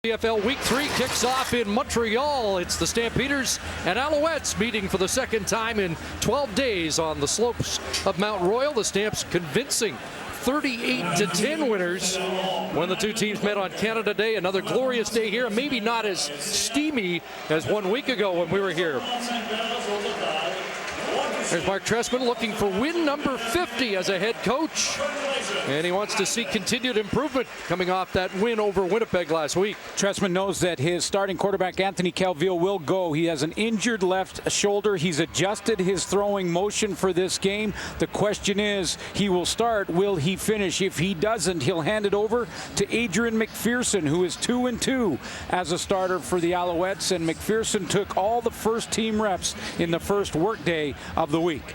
CFL Week 3 kicks off in Montreal. It's the Stampeders and Alouettes meeting for the second time in 12 days on the slopes of Mount Royal. The Stamps convincing 38-10 winners when the two teams met on Canada Day. Another glorious day here, maybe not as steamy as 1 week ago when we were here. There's Mark Trestman looking for win number 50 as a head coach. And he wants to see continued improvement coming off that win over Winnipeg last week. Trestman knows that his starting quarterback, Anthony Calvillo, will go. He has an injured left shoulder. He's adjusted his throwing motion for this game. The question is, he will start. Will he finish? If he doesn't, he'll hand it over to Adrian McPherson, who is 2-2 as a starter for the Alouettes. And McPherson took all the first team reps in the first workday of the week.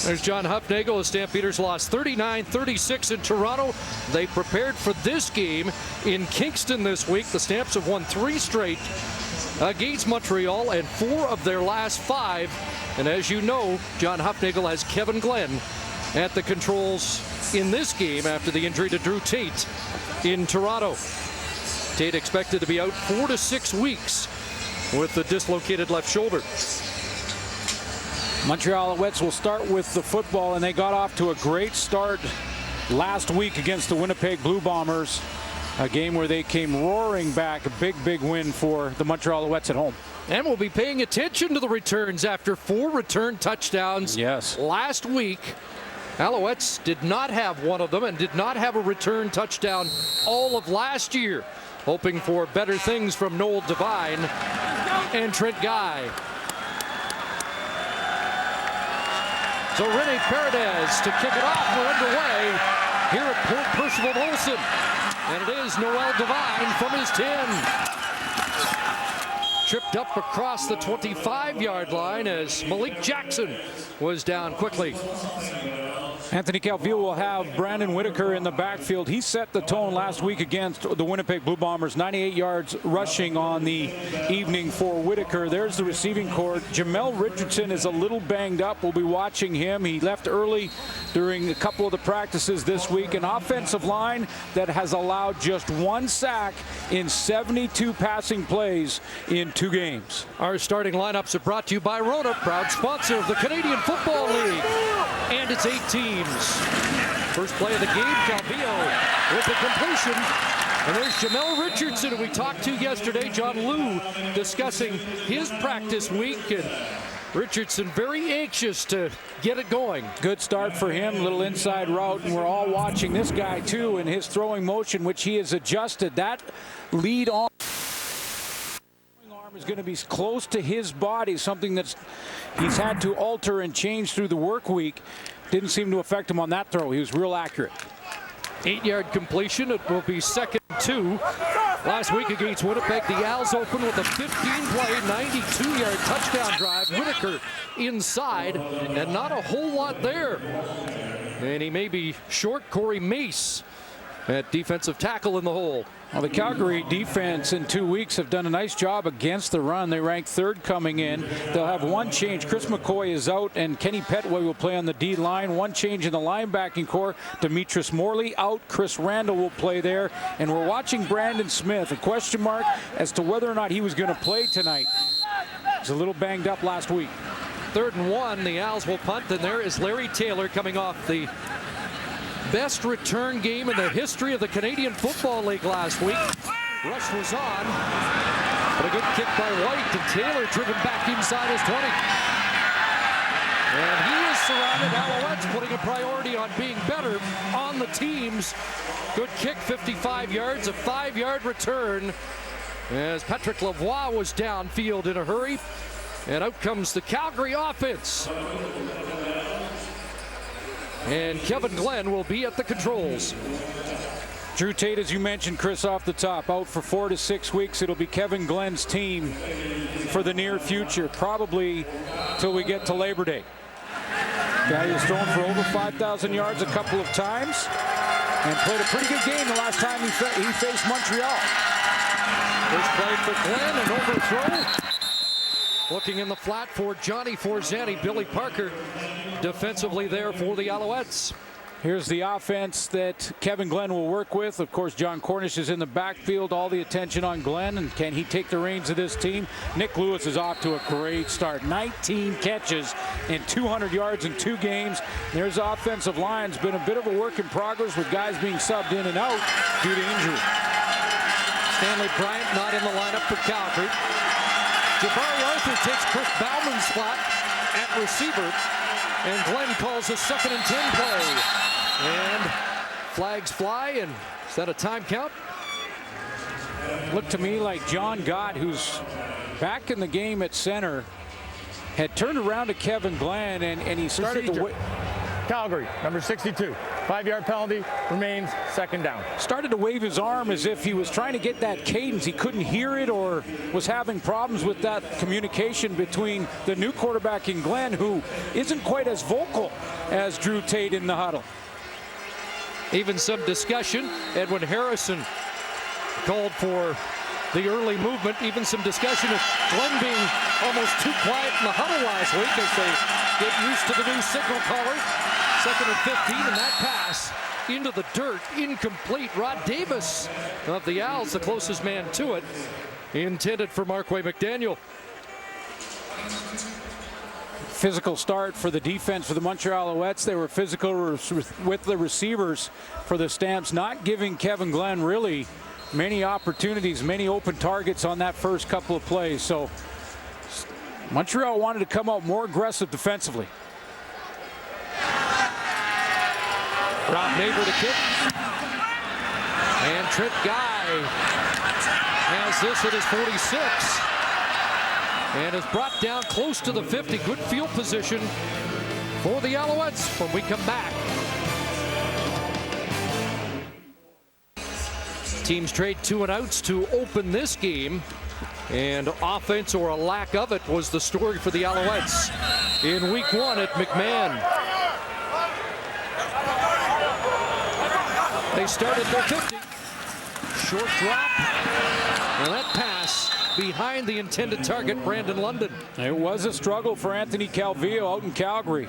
There's John Hufnagel. The Stampeders lost 39-36 in Toronto. They prepared for this game in Kingston this week. The Stamps have won 3 straight against Montreal and 4 of their last 5. And as you know, John Hufnagel has Kevin Glenn at the controls in this game after the injury to Drew Tate in Toronto. Tate expected to be out 4 to 6 weeks with the dislocated left shoulder. Montreal Alouettes will start with the football, and they got off to a great start last week against the Winnipeg Blue Bombers, a game where they came roaring back. A big win for the Montreal Alouettes at home. And we'll be paying attention to the returns after 4 return touchdowns last week. Alouettes did not have one of them and did not have a return touchdown all of last year. Hoping for better things from Noel Devine and Trent Guy. So Rene Paredes to kick it off. We're underway here at Port Percival Olsen. And it is Noel Devine from his 10. Tripped up across the 25-yard line as Malik Jackson was down quickly. Anthony Calvillo will have Brandon Whitaker in the backfield. He set the tone last week against the Winnipeg Blue Bombers. 98 yards rushing on the evening for Whitaker. There's the receiving corps. Jamel Richardson is a little banged up. We'll be watching him. He left early during a couple of the practices this week. An offensive line that has allowed just 1 sack in 72 passing plays in 2 games. Our starting lineups are brought to you by Rona, proud sponsor of the Canadian Football League. And it's 8 teams. First play of the game, Calvillo with the completion. And there's Jamel Richardson, who we talked to yesterday. John Liu discussing his practice week. And Richardson very anxious to get it going. Good start for him, little inside route, and we're all watching this guy too in his throwing motion, which he has adjusted. That lead on arm is going to be close to his body, something that's he's had to alter and change through the work week. Didn't seem to affect him on that throw. He was real accurate. 8-yard completion. It will be 2nd and 2. Last week against Winnipeg, the Owls open with a 15-play, 92-yard touchdown drive. Whitaker inside, and not a whole lot there. And he may be short. Corey Mace at defensive tackle in the hole. Well, the Calgary defense in 2 weeks have done a nice job against the run. They rank 3rd coming in. They'll have 1 change. Chris McCoy is out, and Kenny Petway will play on the D line. 1 change in the linebacking core. Demetrius Morley out. Chris Randall will play there. And we're watching Brandon Smith. A question mark as to whether or not he was going to play tonight. He's a little banged up last week. 3rd and 1. The Owls will punt, and there is Larry Taylor coming off the best return game in the history of the Canadian Football League last week. Rush was on, but a good kick by White, and Taylor driven back inside his 20. And he is surrounded. Alouettes putting a priority on being better on the teams. Good kick, 55 yards, a 5-yard return as Patrick Lavoie was downfield in a hurry. And out comes the Calgary offense. And Kevin Glenn will be at the controls. Drew Tate, as you mentioned, Chris, off the top, out for 4 to 6 weeks. It'll be Kevin Glenn's team for the near future, probably till we get to Labor Day. Guy who's thrown for over 5,000 yards a couple of times and played a pretty good game the last time he faced Montreal. First play for Glenn, an overthrow. Looking in the flat for Johnny Forzani. Billy Parker defensively there for the Alouettes. Here's the offense that Kevin Glenn will work with. Of course, John Cornish is in the backfield. All the attention on Glenn, and can he take the reins of this team? Nick Lewis is off to a great start. 19 catches and 200 yards in 2 games. There's offensive line's been a bit of a work in progress with guys being subbed in and out due to injury. Stanley Bryant not in the lineup for Calgary. Jabari Arthur takes Chris Bauman's spot at receiver, and Glenn calls a 2nd and 10 play. And flags fly, and is that a time count? Looked to me like John Gott, who's back in the game at center, had turned around to Kevin Glenn, and he started to... Calgary, number 62. 5-yard penalty, remains 2nd down. Started to wave his arm as if he was trying to get that cadence. He couldn't hear it or was having problems with that communication between the new quarterback and Glenn, who isn't quite as vocal as Drew Tate in the huddle. Even some discussion. Edwin Harrison called for the early movement. Even some discussion of Glenn being almost too quiet in the huddle last week as they get used to the new signal caller. 2nd and 15, and that pass into the dirt, incomplete. Rod Davis of the Owls, the closest man to it, intended for Marquay McDaniel. Physical start for the defense for the Montreal Alouettes. They were physical with the receivers for the Stamps, not giving Kevin Glenn really many opportunities, many open targets on that first couple of plays. So Montreal wanted to come out more aggressive defensively. Rob Neighbor to kick. And Trent Guy has this at his 46. And is brought down close to the 50. Good field position for the Alouettes when we come back. Teams trade 2 and outs to open this game. And offense, or a lack of it, was the story for the Alouettes in week 1 at McMahon. They started their 50. Short drop. And that pass behind the intended target, Brandon London. It was a struggle for Anthony Calvillo out in Calgary.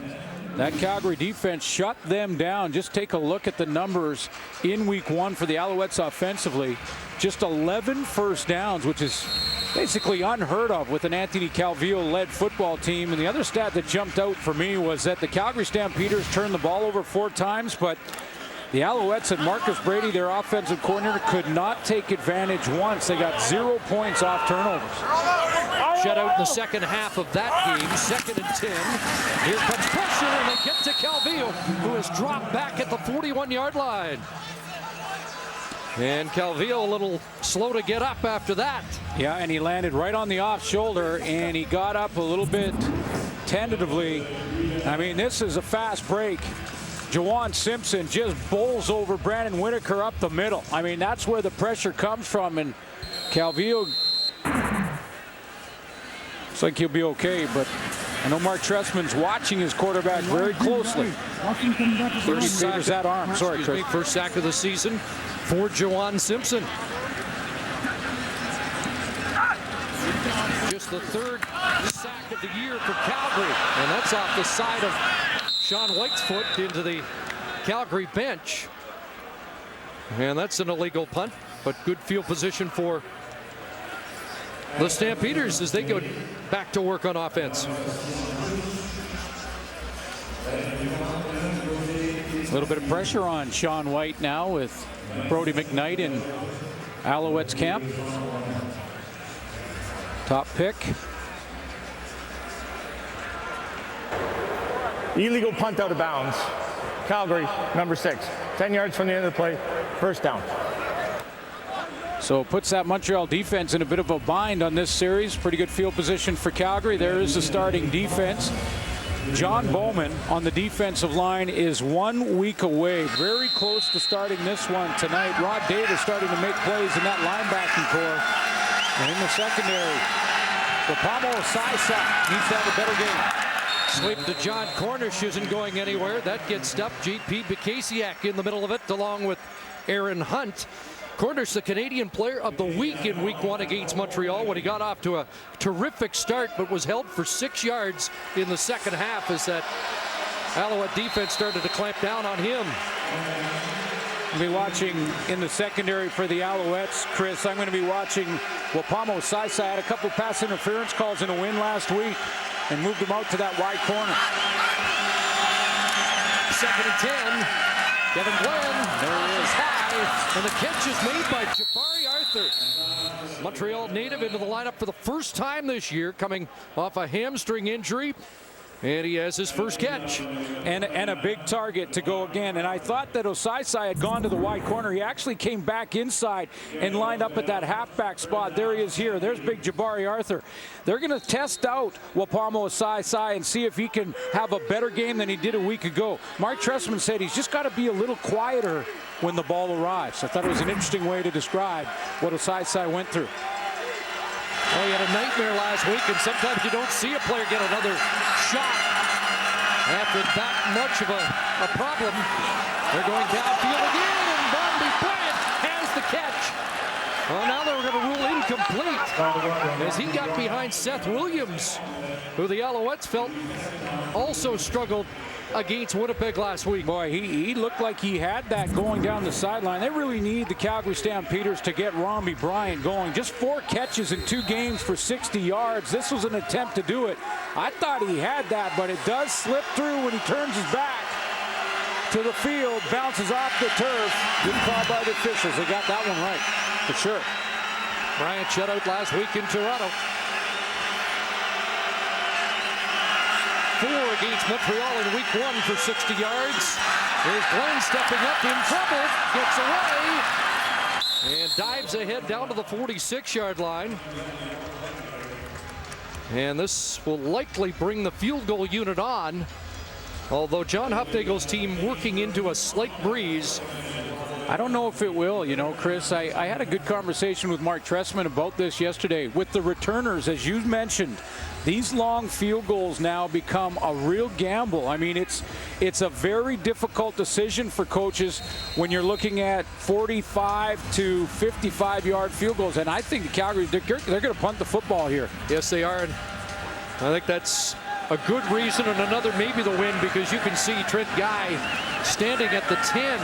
That Calgary defense shut them down. Just take a look at the numbers in week 1 for the Alouettes offensively. Just 11 first downs, which is basically unheard of with an Anthony Calvillo-led football team. And the other stat that jumped out for me was that the Calgary Stampeders turned the ball over 4 times, but the Alouettes and Marcus Brady, their offensive coordinator, could not take advantage once. They got 0 points off turnovers. Shut out in the second half of that game. 2nd and 10. Here comes pressure, and they get to Calvillo, who has dropped back at the 41-yard line. And Calvillo a little slow to get up after that. Yeah, and he landed right on the off shoulder, and he got up a little bit tentatively. I mean, this is a fast break. Juwan Simpson just bowls over Brandon Whitaker up the middle. I mean, that's where the pressure comes from, and Calvillo looks like he'll be okay, but I know Mark Trestman's watching his quarterback very closely. First sack favors that arm. Sorry, Chris. First sack of the season for Juwan Simpson. Just the 3rd sack of the year for Calgary, and that's off the side of Sean White's foot into the Calgary bench. And that's an illegal punt, but good field position for the Stampeders as they go back to work on offense. A little bit of pressure on Sean White now with Brody McKnight in Alouettes camp. Top pick. Illegal punt out of bounds. Calgary, number 6. 10 yards from the end of the play, 1st down. So it puts that Montreal defense in a bit of a bind on this series. Pretty good field position for Calgary. There is the starting defense. John Bowman on the defensive line is 1 week away. Very close to starting this one tonight. Rod Davis starting to make plays in that linebacking core. And in the secondary, Rapamo Saisa needs to have a better game. Sweep to John Cornish isn't going anywhere. That gets stopped. J.P. Bukasiak in the middle of it, along with Aaron Hunt. Cornish, the Canadian Player of the Week in week 1 against Montreal when he got off to a terrific start, but was held for 6 yards in the second half as that Alouette defense started to clamp down on him. I'll be watching in the secondary for the Alouettes, Chris. I'm going to be watching Wapamo Saisai. Had a couple pass interference calls in a win last week and moved him out to that wide corner. 2nd and 10. Kevin Glenn, there he is, high, and the catch is made by Jabari Arthur. Montreal native into the lineup for the first time this year, coming off a hamstring injury. And he has his first catch. And a big target to go again. And I thought that Osaisai had gone to the wide corner. He actually came back inside and lined up at that halfback spot. There he is here. There's big Jabari Arthur. They're going to test out Wapamo Osaisai and see if he can have a better game than he did a week ago. Mark Trestman said he's just got to be a little quieter when the ball arrives. I thought it was an interesting way to describe what Osaisai went through. Well, he had a nightmare last week, and sometimes you don't see a player get another shot after that much of a problem. They're going downfield again, and Bromby Bryant has the catch. Well, now they're going to rule incomplete as he got behind Seth Williams, who the Alouettes felt also struggled against Winnipeg last week. Boy, he looked like he had that going down the sideline. They really need the Calgary Stampeders to get Bromby Bryant going. Just 4 catches in 2 games for 60 yards. This was an attempt to do it. I thought he had that, but it does slip through when he turns his back to the field, bounces off the turf. Good call by the officials. They got that one right, for sure. Bryant shut out last week in Toronto. 4 against Montreal in week 1 for 60 yards. Here's Glenn stepping up in trouble, gets away, and dives ahead down to the 46-yard line. And this will likely bring the field goal unit on, although John Hufnagel's team working into a slight breeze. I don't know if it will, you know, Chris. I had a good conversation with Mark Trestman about this yesterday. With the returners, as you mentioned, these long field goals now become a real gamble. I mean, it's a very difficult decision for coaches when you're looking at 45 to 55-yard field goals. And I think the Calgary, they're going to punt the football here. Yes, they are. And I think that's a good reason, and another maybe the win, because you can see Trent Guy standing at the 10.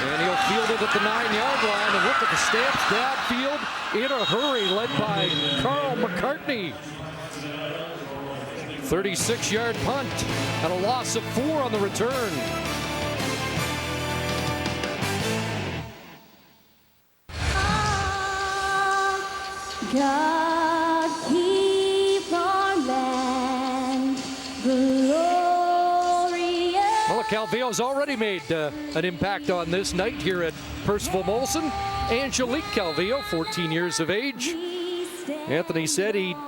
And he'll field it at the 9-yard line, and look at the Stamps downfield in a hurry, led by Carl McCartney. 36-yard punt and a loss of 4 on the return. God keep our land glorious. Well, Calvillo's already made an impact on this night here at Percival Molson. Angelique Calvillo, 14 years of age. Anthony said he'd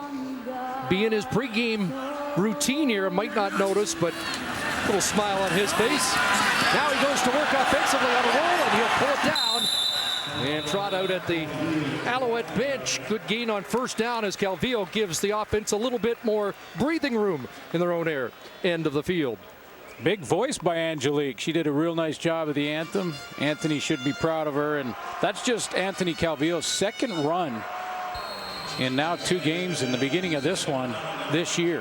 be in his pregame routine here and might not notice, but a little smile on his face. Now he goes to work offensively on a roll, and he'll pull it down and trot out at the Alouette bench. Good gain on first down as Calvillo gives the offense a little bit more breathing room in their own end of the field. Big voice by Angelique. She did a real nice job of the anthem. Anthony should be proud of her, and that's just Anthony Calvillo's second run in now 2 games in the beginning of this one this year.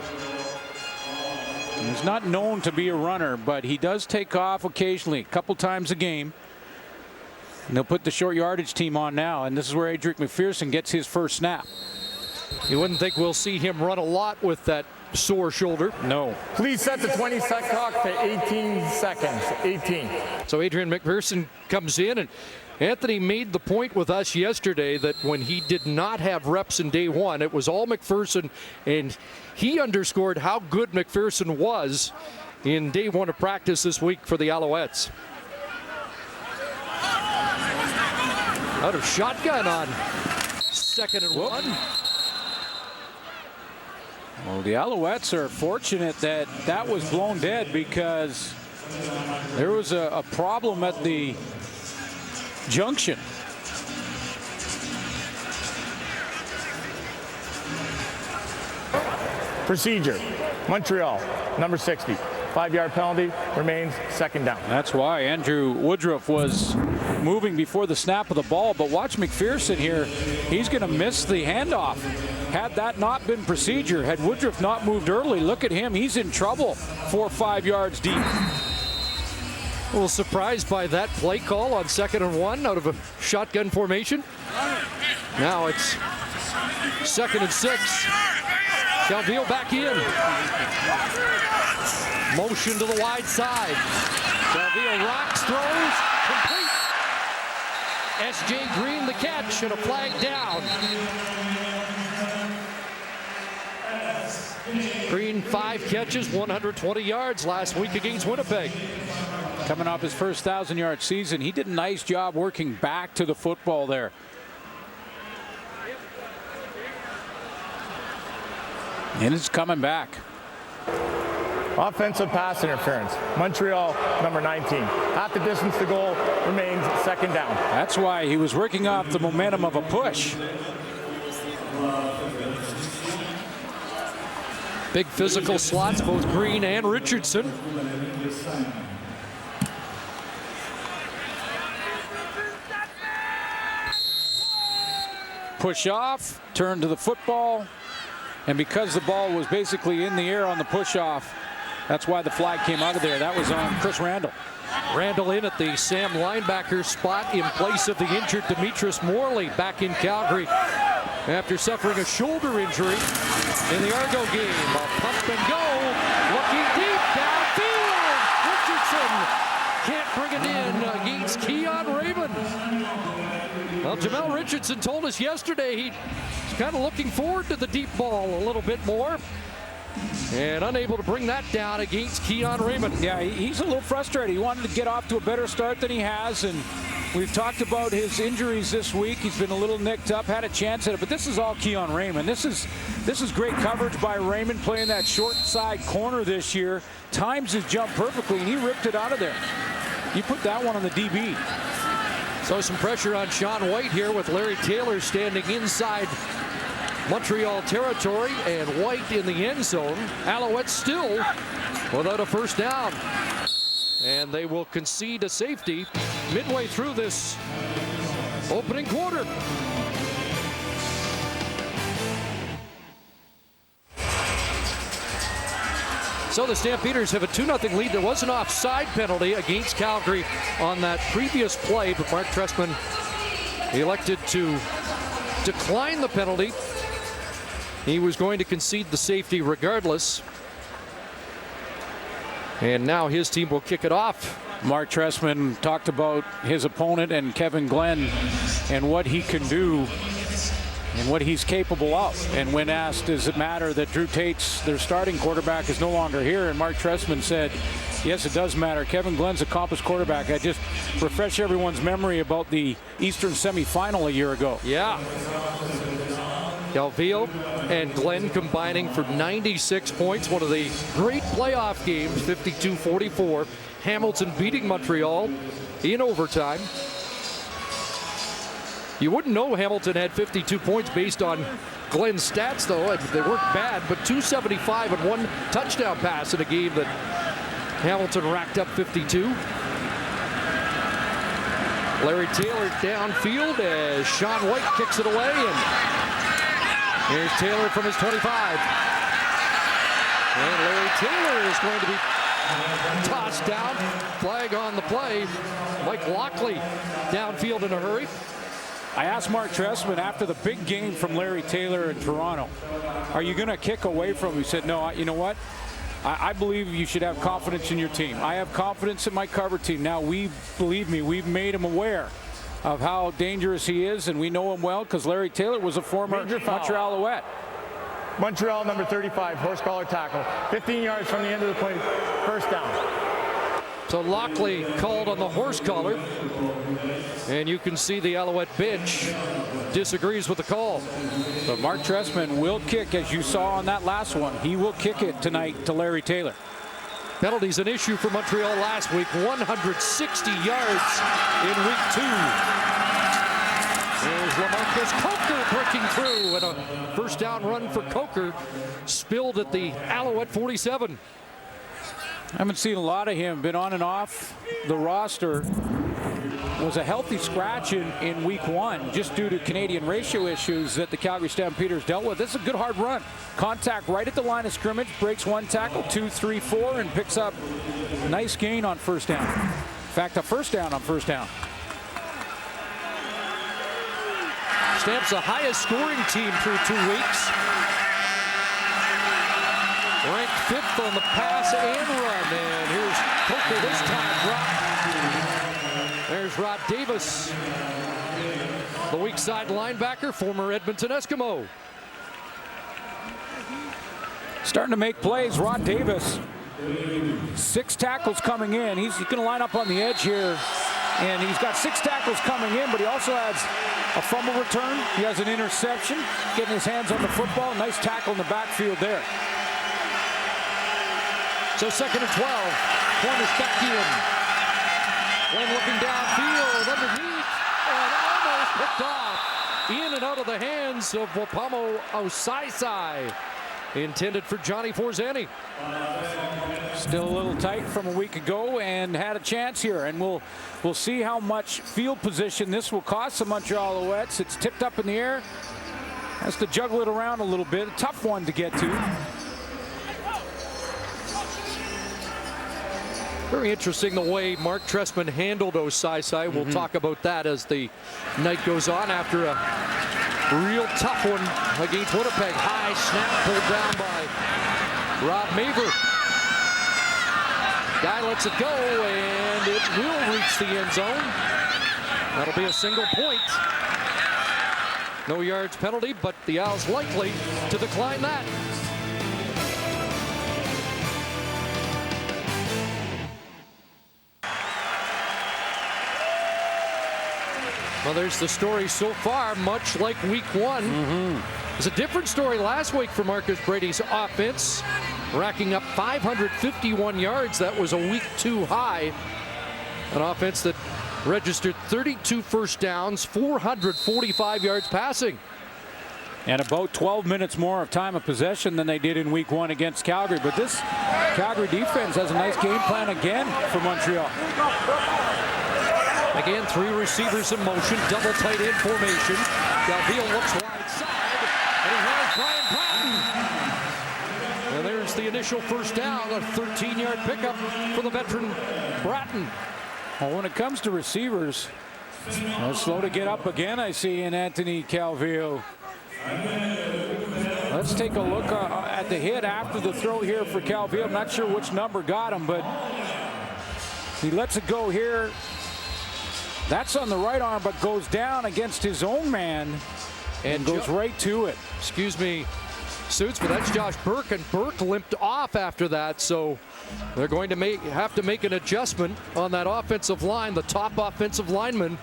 And he's not known to be a runner, but he does take off occasionally, a couple times a game. And they'll put the short yardage team on now, and this is where Adric McPherson gets his first snap. You wouldn't think we'll see him run a lot with that sore shoulder. No. Please set the 20-second clock to 18 seconds. 18. So Adrian McPherson comes in, and Anthony made the point with us yesterday that when he did not have reps in day 1, it was all McPherson, and he underscored how good McPherson was in day 1 of practice this week for the Alouettes. Out of shotgun on 2nd and 1. Well, the Alouettes are fortunate that that was blown dead, because there was a problem at the junction. Procedure. Montreal, number 60. 5-yard penalty, remains second down. That's why Andrew Woodruff was moving before the snap of the ball, but watch McPherson here. He's going to miss the handoff. Had that not been procedure, had Woodruff not moved early, look at him. He's in trouble 4 or 5 yards deep. A little surprised by that play call on 2nd and 1 out of a shotgun formation. Now it's 2nd and 6. Calvillo back in. Motion to the wide side. Calvillo rocks, throws, complete. S.J. Green the catch and a flag down. Green 5 catches, 120 yards last week against Winnipeg. Coming off his first 1,000-yard season, he did a nice job working back to the football there. And it's coming back. Offensive pass interference. Montreal, number 19. Half the distance to goal, remains second down. That's why he was working off the momentum of a push. Big physical slots, both Green and Richardson. Push off, turn to the football, and because the ball was basically in the air on the push off, that's why the flag came out of there. That was on Chris Randall. Randall in at the Sam linebacker spot in place of the injured Demetris Morley back in Calgary after suffering a shoulder injury in the Argo game. A pump and go, looking deep downfield. Richardson can't bring it in against Keon Raymond. Well, Jamel Richardson told us yesterday he's kind of looking forward to the deep ball a little bit more. And unable to bring that down against Keon Raymond. Yeah, he's a little frustrated. He wanted to get off to a better start than he has, and we've talked about his injuries this week. He's been a little nicked up, had a chance at it, but this is all Keon Raymond. This is great coverage by Raymond, playing that short side corner this year. Times his jump perfectly, and he ripped it out of there. You put that one on the DB. So some pressure on Sean White here with Larry Taylor standing inside Montreal territory and White in the end zone. Alouettes still without a first down. And they will concede a safety midway through this opening quarter. So the Stampeders have a 2-0 lead. There was an offside penalty against Calgary on that previous play, but Mark Trestman elected to decline the penalty. He was going to concede the safety regardless. And now his team will kick it off. Mark Trestman talked about his opponent and Kevin Glenn and what he can do and what he's capable of. And when asked, does it matter that Drew Tate's, their starting quarterback, is no longer here? And Mark Trestman said, yes, it does matter. Kevin Glenn's accomplished quarterback. I just refresh everyone's memory about the Eastern semifinal a year ago. Yeah. Calvillo and Glenn combining for 96 points. One of the great playoff games, 52-44. Hamilton beating Montreal in overtime. You wouldn't know Hamilton had 52 points based on Glenn's stats, though. They weren't bad, but 275 and 1 touchdown pass in a game that Hamilton racked up 52. Larry Taylor downfield as Sean White kicks it away, and here's Taylor from his 25. And Larry Taylor is going to be tossed down. Flag on the play. Mike Lockley downfield in a hurry. I asked Mark Trestman after the big game from Larry Taylor in Toronto, are you going to kick away from him? He said, no, you know what? I believe you should have confidence in your team. I have confidence in my cover team. Now, believe me, we've made him aware of how dangerous he is, and we know him well because Larry Taylor was a former Montreal Alouette. Montreal, number 35, horse collar tackle. 15 yards from the end of the play, first down. So Lockley called on the horse collar, and you can see the Alouette bench disagrees with the call. But Mark Trestman will kick, as you saw on that last one. He will kick it tonight to Larry Taylor. Penalties an issue for Montreal last week, 160 yards in week 2. There's LaMarcus Coker breaking through, and a first down run for Coker spilled at the Alouette 47. I haven't seen a lot of him. Been on and off the roster. Was a healthy scratch in week 1 just due to Canadian ratio issues that the Calgary Stampeders dealt with. This is a good hard run. Contact right at the line of scrimmage, breaks 1 tackle, 2, 3, 4, and picks up a nice gain on first down. In fact, a first down on first down. Stamps the highest scoring team through 2 weeks. Ranked 5th on the pass and run. And here's Coker this time dropped. There's Rod Davis, the weak side linebacker, former Edmonton Eskimo. Starting to make plays, Rod Davis. 6 tackles coming in. He's going to line up on the edge here. And he's got 6 tackles coming in, but he also has a fumble return. He has an interception, getting his hands on the football. Nice tackle in the backfield there. So 2nd and 12. Corners back in. Glenn looking downfield, underneath, and almost picked off. In and out of the hands of Wapamo Osaisai. Intended for Johnny Forzani. Still a little tight from a week ago and had a chance here. And we'll see how much field position this will cost the Montreal Alouettes. It's tipped up in the air. Has to juggle it around a little bit. A tough one to get to. Very interesting the way Mark Trestman handled Osaisai. We'll talk about that as the night goes on after a real tough one against Winnipeg. High snap pulled down by Rob Maver. Guy lets it go, and it will reach the end zone. That'll be a single point. No yards penalty, but the Owls likely to decline that. Well, there's the story so far, much like week 1. It's a different story last week for Marcus Brady's offense, racking up 551 yards. That was a week 2 high. An offense that registered 32 first downs, 445 yards passing. And about 12 minutes more of time of possession than they did in week 1 against Calgary. But this Calgary defense has a nice game plan again for Montreal. Again, 3 receivers in motion, double tight end formation. Galville looks wide side, and he has Brian Bratton. And there's the initial first down, a 13-yard pickup for the veteran Bratton. Well, when it comes to receivers, slow to get up again, I see in Anthony Calvillo. Let's take a look at the hit after the throw here for Calvillo. I'm not sure which number got him, but he lets it go here. That's on the right arm, but goes down against his own man and goes right to it. Excuse me, Suits, but that's Josh Burke, and Burke limped off after that, so they're going to have to make an adjustment on that offensive line, the top offensive lineman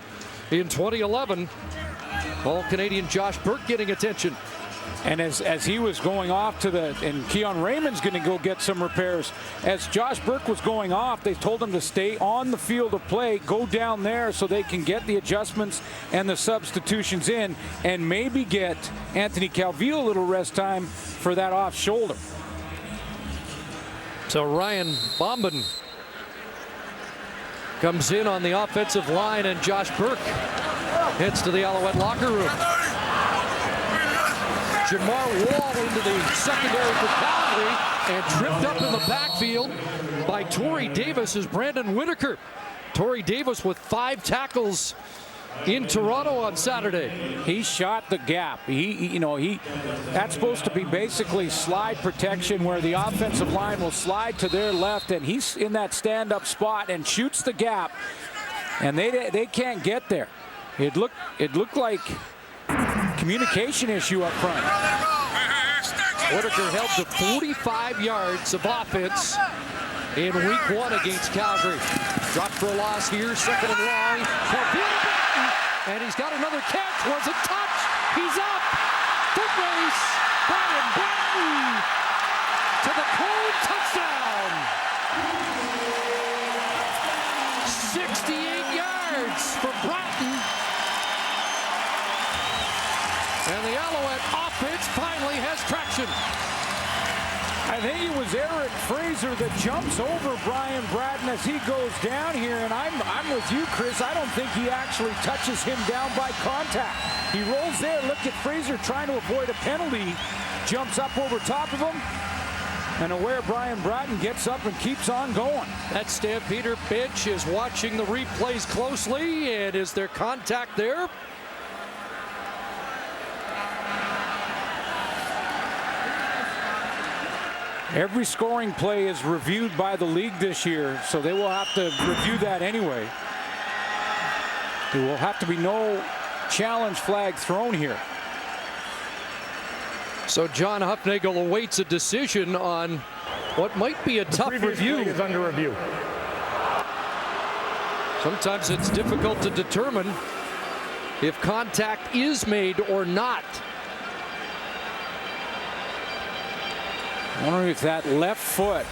in 2011. All-Canadian Josh Burke getting attention. And as he was going off to and Keon Raymond's going to go get some repairs. As Josh Burke was going off, they told him to stay on the field of play, go down there so they can get the adjustments and the substitutions in, and maybe get Anthony Calvillo a little rest time for that off shoulder. So Ryan Bombin comes in on the offensive line, and Josh Burke heads to the Alouette locker room. Jamar Wall into the secondary for Calgary and tripped up in the backfield by Torrey Davis is Brandon Whitaker. Torrey Davis with 5 tackles in Toronto on Saturday. He shot the gap. That's supposed to be basically slide protection where the offensive line will slide to their left, and he's in that stand-up spot and shoots the gap, and they can't get there. It looked like communication issue up front. Whitaker held to 45 yards of offense in week 1 against Calgary. Dropped for a loss here, 2nd and long. And he's got another catch. Was a touch. He's up. Foot race. Brian Bratton to the cold touchdown. 68 yards for Bratton. And the Alouette offense finally has traction. I think it was Eric Fraser that jumps over Brian Bratton as he goes down here, and I'm with you, Chris. I don't think he actually touches him down by contact. He rolls there. Look at Fraser trying to avoid a penalty. Jumps up over top of him. And aware Brian Bratton gets up and keeps on going. That Stampeder bench is watching the replays closely. And is there contact there? Every scoring play is reviewed by the league this year, so they will have to review that anyway. There will have to be no challenge flag thrown here. So John Huffnagel awaits a decision on what might be a tough review. Is under review. Sometimes it's difficult to determine if contact is made or not. I'm wondering if that left foot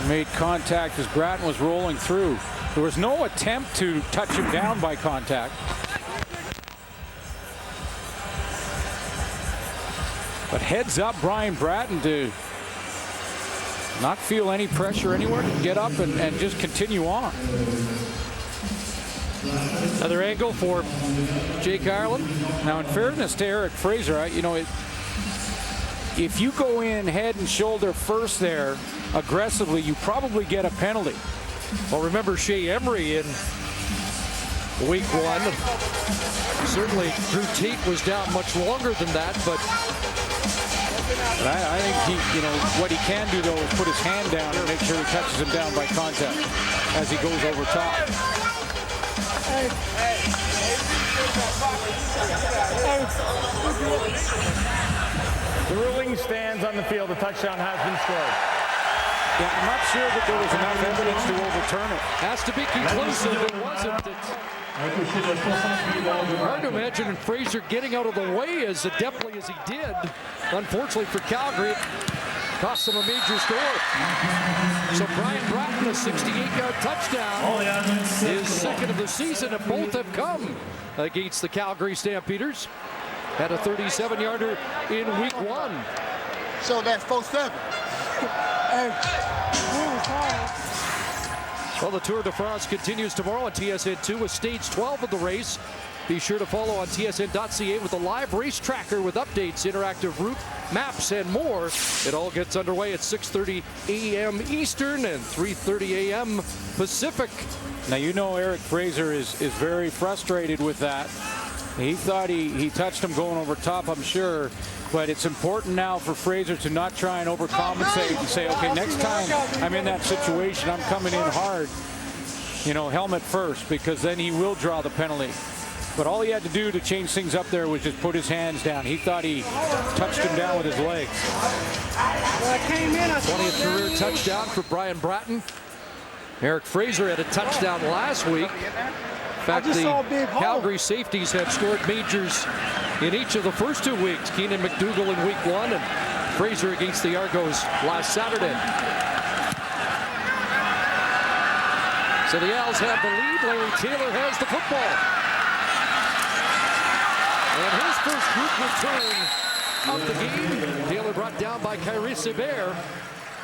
made contact as Bratton was rolling through. There was no attempt to touch him down by contact. But heads up Brian Bratton to not feel any pressure anywhere, to get up and just continue on. Another angle for Jake Ireland. Now, in fairness to Eric Fraser, you know, if you go in head and shoulder first there aggressively, you probably get a penalty. Well, remember Shea Emery in week 1. Certainly Drew Tate was down much longer than that, but I think he, you know, what he can do though is put his hand down and make sure he touches him down by contact as he goes over top. The ruling stands on the field. The touchdown has been scored. Yeah, I'm not sure that there was enough evidence to overturn it. Has to be conclusive. It wasn't. It's hard to imagine Fraser getting out of the way as adeptly as he did. Unfortunately for Calgary, it cost them a major score. So Brian Bratton, a 68-yard touchdown, his second of the season, and both have come against the Calgary Stampeders. Had a 37-yarder in week 1. So that's 4-7. Well, the Tour de France continues tomorrow on TSN2 with stage 12 of the race. Be sure to follow on tsn.ca with a live race tracker with updates, interactive route maps, and more. It all gets underway at 6:30 a.m. Eastern and 3:30 a.m. Pacific. Now, you know Eric Fraser is very frustrated with that. He thought he touched him going over top, I'm sure. But it's important now for Fraser to not try and overcompensate and say, okay, next time I'm in that situation, I'm coming in hard, you know, helmet first, because then he will draw the penalty. But all he had to do to change things up there was just put his hands down. He thought he touched him down with his legs. 20th career touchdown for Brian Bratton. Eric Fraser had a touchdown last week. In fact, the Calgary safeties have scored majors in each of the first 2 weeks. Keenan McDougall in week 1 and Fraser against the Argos last Saturday. So the Owls have the lead. Larry Taylor has the football. And his first group return of the game. Taylor brought down by Kyrie Sebert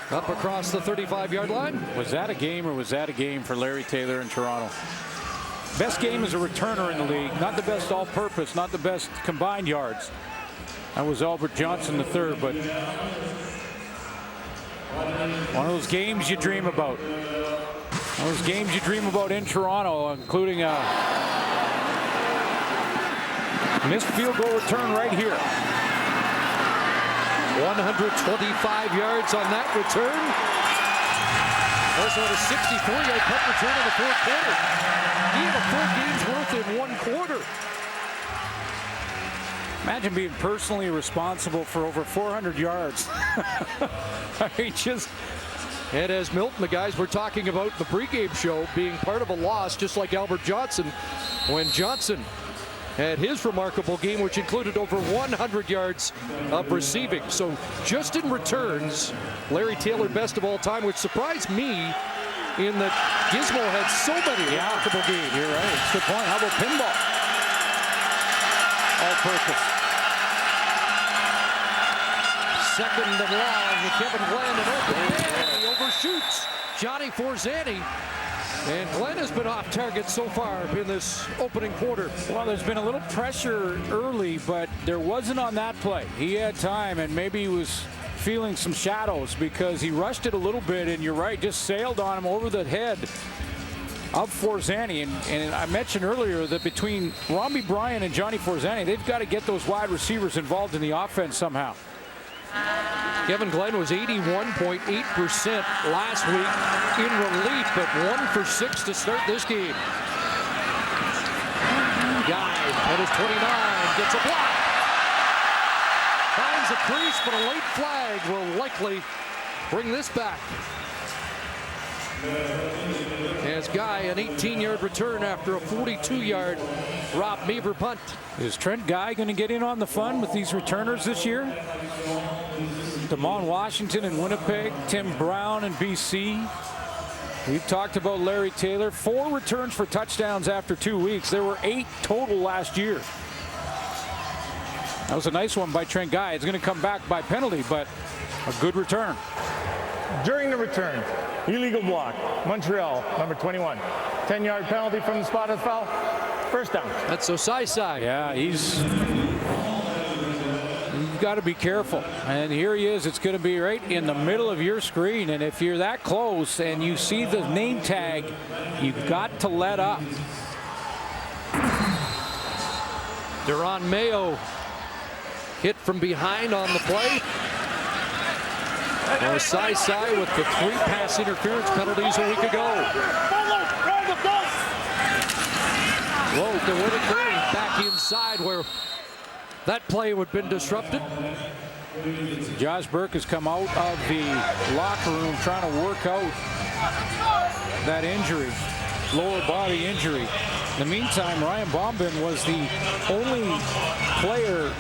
up across the 35-yard line. Was that a game, or was that a game for Larry Taylor in Toronto? Best game as a returner in the league. Not the best all-purpose, not the best combined yards. That was Albert Johnson III, but one of those games you dream about. One of those games you dream about in Toronto, including a missed field goal return right here. 125 yards on that return. Also had a 64-yard punt return in the fourth quarter. He had a full game's worth in 1 quarter. Imagine being personally responsible for over 400 yards. I mean, just... And as Milton, the guys we're talking about in the pregame show, being part of a loss, just like Albert Johnson, when Johnson had his remarkable game, which included over 100 yards of receiving. So just in returns, Larry Taylor best of all time, which surprised me in that Gizmo had so many remarkable games. You're right. It's a good point. How about pinball? All purpose. Second and long with Kevin Glenn and open. And he overshoots Johnny Forzani. And Glenn has been off target so far in this opening quarter. Well, there's been a little pressure early, but there wasn't on that play. He had time, and maybe he was feeling some shadows because he rushed it a little bit, and you're right, just sailed on him over the head of Forzani. And I mentioned earlier that between Romby Bryan and Johnny Forzani, they've got to get those wide receivers involved in the offense somehow. Kevin Glenn was 81.8% last week in relief, but 1 for 6 to start this game. Guy at his 29 gets a block. Finds a crease, but a late flag will likely bring this back. As Guy, an 18-yard return after a 42-yard Rob Meaver punt. Is Trent Guy going to get in on the fun with these returners this year? Damon Washington in Winnipeg, Tim Brown in BC. We've talked about Larry Taylor. 4 returns for touchdowns after 2 weeks. There were 8 total last year. That was a nice one by Trent Guy. It's going to come back by penalty, but a good return. During the return, illegal block, Montreal, number 21. 10-yard penalty from the spot of foul. First down. That's Osai. Yeah, you've got to be careful. And here he is. It's going to be right in the middle of your screen. And if you're that close and you see the name tag, you've got to let up. Duron Mayo hit from behind on the play. Osai with the 3 pass interference penalties a week ago. Whoa, to Whitaker back inside where that play would have been disrupted. Josh Burke has come out of the locker room trying to work out that injury, lower body injury. In the meantime, Ryan Bombin was the only player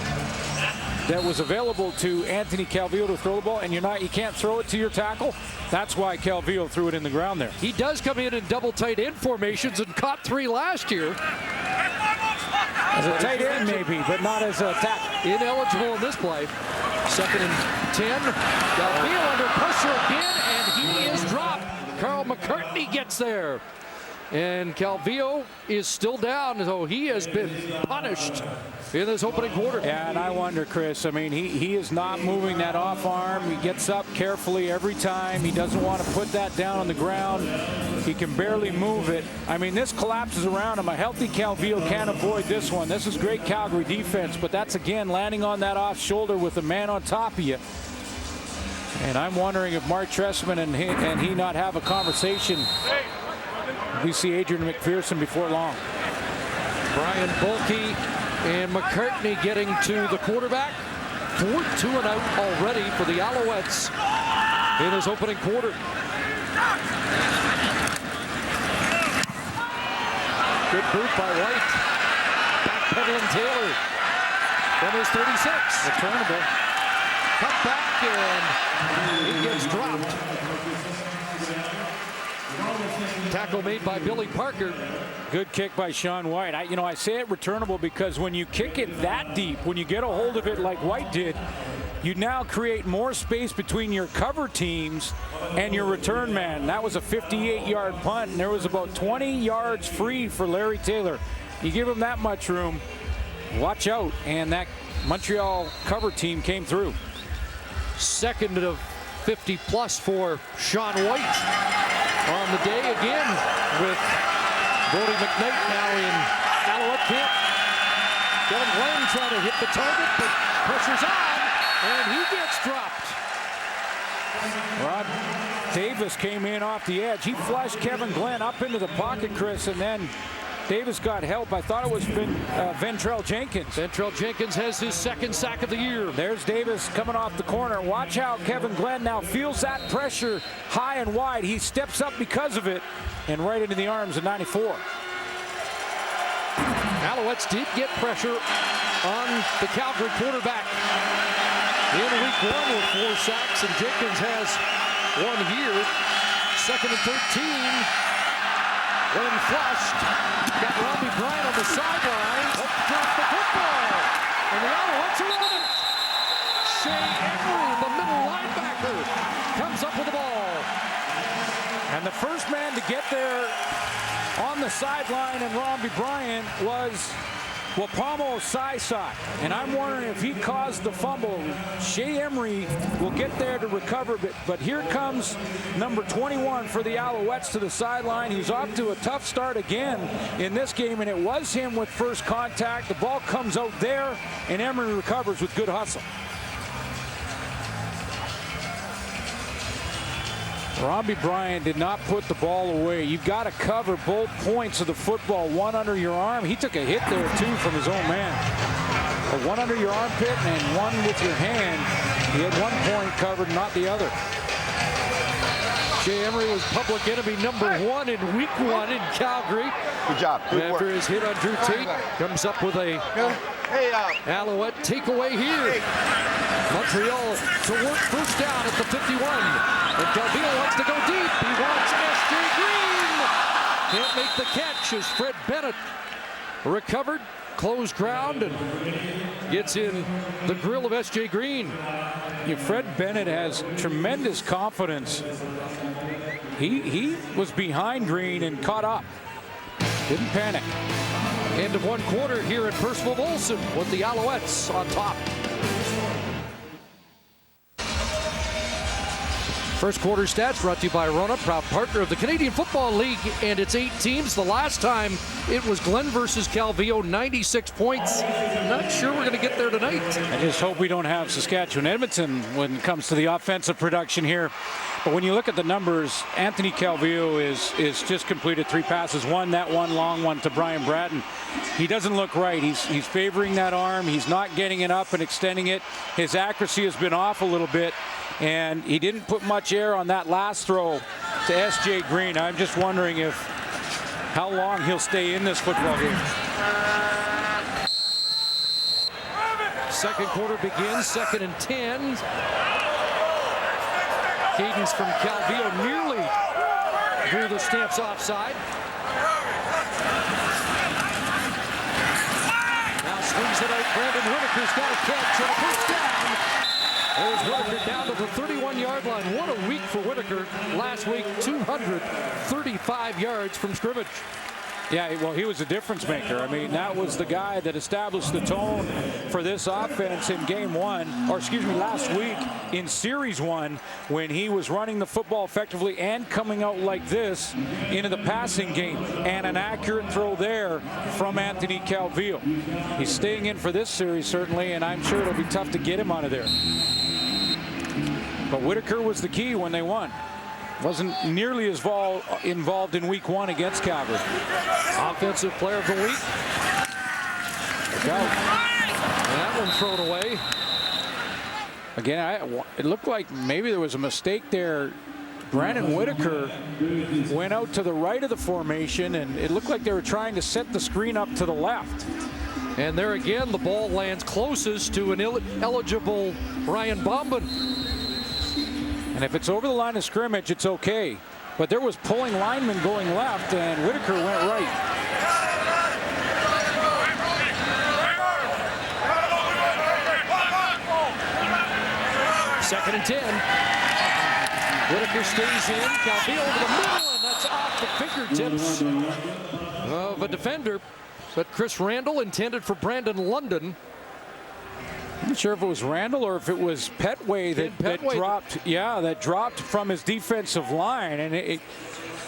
that was available to Anthony Calvillo to throw the ball, and you can't throw it to your tackle. That's why Calvillo threw it in the ground there. He does come in double tight end formations and caught 3 last year. As a tight end maybe, but not as a tackle. Ineligible in this play. 2nd and 10. Calvillo under pressure again, and he is dropped. Carl McCartney gets there. And Calvillo is still down, so he has been punished in this opening quarter. Yeah, and I wonder, Chris, I mean, he is not moving that off arm. He gets up carefully every time. He doesn't want to put that down on the ground. He can barely move it. I mean, this collapses around him. A healthy Calvillo can't avoid this one. This is great Calgary defense, but that's, again, landing on that off shoulder with a man on top of you. And I'm wondering if Mark Trestman and he not have a conversation. We see Adrian McPherson before long. Brian Bulkey and McCartney getting to the quarterback. 4th 2 and out already for the Alouettes in his opening quarter. Good boot by White. Backpedaling Taylor from his 36. Returnable. Cut back and he gets dropped. Tackle made by Billy Parker. Good kick by Sean White. I say it returnable because when you kick it that deep, when you get a hold of it like White did, you now create more space between your cover teams and your return man. That was a 58-yard punt, and there was about 20 yards free for Larry Taylor. You give him that much room, watch out. And that Montreal cover team came through. 2nd of 50+ for Sean White on the day again with Brody McKnight now in Alouette camp. Kevin Glenn trying to hit the target, but pressure's on, and he gets dropped. Rod Davis came in off the edge. He flushed Kevin Glenn up into the pocket, Chris, and then Davis got help. I thought it was Ventrell Jenkins. Ventrell Jenkins has his 2nd sack of the year. There's Davis coming off the corner. Watch how Kevin Glenn now feels that pressure high and wide. He steps up because of it and right into the arms of 94. Alouettes did get pressure on the Calgary quarterback in week 1 with 4 sacks, and Jenkins has 1 here. 2nd and 13. When flushed, got Romby Bryan on the sideline. Dropped the football, and the Alouettes are on it. Shea Emery, the with the ball. And the first man to get there on the sideline and Robbie Bryant was Wapamo Saisai. And I'm wondering if he caused the fumble. Shea Emery will get there to recover, but here comes number 21 for the Alouettes to the sideline. He's off to a tough start again in this game, and it was him with first contact. The ball comes out there, and Emery recovers with good hustle. Robbie Bryant did not put the ball away. You've got to cover both points of the football, one under your arm. He took a hit there, too, from his own man. But one under your armpit and one with your hand. He had one point covered, not the other. Shea Emery was public enemy number 1 in week 1 in Calgary. Good job. Good After work. his hit on Drew Tate, comes up with a Alouette takeaway here. Montreal to work first down at the 51. And Calvillo wants to go deep. He wants S.J. Green. Can't make the catch as Fred Bennett recovered, closed ground, and gets in the grill of S.J. Green. Yeah, Fred Bennett has tremendous confidence. He was behind Green and caught up. Didn't panic. End of one quarter here at Percival Molson with the Alouettes on top. First quarter stats brought to you by Rona, proud partner of the Canadian Football League and its 8 teams. The last time it was Glenn versus Calvillo, 96 points. Not sure we're going to get there tonight. I just hope we don't have Saskatchewan Edmonton when it comes to the offensive production here. But when you look at the numbers, Anthony Calvillo is just completed 3 passes. That one long one to Brian Bratton. He doesn't look right. He's favoring that arm. He's not getting it up and extending it. His accuracy has been off a little bit. And he didn't put much air on that last throw to S.J. Green. I'm just wondering how long he'll stay in this football game. Second quarter begins, 2nd and 10. Cadence from Calvillo nearly drew the Stamps offside. Now swings it out. Brandon Whitaker's got a catch and a first down. There's Whitaker down to the 31-yard line. What a week for Whitaker. Last week, 235 yards from scrimmage. Yeah, well, he was a difference maker. I mean, that was the guy that established the tone for this offense in last week in Series 1 when he was running the football effectively and coming out like this into the passing game. And an accurate throw there from Anthony Calvillo. He's staying in for this series, certainly, and I'm sure it'll be tough to get him out of there. But Whitaker was the key when they won. Wasn't nearly as involved in week 1 against Calgary. Offensive player of the week. Look out. And that one thrown away. Again, it looked like maybe there was a mistake there. Brandon Whitaker went out to the right of the formation, and it looked like they were trying to set the screen up to the left. And there again, the ball lands closest to an eligible Ryan Bombin. And if it's over the line of scrimmage, it's okay. But there was pulling linemen going left, and Whitaker went right. Second and 10. Whitaker stays in. Calvillo over the middle, and that's off the fingertips of a defender. But Chris Randall intended for Brandon London. I'm not sure if it was Randall or if it was Petway that dropped. Yeah, that dropped from his defensive line, and it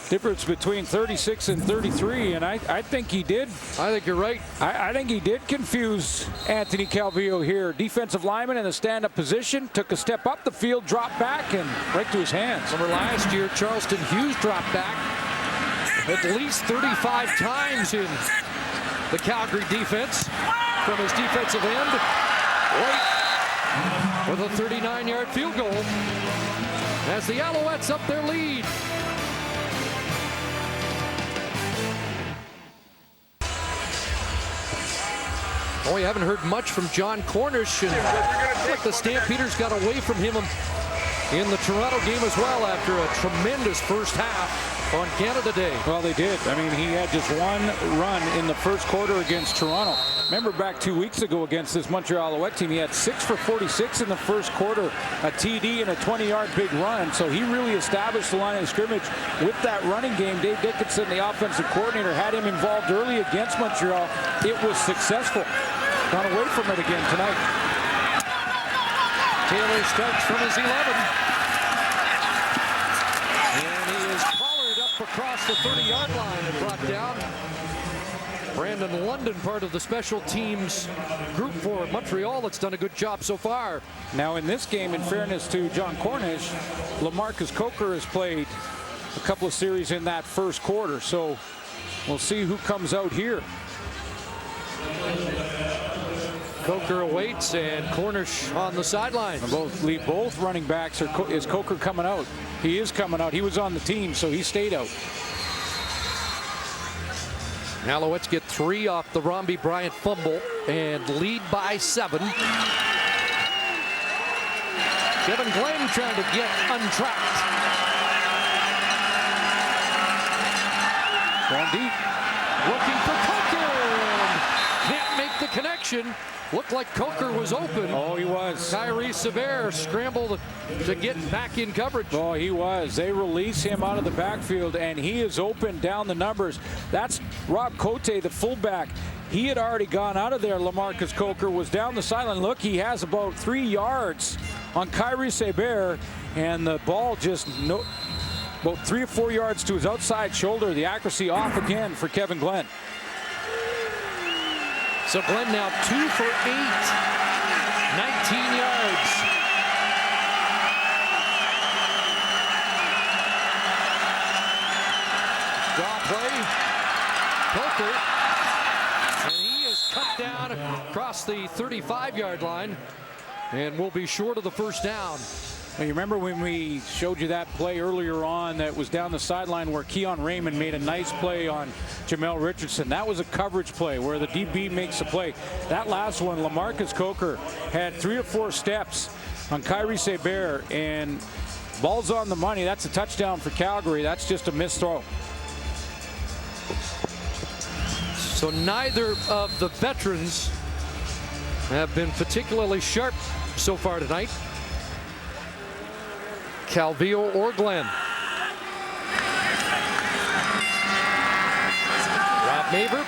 difference between 36 and 33, and I think he did. I think you're right. I think he did confuse Anthony Calvillo here. Defensive lineman in the stand-up position, took a step up the field, dropped back, and right to his hands. Remember last year, Charleston Hughes dropped back at least 35 times in the Calgary defense from his defensive end. Right with a 39-yard field goal as the Alouettes up their lead. Oh, we haven't heard much from John Cornish, and the Stampeders got away from him in the Toronto game as well after a tremendous first half on Canada Day. Well, they did. I mean, he had just one run in the first quarter against Toronto. Remember back 2 weeks ago against this Montreal Alouette team, he had 6 for 46 in the first quarter, a TD and a 20-yard big run. So he really established the line of scrimmage with that running game. Dave Dickinson, the offensive coordinator, had him involved early against Montreal. It was successful. Gone away from it again tonight. Taylor starts from his 11. And he is collared up across the 30-yard line and brought down. Brandon London, part of the special teams group for Montreal, that's done a good job so far. Now in this game, in fairness to John Cornish, LaMarcus Coker has played a couple of series in that first quarter. So we'll see who comes out here. Coker awaits and Cornish on the sidelines. Both running backs is Coker coming out. He is coming out. He was on the team, so he stayed out. Alouettes get 3 off the Romby Bryant fumble and lead by 7. Kevin Glenn trying to get untrapped. Going deep. Looking for Coker. Can't make the connection. Looked like Coker was open. Oh, he was. Kyrie Sever scrambled to get back in coverage. Oh, he was. They release him out of the backfield, and he is open down the numbers. That's Rob Cote, the fullback. He had already gone out of there. LaMarcus Coker was down the sideline. Look, he has about 3 yards on Kyrie Sever, and the ball just about 3 or 4 yards to his outside shoulder. The accuracy off again for Kevin Glenn. So Glenn now 2 for 8, 19 yards. Draw play, Coker, and he is cut down across the 35-yard line and will be short of the first down. Now, you remember when we showed you that play earlier on that was down the sideline where Keon Raymond made a nice play on Jamel Richardson? That was a coverage play where the DB makes a play. That last one, LaMarcus Coker had 3 or 4 steps on Kyrie Seber, and ball's on the money. That's a touchdown for Calgary. That's just a missed throw. So neither of the veterans have been particularly sharp so far tonight. Calvillo or Glenn. Rob Maver.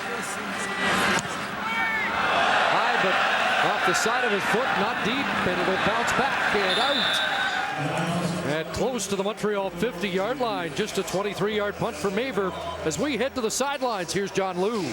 High, but off the side of his foot, not deep, and it'll bounce back and out. At close to the Montreal 50-yard line. Just a 23-yard punt for Maver. As we head to the sidelines, here's John Liu.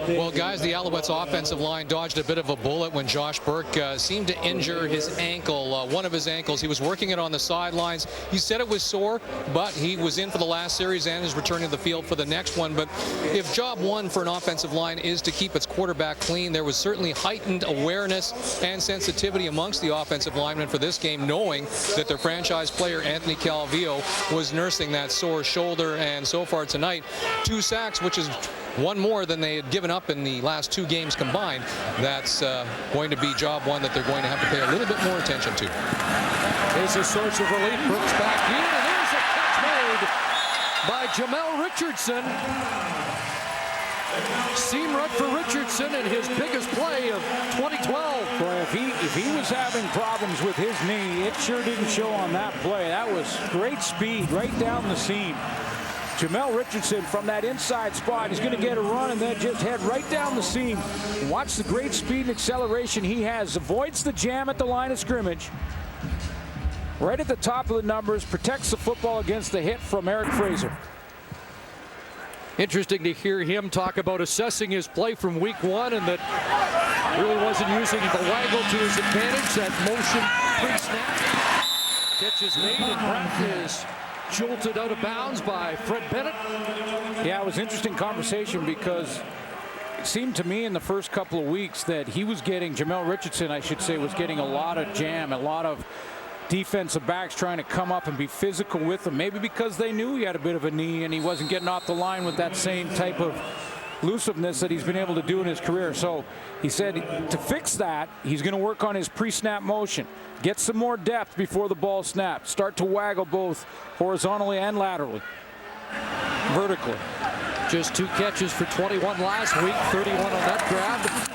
Well, guys, the Alouettes offensive line dodged a bit of a bullet when Josh Burke seemed to injure his ankle, one of his ankles. He was working it on the sidelines. He said it was sore, but he was in for the last series and is returning to the field for the next one. But if job one for an offensive line is to keep its quarterback clean, there was certainly heightened awareness and sensitivity amongst the offensive linemen for this game, knowing that their franchise player Anthony Calvillo was nursing that sore shoulder, and so far tonight 2 sacks, which is 1 more than they had given up in the last 2 games combined. That's going to be job one that they're going to have to pay a little bit more attention to. There's a source of relief. Brooks back in, and there's a catch made by Jamel Richardson. Seam run for Richardson in his biggest play of 2012. Boy, if he was having problems with his knee, it sure didn't show on that play. That was great speed right down the seam. Jamel Richardson from that inside spot, he's going to get a run and then just head right down the seam. Watch the great speed and acceleration he has. Avoids the jam at the line of scrimmage. Right at the top of the numbers, protects the football against the hit from Eric Fraser. Interesting to hear him talk about assessing his play from week 1 and that really wasn't using the waggle to his advantage. That motion pre-snap. Catch is made and Pratt is jolted out of bounds by Fred Bennett. Yeah, it was an interesting conversation because it seemed to me in the first couple of weeks that he was getting, Jamel Richardson, I should say, was getting a lot of jam, a lot of defensive backs trying to come up and be physical with him, maybe because they knew he had a bit of a knee and he wasn't getting off the line with that same type of elusiveness that he's been able to do in his career. So he said to fix that, he's going to work on his pre-snap motion, get some more depth before the ball snaps, start to waggle both horizontally and laterally, vertically. Just 2 catches for 21 last week, 31 on that grab.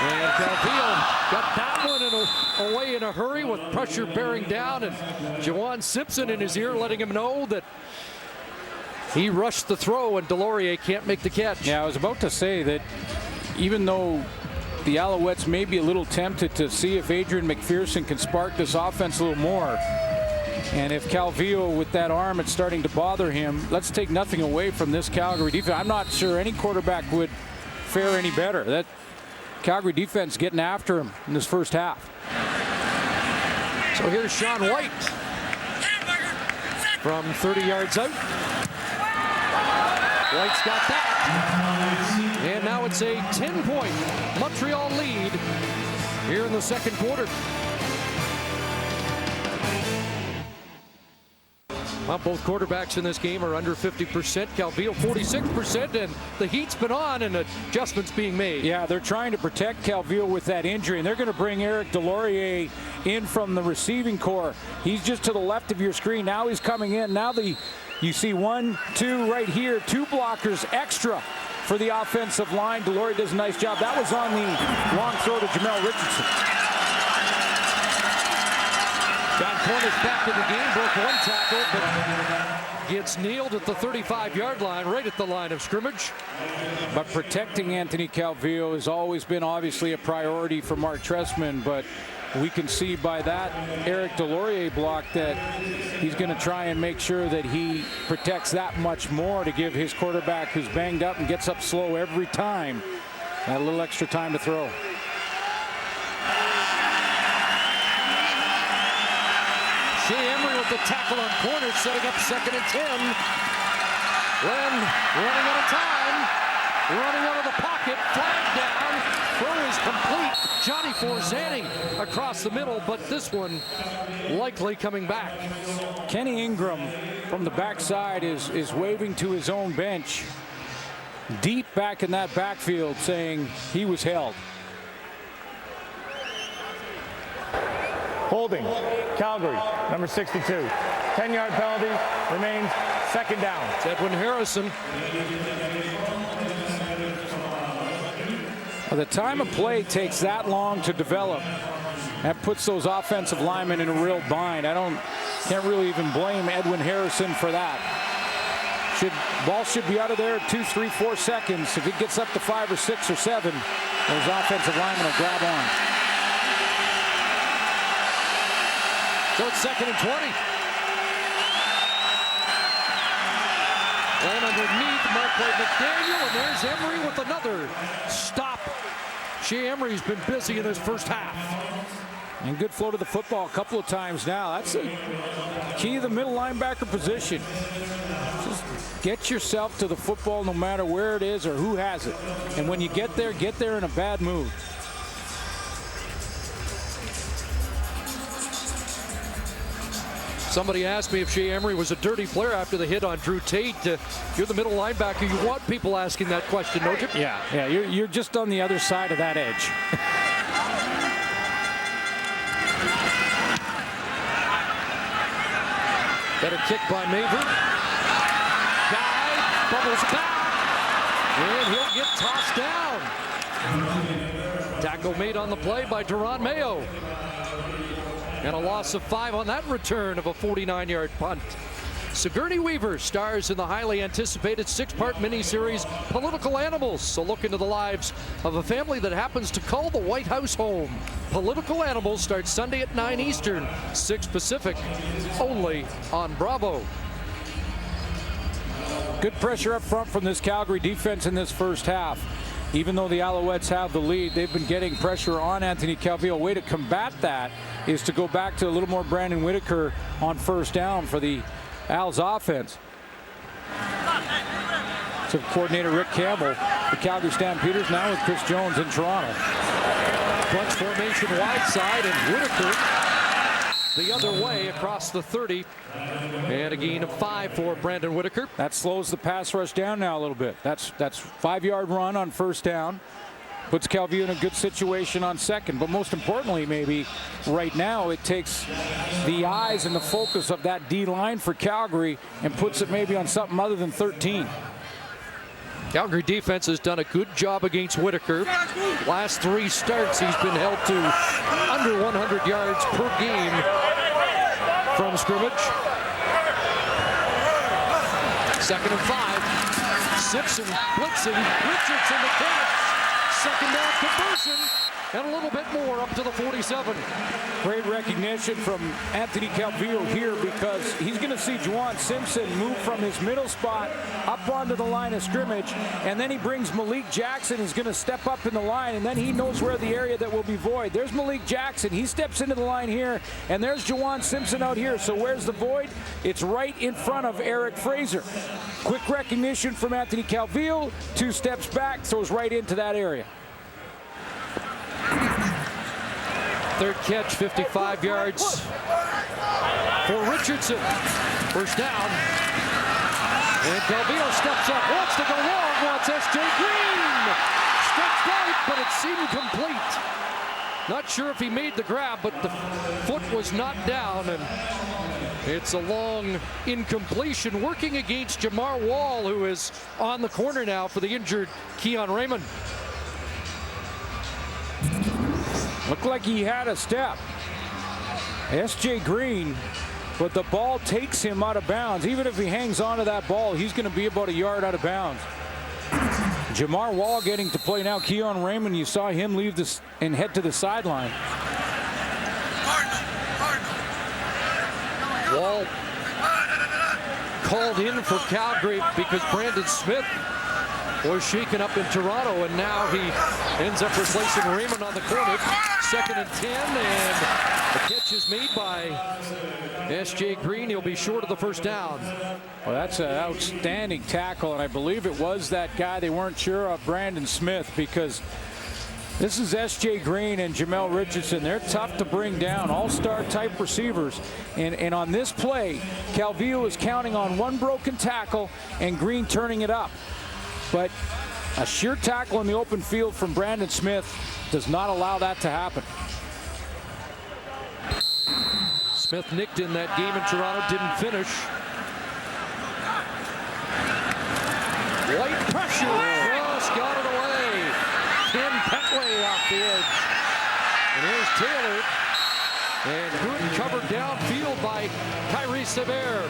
And Calvillo got that one away in a hurry with pressure bearing down, and Jawan Simpson in his ear letting him know that he rushed the throw and Delorier can't make the catch. Yeah, I was about to say that even though the Alouettes may be a little tempted to see if Adrian McPherson can spark this offense a little more, and if Calvillo with that arm it's starting to bother him, let's take nothing away from this Calgary defense. I'm not sure any quarterback would fare any better. That Calgary defense getting after him in this first half. So here's Sean White from 30 yards out. White's got that. And now it's a 10-point Montreal lead here in the second quarter. Both quarterbacks in this game are under 50%. Calvillo 46%, and the heat's been on and adjustments being made. Yeah, they're trying to protect Calvillo with that injury, and they're going to bring Eric Delorier in from the receiving corps. He's just to the left of your screen. Now he's coming in. Now you see 1, 2 right here, 2 blockers extra for the offensive line. Delorier does a nice job. That was on the long throw to Jamel Richardson. John Cornish back in the game, broke one tackle, but gets nailed at the 35-yard line, right at the line of scrimmage. But protecting Anthony Calvillo has always been obviously a priority for Mark Trestman, but we can see by that Eric Delorier block that he's going to try and make sure that he protects that much more to give his quarterback, who's banged up and gets up slow every time, that little extra time to throw. Shea Emery with the tackle on corner, setting up 2nd and 10. Len running out of time, running out of the pocket, flag down, throw is complete. Johnny Forzani across the middle, but this one likely coming back. Kenny Ingram from the backside is waving to his own bench, deep back in that backfield, saying he was held. Holding, Calgary, number 62. 10-yard penalty, remains 2nd down. It's Edwin Harrison. Well, the time of play takes that long to develop. That puts those offensive linemen in a real bind. Can't really even blame Edwin Harrison for that. Ball should be out of there 2, 3, 4 seconds. If it gets up to 5 or 6 or 7, those offensive linemen will grab on. So it's 2nd and 20. And underneath, Marquay McDaniel, and there's Emery with another stop. Shea Emery's been busy in his first half. And good flow to the football a couple of times now. That's the key to the middle linebacker position. Just get yourself to the football no matter where it is or who has it. And when you get there in a bad mood. Somebody asked me if Shea Emery was a dirty player after the hit on Drew Tate. You're the middle linebacker. You want people asking that question, don't you? Yeah, you're just on the other side of that edge. Better kick by Maver. Guy bubbles back. And he'll get tossed down. Tackle made on the play by Duron Mayo. And a loss of 5 on that return of a 49-yard punt. Sigourney Weaver stars in the highly anticipated 6-part miniseries Political Animals. So look into the lives of a family that happens to call the White House home. Political Animals starts Sunday at 9 Eastern, 6 Pacific, only on Bravo. Good pressure up front from this Calgary defense in this first half. Even though the Alouettes have the lead, they've been getting pressure on Anthony Calvillo. A way to combat that is to go back to a little more Brandon Whitaker on first down for the Al's offense. So coordinator Rick Campbell, the Calgary Stampeders now with Chris Jones in Toronto. Bunch formation wide side, and Whitaker the other way across the 30. And a gain of 5 for Brandon Whitaker. That slows the pass rush down now a little bit. That's 5-yard run on first down. Puts Calvillo in a good situation on second. But most importantly, maybe right now, it takes the eyes and the focus of that D line for Calgary and puts it maybe on something other than 13. Calgary defense has done a good job against Whitaker. Last 3 starts, he's been held to under 100 yards per game from scrimmage. 2nd and 5. Simpson blitzing. Richardson the catch. 2nd down conversion. And a little bit more up to the 47. Great recognition from Anthony Calvillo here, because he's going to see Juwan Simpson move from his middle spot up onto the line of scrimmage, and then he brings Malik Jackson, who's going to step up in the line, and then he knows where the area that will be void. There's Malik Jackson. He steps into the line here, and there's Juwan Simpson out here. So where's the void? It's right in front of Eric Fraser. Quick recognition from Anthony Calvillo. 2 steps back, throws right into that area. 3rd catch, 55 yards for Richardson. 1st down. And Calvillo steps up, wants to go long, wants S.J. Green. Steps right, but it seemed complete. Not sure if he made the grab, but the foot was not down, and it's a long incompletion. Working against Jamar Wall, who is on the corner now for the injured Keon Raymond. Looked like he had a step. S.J. Green, but the ball takes him out of bounds. Even if he hangs on to that ball, he's going to be about a yard out of bounds. Jamar Wall getting to play now. Keon Raymond, you saw him leave this and head to the sideline. Wall called in for Calgary because Brandon Smith was shaken up in Toronto, and now he ends up replacing Raymond on the corner. 2nd and 10, and the catch is made by S.J. Green. He'll be short of the 1st down. Well, that's an outstanding tackle, and I believe it was that guy they weren't sure of, Brandon Smith, because this is S.J. Green and Jamel Richardson. They're tough to bring down, all-star type receivers. And on this play, Calvillo is counting on 1 broken tackle and Green turning it up. But a sheer tackle in the open field from Brandon Smith does not allow that to happen. Smith nicked in that game in Toronto, didn't finish. White pressure, just got it away. Ken Petway off the edge. And here's Taylor. And good covered downfield by Kyrie Sever.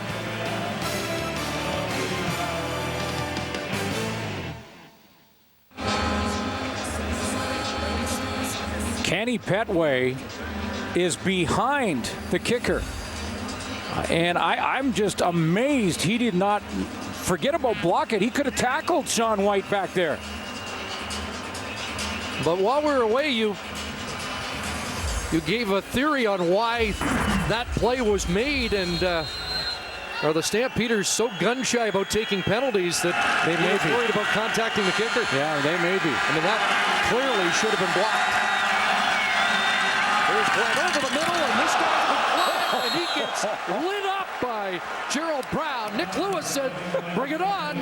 Kenny Petway is behind the kicker. And I'm just amazed he did not forget about block it. He could have tackled Sean White back there. But while we're away, you gave a theory on why that play was made, and are the Stampeders so gun-shy about taking penalties that they may be worried about contacting the kicker? Yeah, they may be. I mean, that clearly should have been blocked. There's Glenn over the middle, and this guy's been flat, and he gets lit up by Gerald Brown. Nick Lewis said, bring it on.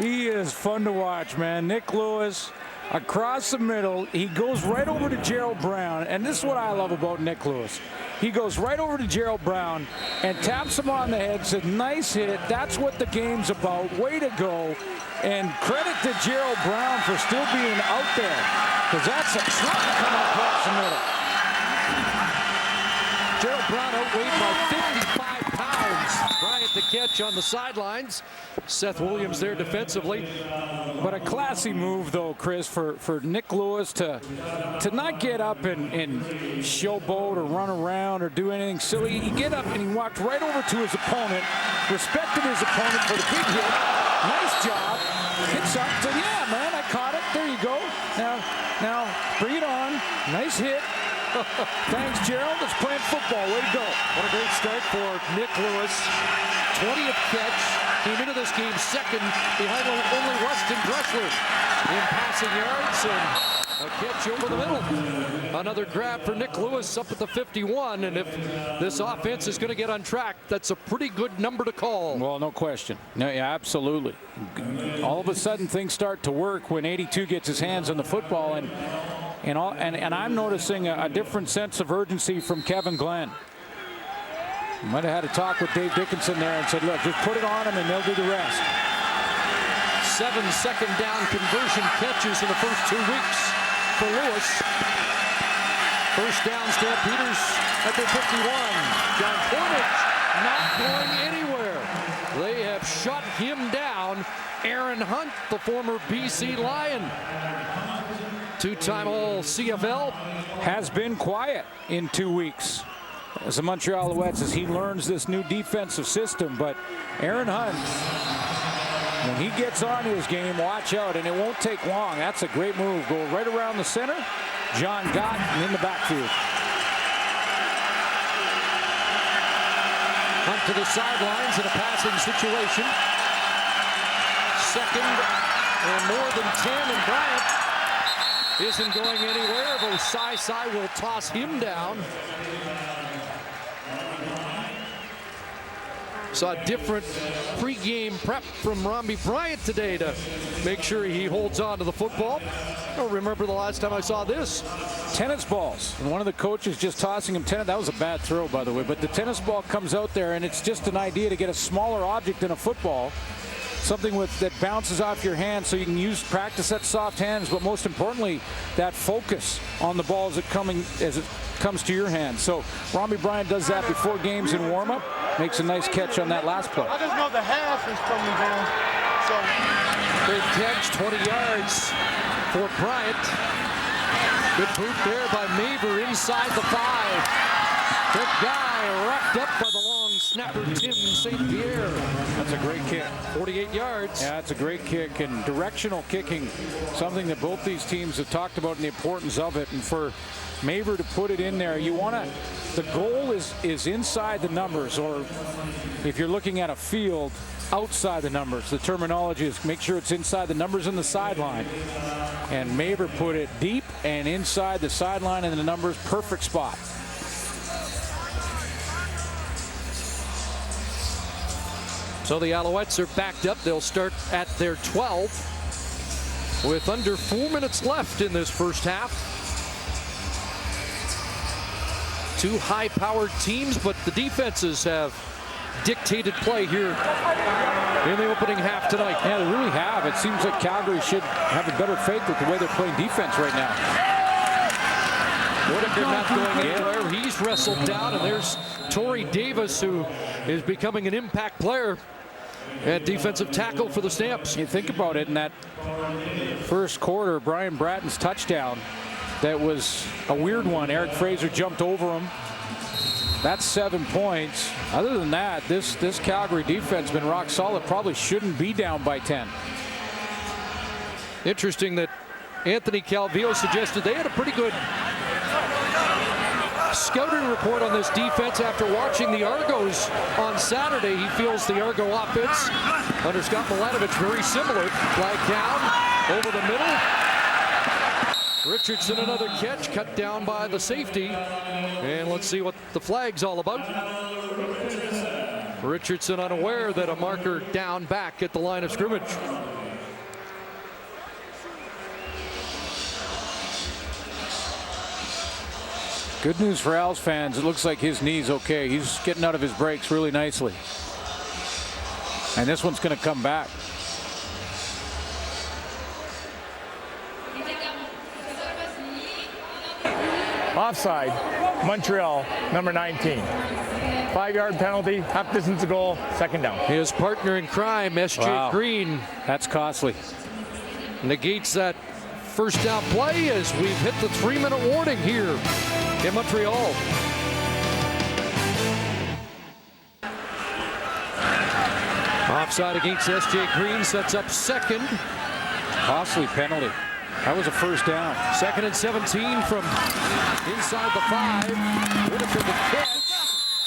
He is fun to watch, man. Nick Lewis across the middle. He goes right over to Gerald Brown, and this is what I love about Nick Lewis. He goes right over to Gerald Brown and taps him on the head, said, nice hit. That's what the game's about. Way to go. And credit to Gerald Brown for still being out there, because that's a truck coming across the middle. Gerald Brown outweighed by 55 pounds. Bryant the catch on the sidelines. Seth Williams there defensively. But a classy move, though, Chris, for Nick Lewis to not get up and showboat or run around or do anything silly. He get up and he walked right over to his opponent, respected his opponent for the big hit. Nice job. Hits up. Said, yeah, man, I caught it. There you go. Now, bring it on. Nice hit. Thanks, Gerald. It's playing football. Way to go. What a great start for Nick Lewis. 20th catch. Came into this game second behind only Weston Dressler in passing yards, and a catch over the middle. Another grab for Nick Lewis up at the 51, and if this offense is going to get on track, that's a pretty good number to call. Well, no question. No, yeah, absolutely. All of a sudden, things start to work when 82 gets his hands on the football, and I'm noticing a different sense of urgency from Kevin Glenn. Might have had a talk with Dave Dickinson there and said, look, just put it on him and they'll do the rest. 7 second down conversion catches in the first 2 weeks for Lewis. First down, Stampeders at their 51. John Cornish not going anywhere. They have shut him down. Aaron Hunt, the former BC Lion, two-time All CFL, has been quiet in 2 weeks as the Montreal Alouettes as he learns this new defensive system. But Aaron Hunt, when he gets on his game, watch out, and it won't take long. That's a great move. Go right around the center. John Gott in the backfield. Hunt to the sidelines in a passing situation. Second and more than 10, and Bryant isn't going anywhere, though Sai will toss him down. Saw a different pregame prep from Robbie Bryant today to make sure he holds on to the football. I don't remember the last time I saw this. Tennis balls, and one of the coaches just tossing him tennis. That was a bad throw, by the way, but the tennis ball comes out there, and it's just an idea to get a smaller object than a football, something that bounces off your hand, so you can practice that soft hands, but most importantly, that focus on the ball as it comes to your hand. So Robbie Bryant does that before games in warm-up, makes a nice catch on that last play. I just know the half is coming down. So big catch, 20 yards for Bryant. Good boot there by Maver inside the 5. Good guy wrapped up by the long snapper Tim St. Pierre. That's a great kick. 48 yards. Yeah, it's a great kick, and directional kicking, something that both these teams have talked about and the importance of it. And for Maver to put it in there, the goal is inside the numbers, or if you're looking at a field, outside the numbers. The terminology is make sure it's inside the numbers in the sideline. And Maver put it deep and inside the sideline and the numbers, perfect spot. So the Alouettes are backed up. They'll start at their 12 with under 4 minutes left in this first half. Two high-powered teams, but the defenses have dictated play here in the opening half tonight. Yeah, they really have. It seems like Calgary should have a better faith with the way they're playing defense right now. Whitaker not going anywhere. He's wrestled down, and there's Torrey Davis, who is becoming an impact player at defensive tackle for the Stamps. You think about it, in that first quarter, Brian Bratton's touchdown, that was a weird one. Eric Fraser jumped over him. That's 7 points. Other than that, this Calgary defense has been rock solid. Probably shouldn't be down by 10. Interesting that Anthony Calvillo suggested they had a pretty good scouting report on this defense after watching the Argos on Saturday. He feels the Argo offense under Scott Milanovich very similar. Flag down over the middle. Richardson another catch, cut down by the safety. And let's see what the flag's all about. Richardson unaware that a marker down back at the line of scrimmage. Good news for Als fans. It looks like his knee's okay. He's getting out of his breaks really nicely. And this one's going to come back. Offside, Montreal, number 19. 5-yard penalty, half distance to goal, second down. His partner in crime, S.J. Green. That's costly. Negates that first down play as we've hit the 3-minute warning here in Montreal. Offside against S.J. Green, sets up second. Costly penalty. That was a first down. 2nd and 17 from inside the 5. Whitaker the catch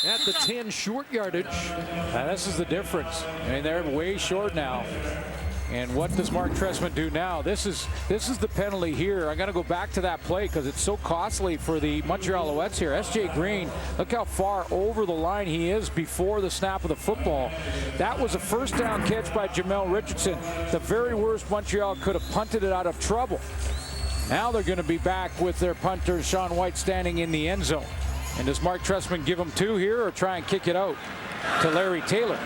at the 10, short yardage. Now this is the difference. I mean, they're way short now. And what does Mark Trestman do now? This is the penalty here. I got to go back to that play because it's so costly for the Montreal Alouettes here. S.J. Green, look how far over the line he is before the snap of the football. That was a first down catch by Jamel Richardson. The very worst Montreal could have punted it out of trouble. Now they're going to be back with their punter, Sean White, standing in the end zone. And does Mark Trestman give them 2 here or try and kick it out to Larry Taylor?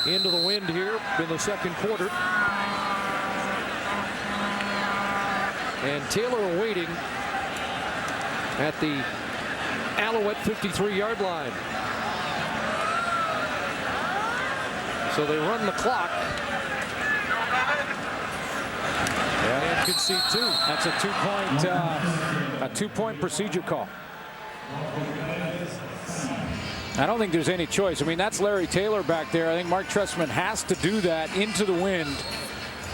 into the wind here in the second quarter. And Taylor awaiting at the Alouette 53-yard line. So they run the clock. And concede 2. That's a two-point procedure call. I don't think there's any choice. I mean, that's Larry Taylor back there. I think Mark Trestman has to do that into the wind.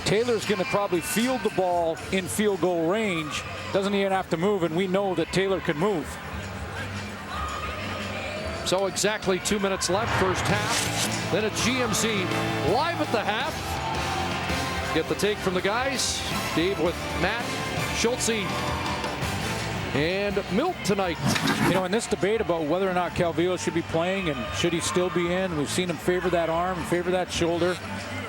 Taylor's going to probably field the ball in field goal range. Doesn't even have to move, and we know that Taylor can move. So exactly 2 minutes left, first half. Then a GMC live at the half. Get the take from the guys. Dave with Matt, Schultze, and Milt tonight. You know, in this debate about whether or not Calvillo should be playing and should he still be in, we've seen him favor that arm, favor that shoulder.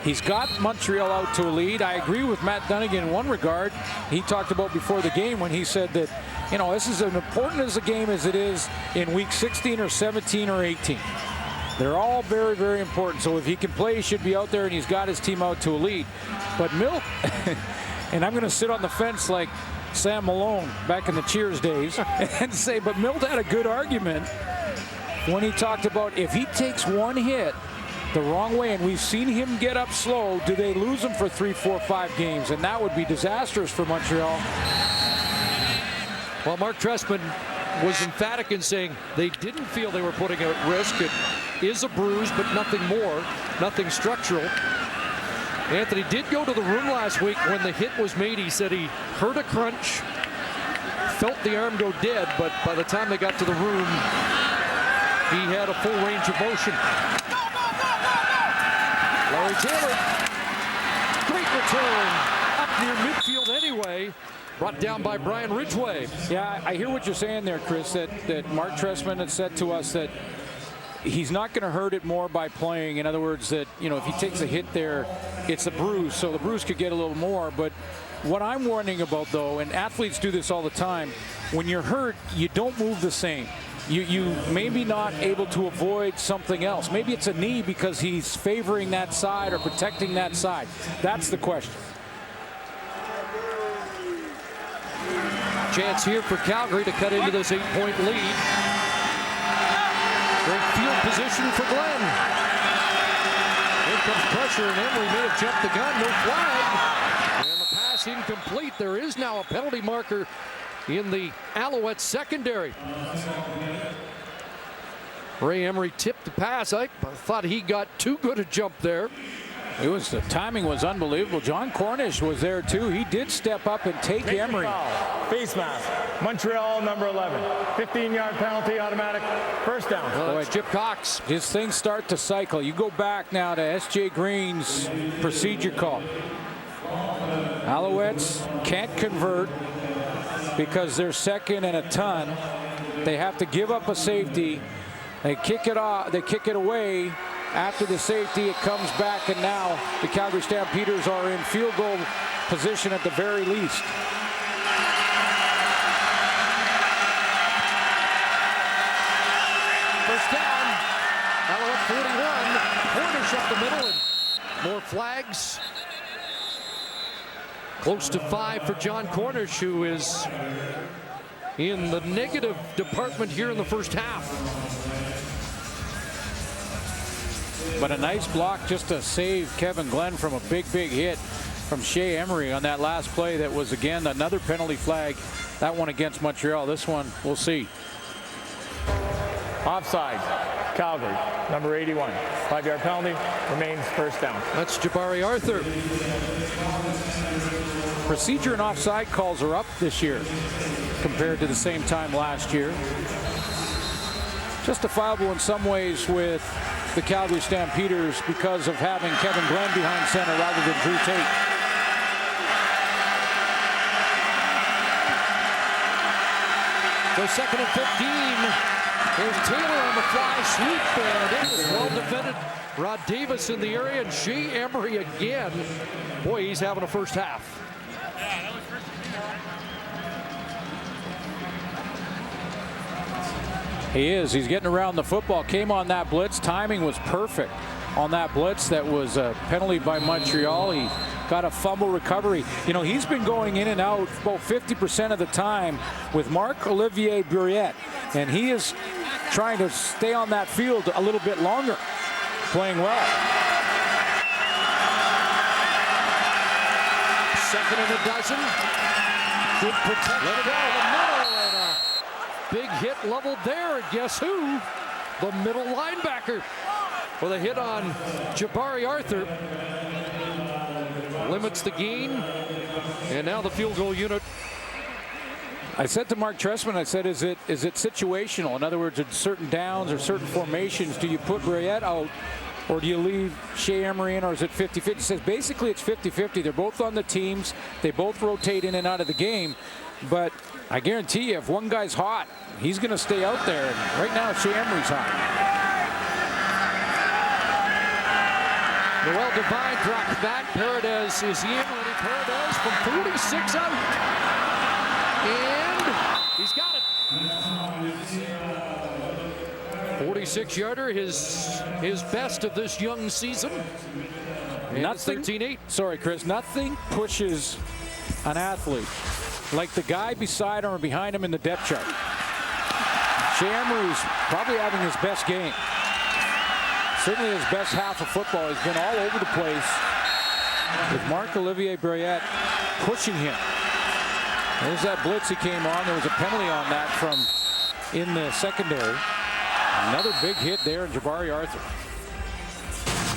He's got Montreal out to a lead. I agree with Matt Dunnigan in one regard. He talked about before the game when he said that, you know, this is as important as a game as it is in week 16 or 17 or 18. They're all very, very important. So if he can play, he should be out there, and he's got his team out to a lead. But Milt, and I'm going to sit on the fence like Sam Malone back in the Cheers days and say, but Milt had a good argument when he talked about if he takes one hit the wrong way, and we've seen him get up slow, do they lose him for 3, 4, 5 games? And that would be disastrous for Montreal. Well, Mark Trestman was emphatic in saying they didn't feel they were putting it at risk. It is a bruise, but nothing more, nothing structural. Anthony did go to the room last week when the hit was made. He said he heard a crunch, felt the arm go dead, but by the time they got to the room, he had a full range of motion. Larry Taylor, great return, up near midfield anyway, brought down by Brian Ridgway. Yeah, I hear what you're saying there, Chris, that Mark Trestman had said to us that he's not going to hurt it more by playing. In other words, that, you know, if he takes a hit there, it's a bruise, so the bruise could get a little more. But what I'm warning about, though, and athletes do this all the time, when you're hurt, you don't move the same. You may be not able to avoid something else. Maybe it's a knee because he's favoring that side or protecting that side. That's the question. Chance here for Calgary to cut into this 8-point lead. Great field position for Glenn. Here comes pressure, and Emery may have jumped the gun. No flag. And the pass incomplete. There is now a penalty marker in the Alouettes secondary. Ray Emery tipped the pass. I thought he got too good a jump there. The timing was unbelievable. John Cornish was there too. He did step up and take Emery. Face mask. Montreal, number 11. 15-yard penalty, automatic. First down. Well, it's Chip Cox. His things start to cycle. You go back now to S.J. Green's procedure call. Alouettes can't convert because they're second and a ton. They have to give up a safety. They kick it off. They kick it away. After the safety, it comes back, and now the Calgary Stampeders are in field goal position at the very least. First down. Alouette 41. Cornish up the middle, and more flags. Close to 5 for John Cornish, who is in the negative department here in the first half. But a nice block just to save Kevin Glenn from a big hit from Shea Emery on that last play. That was, again, another penalty flag. That one against Montreal. This one, we'll see. Offside. Calgary, number 81. 5-yard penalty. Remains first down. That's Jabari Arthur. Procedure and offside calls are up this year compared to the same time last year. Justifiable in some ways with the Calgary Stampeders because of having Kevin Glenn behind center rather than Drew Tate. So second and 15. There's Taylor on the fly sweep, and it was well defended. Rod Davis in the area, and Shea Emery again. Boy, he's having a first half. He is. He's getting around the football. Came on that blitz. Timing was perfect. on that blitz that was a penalty by Montreal. He got a fumble recovery. You know, he's been going in and out about 50% of the time with Marc-Olivier Brouillette, and he is trying to stay on that field a little bit longer, playing well. Second and a dozen. Good protection. Let it out of the middle, and a big hit leveled there. And guess who? The middle linebacker with a hit on Jabari Arthur. Limits the gain, and now the field goal unit. I said to Mark Trestman, I said, is it situational? In other words, in certain downs or certain formations, do you put Brouillette out, or do you leave Shea Emery in, or is it 50-50? He says basically it's 50-50. They're both on the teams. They both rotate in and out of the game. But I guarantee you, if one guy's hot, he's going to stay out there. And right now, Shea Emery's hot. Noel Devine drops back. Paredes is in. Lenny Paredes from 46 out. And he's got it. 46-yarder, his best of this young season. And nothing, 13-8. Sorry, Chris. Nothing pushes an athlete like the guy beside him or behind him in the depth chart. Shea Emery's probably having his best game. Certainly his best half of football. He's been all over the place with Marc-Olivier Brouillette pushing him. There's that blitz he came on. There was a penalty on that from in the secondary. Another big hit there in Jabari Arthur.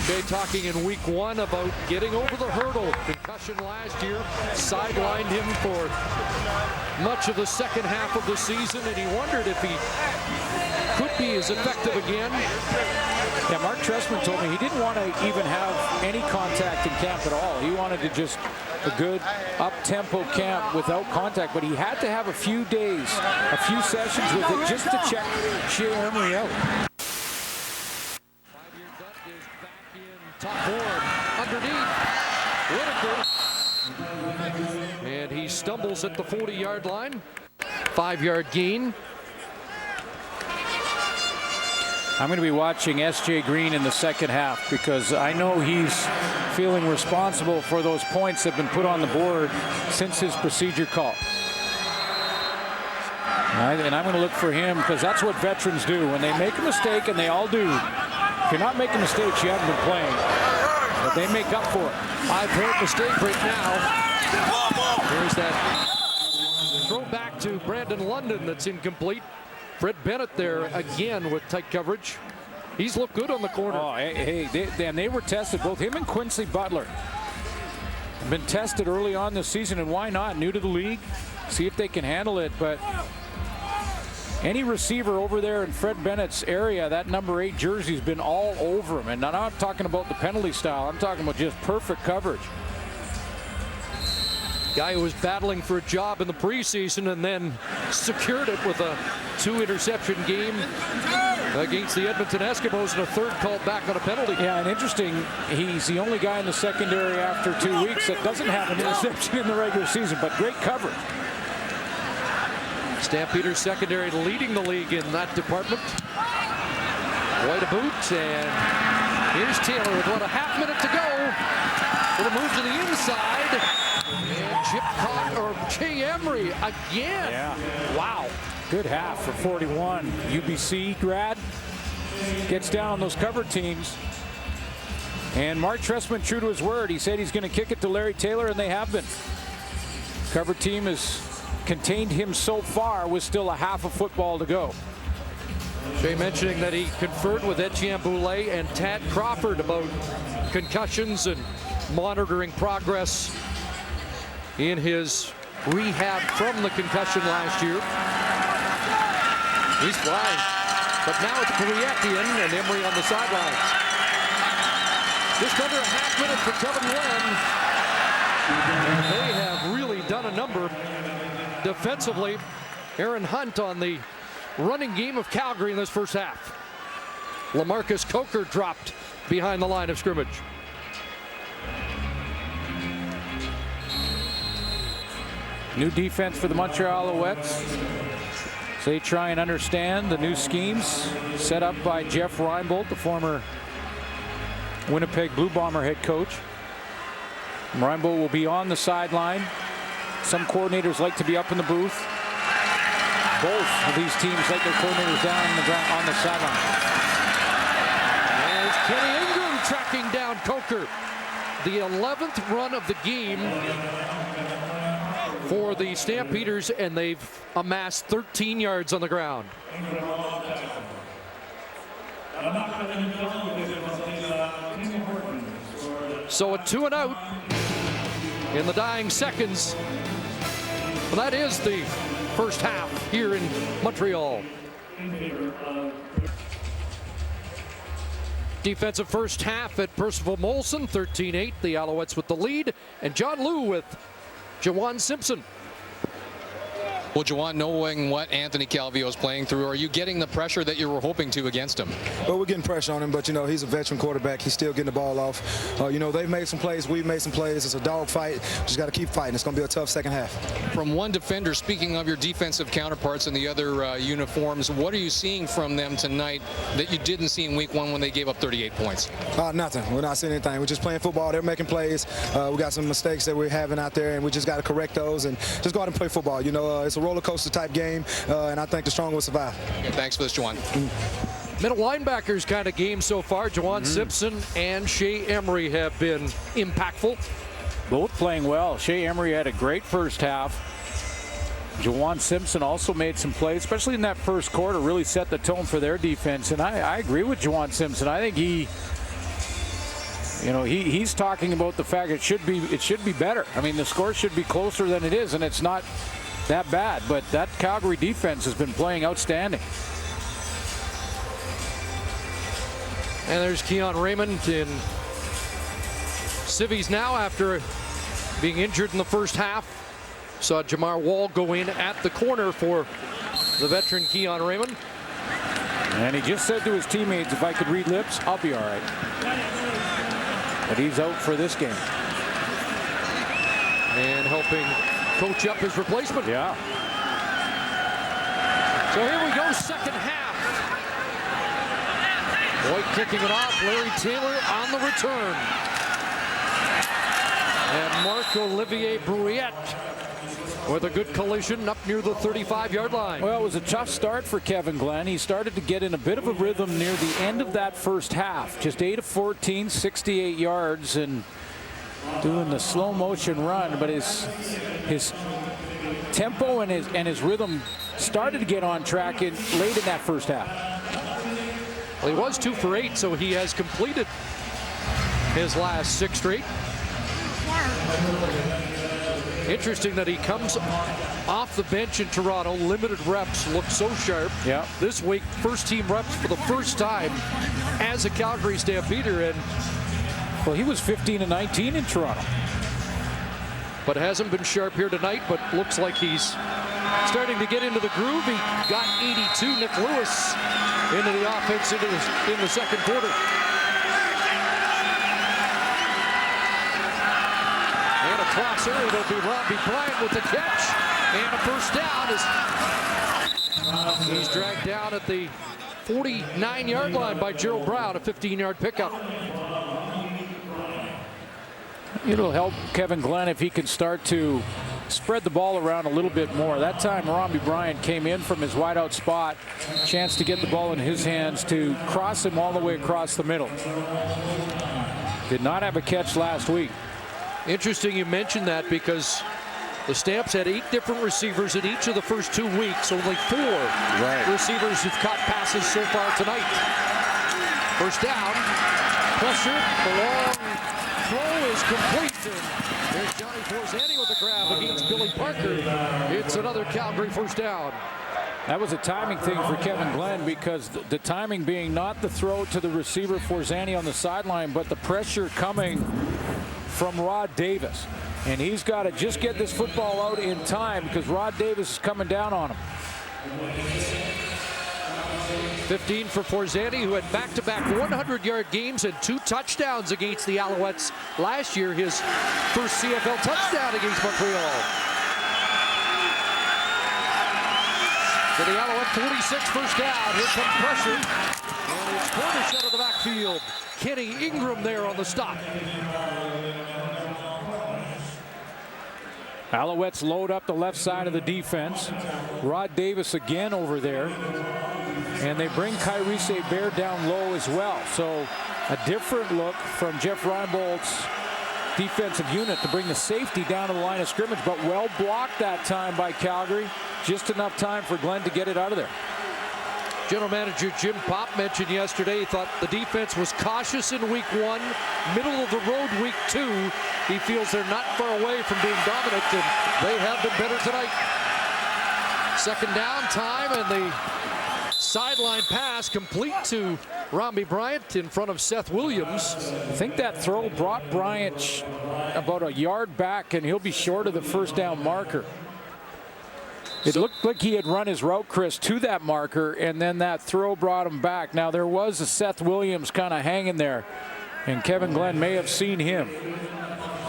Jay talking in week 1 about getting over the hurdle. Concussion last year sidelined him for much of the second half of the season, and he wondered if he could be as effective again. Yeah, Mark Trestman told me he didn't want to even have any contact in camp at all. He wanted to just a good up-tempo camp without contact, but he had to have a few days, a few sessions with it just to check Shea Emery out. 5-year gut is back in top form. Underneath, Whitaker. And he stumbles at the 40-yard line. 5-yard gain. I'm going to be watching S.J. Green in the second half because I know he's feeling responsible for those points that have been put on the board since his procedure call. And I'm going to look for him because that's what veterans do. When they make a mistake, and they all do, if you're not making mistakes, you haven't been playing. But they make up for it. 5-point mistake right now. There's that throw back to Brandon London that's incomplete. Fred Bennett there again with tight coverage. He's looked good on the corner. Oh, hey, they were tested. Both him and Quincy Butler have been tested early on this season, and why not? New to the league. See if they can handle it. But any receiver over there in Fred Bennett's area, that number 8 jersey's been all over him. And now I'm talking about the penalty style. I'm talking about just perfect coverage. Guy who was battling for a job in the preseason and then secured it with a 2-interception game against the Edmonton Eskimos and a third called back on a penalty. Yeah, and interesting, he's the only guy in the secondary after 2 weeks that doesn't have an interception in the regular season, but great coverage. Stampeders secondary leading the league in that department. White a boot, and here's Taylor with about a half minute to go. With a move to the inside. And Chip caught, or Shea Emery again. Yeah. Wow. Good half for 41. UBC grad gets down on those cover teams. And Mark Trestman, true to his word, he said he's going to kick it to Larry Taylor, and they have been. Cover team has contained him so far with still a half of football to go. Shea mentioning that he conferred with Etienne Boulay and Tad Crawford about concussions and monitoring progress in his rehab from the concussion last year. He's flying, but now it's Brouillette and Emery on the sidelines. Just under a half minute for Kevin Glenn. And they have really done a number defensively. Aaron Hunt on the running game of Calgary in this first half. LaMarcus Coker dropped behind the line of scrimmage. New defense for the Montreal Alouettes. So they try and understand the new schemes set up by Jeff Reinbold, the former Winnipeg Blue Bomber head coach. Marimbo will be on the sideline. Some coordinators like to be up in the booth. Both of these teams like their coordinators down on the ground on the sideline. There's Kenny Ingram tracking down Coker. The 11th run of the game for the Stampeders, and they've amassed 13 yards on the ground. So a 2 and out in the dying seconds. Well, that is the first half here in Montreal. Defensive first half at Percival Molson, 13-8. The Alouettes with the lead, and John Liu with Jawan Simpson. Well, Jawan, knowing what Anthony Calvillo is playing through, are you getting the pressure that you were hoping to against him? Well, we're getting pressure on him, but, you know, he's a veteran quarterback. He's still getting the ball off. You know, they've made some plays. We've made some plays. It's a dog fight. Just got to keep fighting. It's going to be a tough second half. From one defender, speaking of your defensive counterparts in the other uniforms, what are you seeing from them tonight that you didn't see in week 1 when they gave up 38 points? Nothing. We're not seeing anything. We're just playing football. They're making plays. We got some mistakes that we're having out there, and we just got to correct those and just go out and play football. You know, it's a roller coaster type game, and I think the strong will survive. Okay, thanks for this, Jawan. Middle linebackers kind of game so far. Jawan Simpson and Shea Emery have been impactful. Both playing well. Shea Emery had a great first half. Jawan Simpson also made some plays, especially in that first quarter, really set the tone for their defense. And I agree with Jawan Simpson. I think he's talking about the fact it should be better. I mean, the score should be closer than it is, and it's not that bad. But that Calgary defense has been playing outstanding. And there's Keon Raymond in civvies now after being injured in the first half. Saw Jamar Wall go in at the corner for the veteran Keon Raymond. And he just said to his teammates, if I could read lips, I'll be all right. But he's out for this game. And helping coach up his replacement. Yeah. So here we go, second half. Boyd kicking it off. Larry Taylor on the return. And Marc-Olivier Brouillette with a good collision up near the 35-yard line. Well, it was a tough start for Kevin Glenn. He started to get in a bit of a rhythm near the end of that first half. Just 8 of 14, 68 yards, and doing the slow motion run. But his tempo and his rhythm started to get on track late in that first half. Well, he was 2 for 8, so he has completed his last 6 straight. Interesting that he comes off the bench in Toronto. Limited reps, looked so sharp. Yeah. This week, first team reps for the first time as a Calgary Stampeder. And well, he was 15 and 19 in Toronto. But hasn't been sharp here tonight, but looks like he's starting to get into the groove. He got 82. Nick Lewis into the offense in the second quarter. And across area, it'll be Robbie Bryant with the catch. And a first down as he's dragged down at the 49-yard line by Gerald Brown, a 15-yard pickup. It'll help Kevin Glenn if he can start to spread the ball around a little bit more. That time, Robbie Bryant came in from his wideout spot, chance to get the ball in his hands to cross him all the way across the middle. Did not have a catch last week. Interesting you mentioned that, because the Stamps had 8 different receivers in each of the first 2 weeks. Only 4 receivers who've caught passes so far tonight. First down, pressure, the long throw is complete. And there's Johnny Forzani with the grab against Billy Parker. It's another Calgary first down. That was a timing thing for Kevin Glenn, because the timing being not the throw to the receiver Forzani on the sideline, but the pressure coming from Rod Davis. And he's got to just get this football out in time, because Rod Davis is coming down on him. 15 for Forzani, who had back-to-back 100-yard games and 2 touchdowns against the Alouettes last year. His first CFL touchdown against Montreal. So the Alouette 46 first down. Here comes pressure. And it's Cornish out of the backfield. Kenny Ingram there on the stop. Alouettes load up the left side of the defense. Rod Davis again over there. And they bring Kyrie Bear down low as well. So a different look from Jeff Reinbold's defensive unit to bring the safety down to the line of scrimmage, but well blocked that time by Calgary. Just enough time for Glenn to get it out of there. General Manager Jim Popp mentioned yesterday he thought the defense was cautious in week 1, middle of the road week 2. He feels they're not far away from being dominant, and they have been better tonight. Second down time, and the sideline pass complete to Romby Bryant in front of Seth Williams. I think that throw brought Bryant about a yard back, and he'll be short of the first down marker. It looked like he had run his route, Chris, to that marker, and then that throw brought him back. Now, there was a Seth Williams kind of hanging there, and Kevin Glenn may have seen him.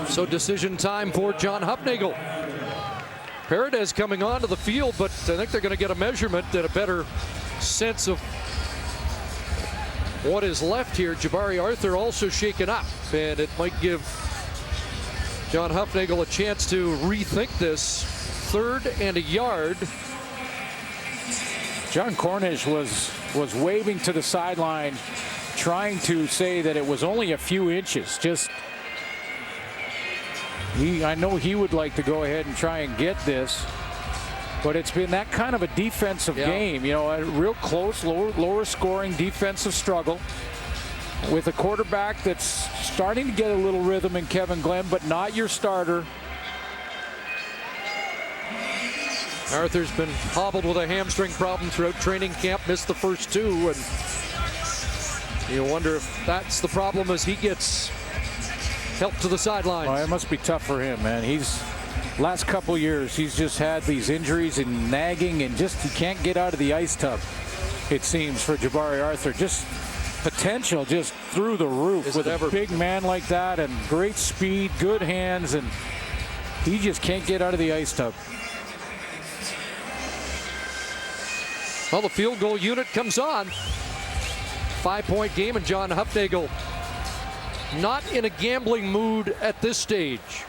So decision time for John Hufnagel. Paredes coming onto the field, but I think they're going to get a measurement and a better sense of what is left here. Jabari Arthur also shaken up, and it might give John Hufnagel a chance to rethink this. 3rd and a yard. John Cornish was waving to the sideline, trying to say that it was only a few inches. I know he would like to go ahead and try and get this, but it's been that kind of a defensive game. You know, a real close, lower scoring defensive struggle with a quarterback that's starting to get a little rhythm in Kevin Glenn, but not your starter. Arthur's been hobbled with a hamstring problem throughout training camp, missed the first 2, and you wonder if that's the problem as he gets help to the sidelines. Oh, it must be tough for him, man. Last couple years, he's just had these injuries and nagging, and he can't get out of the ice tub, it seems, for Jabari Arthur. Just potential just through the roof with a big man like that, and great speed, good hands, and he just can't get out of the ice tub. Well, the field goal unit comes on. 5-point game, and John Hufnagel not in a gambling mood at this stage.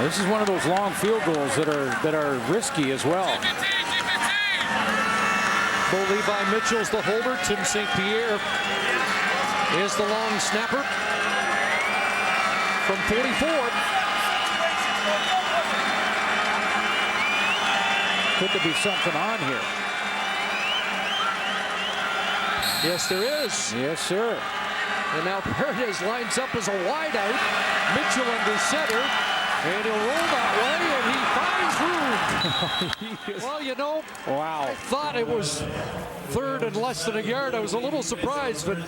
This is one of those long field goals that are risky as well. Bo Levi Mitchell's the holder. Tim St. Pierre is the long snapper from 44. Could there be something on here? Yes, there is. Yes, sir. And now Paredes lines up as a wideout. Mitchell under center. And he'll roll that way, and he finds room. Well, you know, wow. I thought it was 3rd and less than a yard. I was a little surprised, but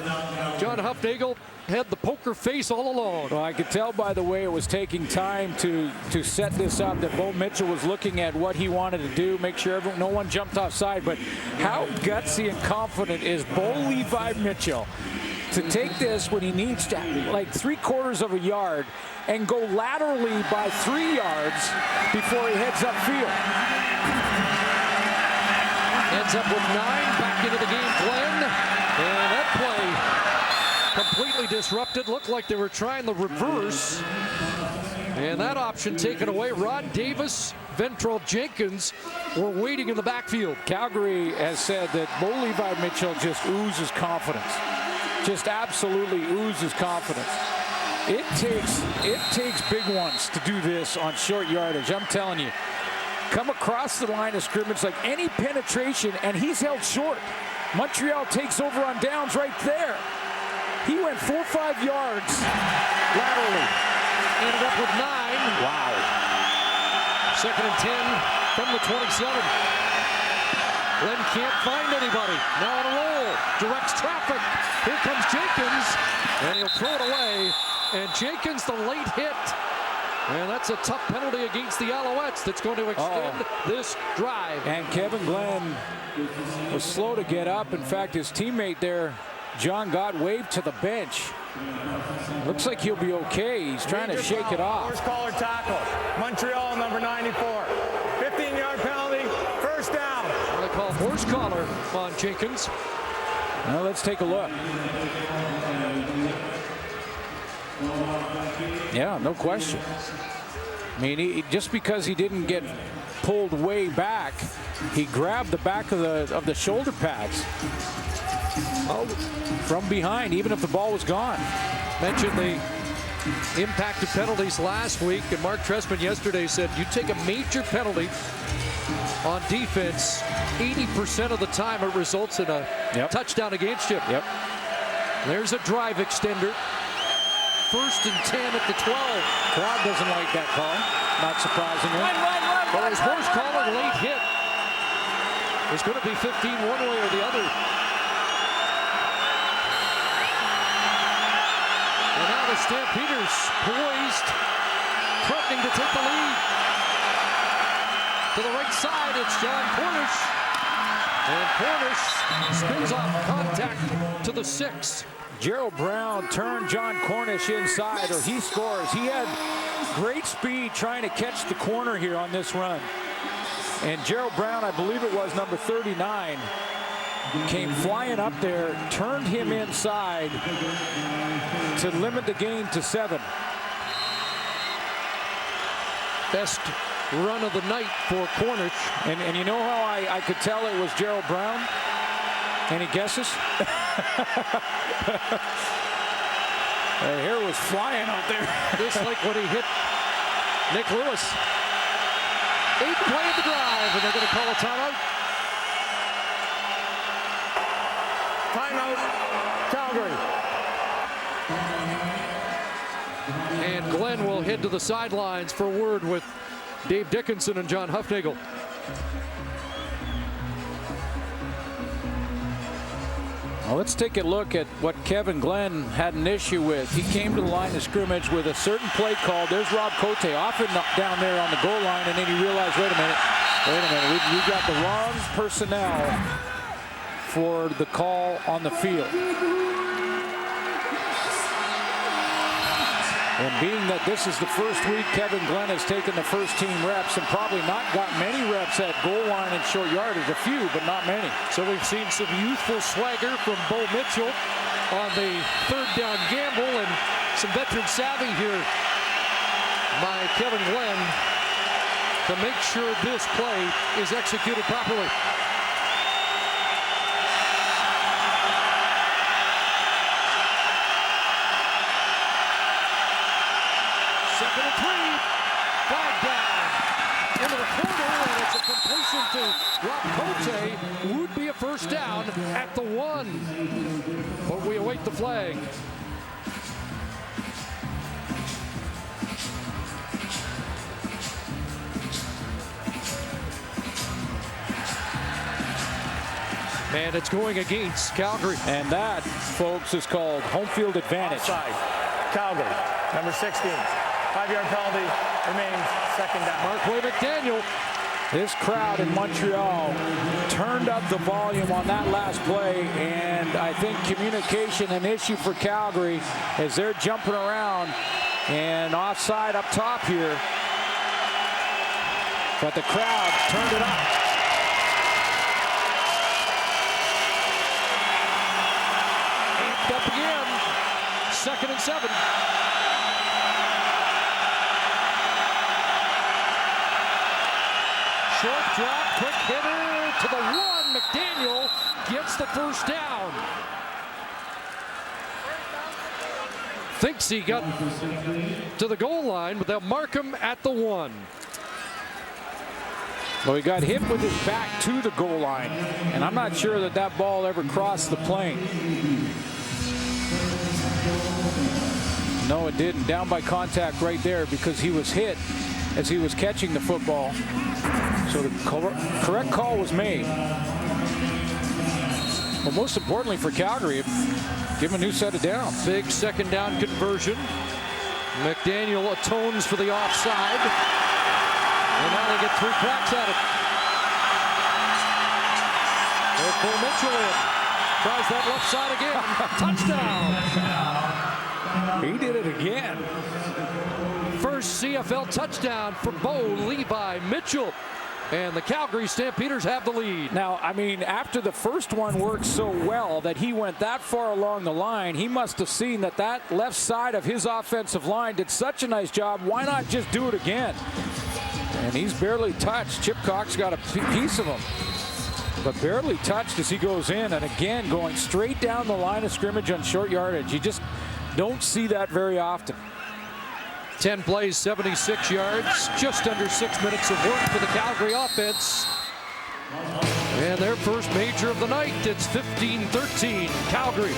John Hufnagel had the poker face all along. Well, I could tell by the way it was taking time to set this up that Bo Mitchell was looking at what he wanted to do, make sure no one jumped offside. But how gutsy and confident is Bo Levi Mitchell to take this when he needs to, like 3/4 of a yard, and go laterally by 3 yards before he heads upfield. Ends up with 9, back into the game, Glenn. And that play completely disrupted. Looked like they were trying the reverse. And that option taken away. Rod Davis, Ventrell Jenkins were waiting in the backfield. Calgary has said that Bo Levi Mitchell just oozes confidence. Just absolutely oozes confidence. It takes big ones to do this on short yardage. I'm telling you. Come across the line of scrimmage like any penetration, and he's held short. Montreal takes over on downs right there. He went 4 or 5 yards laterally. Ended up with 9. Wow. 2nd and 10 from the 27. Glenn can't find anybody. Now on a roll. Directs traffic. Here comes Jenkins. And he'll throw it away. And Jenkins, the late hit. And that's a tough penalty against the Alouettes that's going to extend this drive. And Kevin Glenn was slow to get up. In fact, his teammate there, John Gott, waved to the bench. Looks like he'll be okay. He's trying to shake it off. Horse collar tackle. Montreal, number 94. 15-yard penalty, first down. They call horse collar on Jenkins. Well, let's take a look. Yeah, no question. I mean, just because he didn't get pulled way back, he grabbed the back of the shoulder pads from behind, even if the ball was gone. Mentioned the impact of penalties last week, and Mark Trestman yesterday said you take a major penalty on defense, 80% of the time it results in a touchdown against you. Yep. There's a drive extender. 1st and 10 at the 12. Crowd doesn't like that call, not surprisingly. But his horse calling late hit. It's going to be 15 one way or the other. And now the Stampeders poised, threatening to take the lead. To the right side, it's John Cornish. And Cornish spins off contact to the 6. Gerald Brown turned John Cornish inside, or he scores. He had great speed trying to catch the corner here on this run. And Gerald Brown, I believe it was number 39, came flying up there, turned him inside to limit the gain to 7. Best run of the night for Cornish. And you know how I could tell it was Gerald Brown? Any guesses? The hair was flying out there. Just like when he hit Nick Lewis. 8th play of the drive, and they're going to call a timeout. Timeout, Calgary. And Glenn will head to the sidelines for a word with Dave Dickinson and John Hufnagel. Well, let's take a look at what Kevin Glenn had an issue with. He came to the line of scrimmage with a certain play call. There's Rob Cote off and down there on the goal line, and then he realized, wait a minute, we got the wrong personnel for the call on the field. And being that this is the first week Kevin Glenn has taken the first team reps and probably not got many reps at goal line and short yardage, a few, but not many. So we've seen some youthful swagger from Bo Mitchell on the 3rd down gamble, and some veteran savvy here by Kevin Glenn to make sure this play is executed properly. Second and 3, flag down into the corner, and it's a completion to Rob Cote. Would be a first down at the 1, but we await the flag. And it's going against Calgary. And that, folks, is called home field advantage. Offside, Calgary, number 16. 5-yard penalty, remains 2nd down. Markway McDaniel. This crowd in Montreal turned up the volume on that last play, and I think communication an issue for Calgary as they're jumping around and offside up top here. But the crowd turned it up. Amped up again. 2nd and 7. Short drop, quick hitter to the 1. McDaniel gets the first down. Thinks he got to the goal line, but they'll mark him at the 1. Well, he got hit with his back to the goal line, and I'm not sure that that ball ever crossed the plane. No, it didn't. Down by contact right there because he was hit as he was catching the football. So the correct call was made. But most importantly for Calgary, give him a new set of downs. Big 2nd down conversion. McDaniel atones for the offside. And now they get 3 cracks at it. There's Bo Mitchell in. Tries that left side again. Touchdown. He did it again. First CFL touchdown for Bo Levi Mitchell. And the Calgary Stampeders have the lead. Now, I mean, after the first one worked so well that he went that far along the line, he must have seen that that left side of his offensive line did such a nice job. Why not just do it again? And he's barely touched. Chip Cox got a piece of him, but barely touched as he goes in. And again, going straight down the line of scrimmage on short yardage. You just don't see that very often. 10 plays, 76 yards, just under 6 minutes of work for the Calgary offense. And their first major of the night. It's 15-13, Calgary.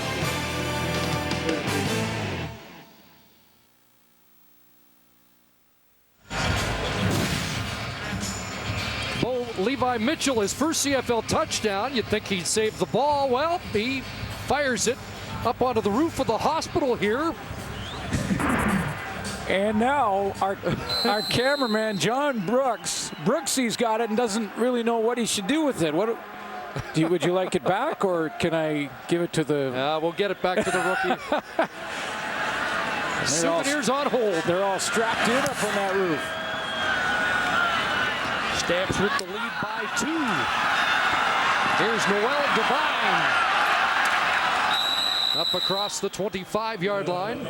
Bo Levi Mitchell, his first CFL touchdown. You'd think he'd save the ball. Well, he fires it up onto the roof of the hospital here. And now our cameraman, John Brooksy's got it and doesn't really know what he should do with it. Would you like it back, or can I give it to the... we'll get it back to the rookie. Souvenirs on hold. They're all strapped in up on that roof. Stamps with the lead by 2. Here's Noel Devine. Up across the 25-yard line.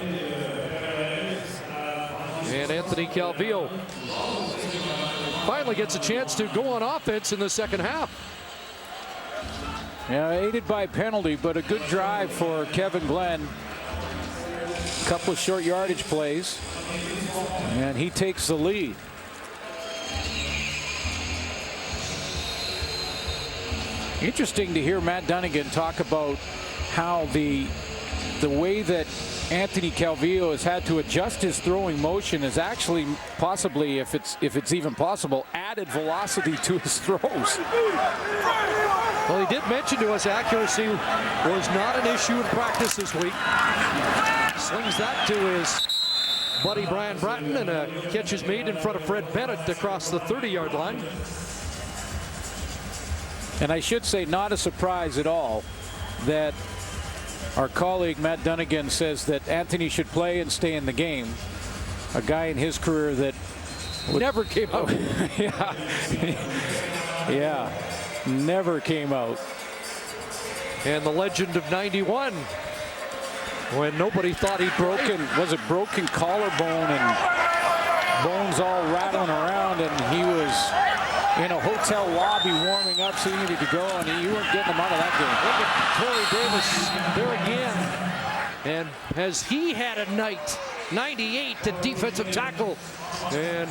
And Anthony Calvillo finally gets a chance to go on offense in the second half. Yeah, aided by penalty, but a good drive for Kevin Glenn. Couple of short yardage plays, and he takes the lead. Interesting to hear Matt Dunnigan talk about how the way that Anthony Calvillo has had to adjust his throwing motion is actually possibly, if it's even possible, added velocity to his throws. Well, he did mention to us accuracy was not an issue in practice this week. Slings that to his buddy Brian Bratton, and a catch is made in front of Fred Bennett across the 30-yard line. And I should say, not a surprise at all that our colleague Matt Dunnigan says that Anthony should play and stay in the game. A guy in his career that never came out. Yeah, never came out. And the legend of 91, when nobody thought he'd broken collarbone and bones all rattling around, and he was in a hotel lobby warming up, so he needed to go, and you weren't getting him out of that game. Look at Torrey Davis there again. And has he had a night? 98 to defensive tackle. And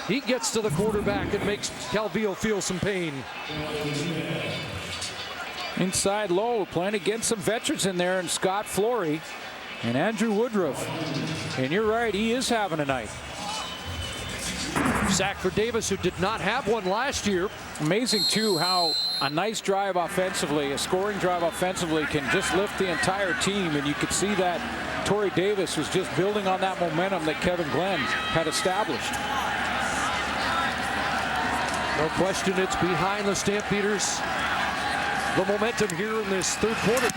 he gets to the quarterback and makes Calvillo feel some pain. Inside low, playing against some veterans in there, and Scott Flory and Andrew Woodruff. And you're right, he is having a night. Sack for Davis, who did not have one last year. Amazing, too, how a nice drive offensively, a scoring drive offensively, can just lift the entire team. And you could see that Torrey Davis was just building on that momentum that Kevin Glenn had established. No question, it's behind the Stampeders. The momentum here in this third quarter.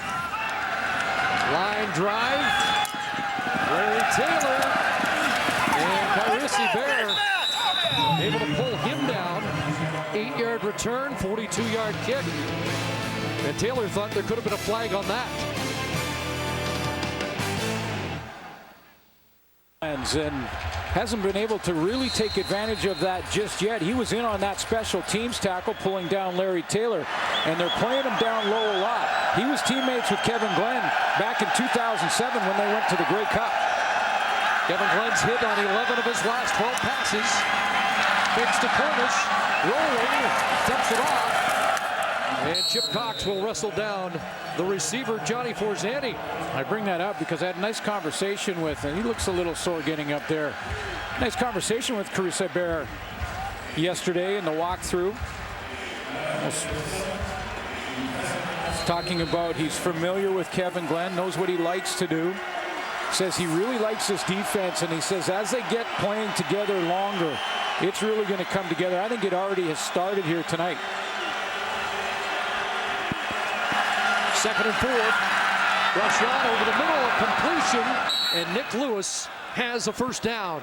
Line drive. Larry Taylor and Kyrisi Bear able to pull him down. 8-yard return, 42-yard kick. And Taylor thought there could have been a flag on that. And hasn't been able to really take advantage of that just yet. He was in on that special teams tackle, pulling down Larry Taylor, and they're playing him down low a lot. He was teammates with Kevin Glenn back in 2007 when they went to the Grey Cup. Kevin Glenn's hit on 11 of his last 12 passes. Fakes to Cornish, rolling, dumps it off. And Chip Cox will wrestle down the receiver, Johnny Forzani. I bring that up because I had a nice conversation with, and he looks a little sore getting up there. Nice conversation with Kyrisi Bear yesterday in the walkthrough. He's talking about he's familiar with Kevin Glenn, knows what he likes to do. Says he really likes this defense, and he says as they get playing together longer, it's really going to come together. I think it already has started here tonight. 2nd and 4. Rush on over the middle, of completion, and Nick Lewis has a first down.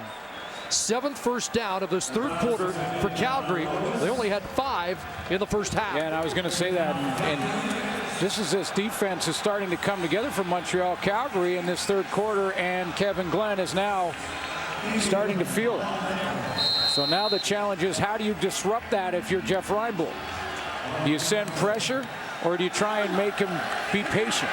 7th first down of this third quarter for Calgary. They only had 5 in the first half. Yeah, and I was going to say that. And this defense is starting to come together for Montreal. Calgary in this third quarter, and Kevin Glenn is now starting to feel it. So now the challenge is, how do you disrupt that if you're Jeff Reinbold? Do you send pressure, or do you try and make him be patient?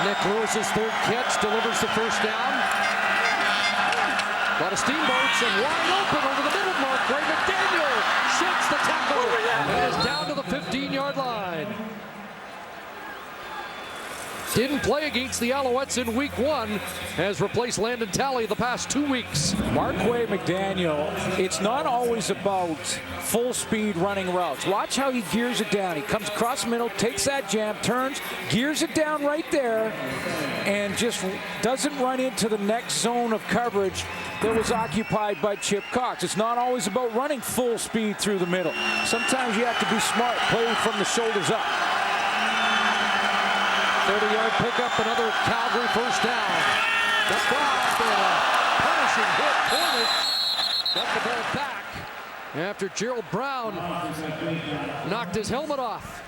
Nick Lewis's third catch delivers the first down. A lot of steamboats and wide open over the middle mark. Ray McDaniel shoots the tackle and is down to the 15-yard line. Didn't play against the Alouettes in week 1, has replaced Landon Talley the past 2 weeks. Marquay McDaniel, it's not always about full speed running routes. Watch how he gears it down. He comes across the middle, takes that jam, turns, gears it down right there, and just doesn't run into the next zone of coverage that was occupied by Chip Cox. It's not always about running full speed through the middle. Sometimes you have to be smart, play from the shoulders up. 30-yard pickup, another Calgary first down. The drop and a punishing hit. Cornish got the ball back after Gerald Brown knocked his helmet off.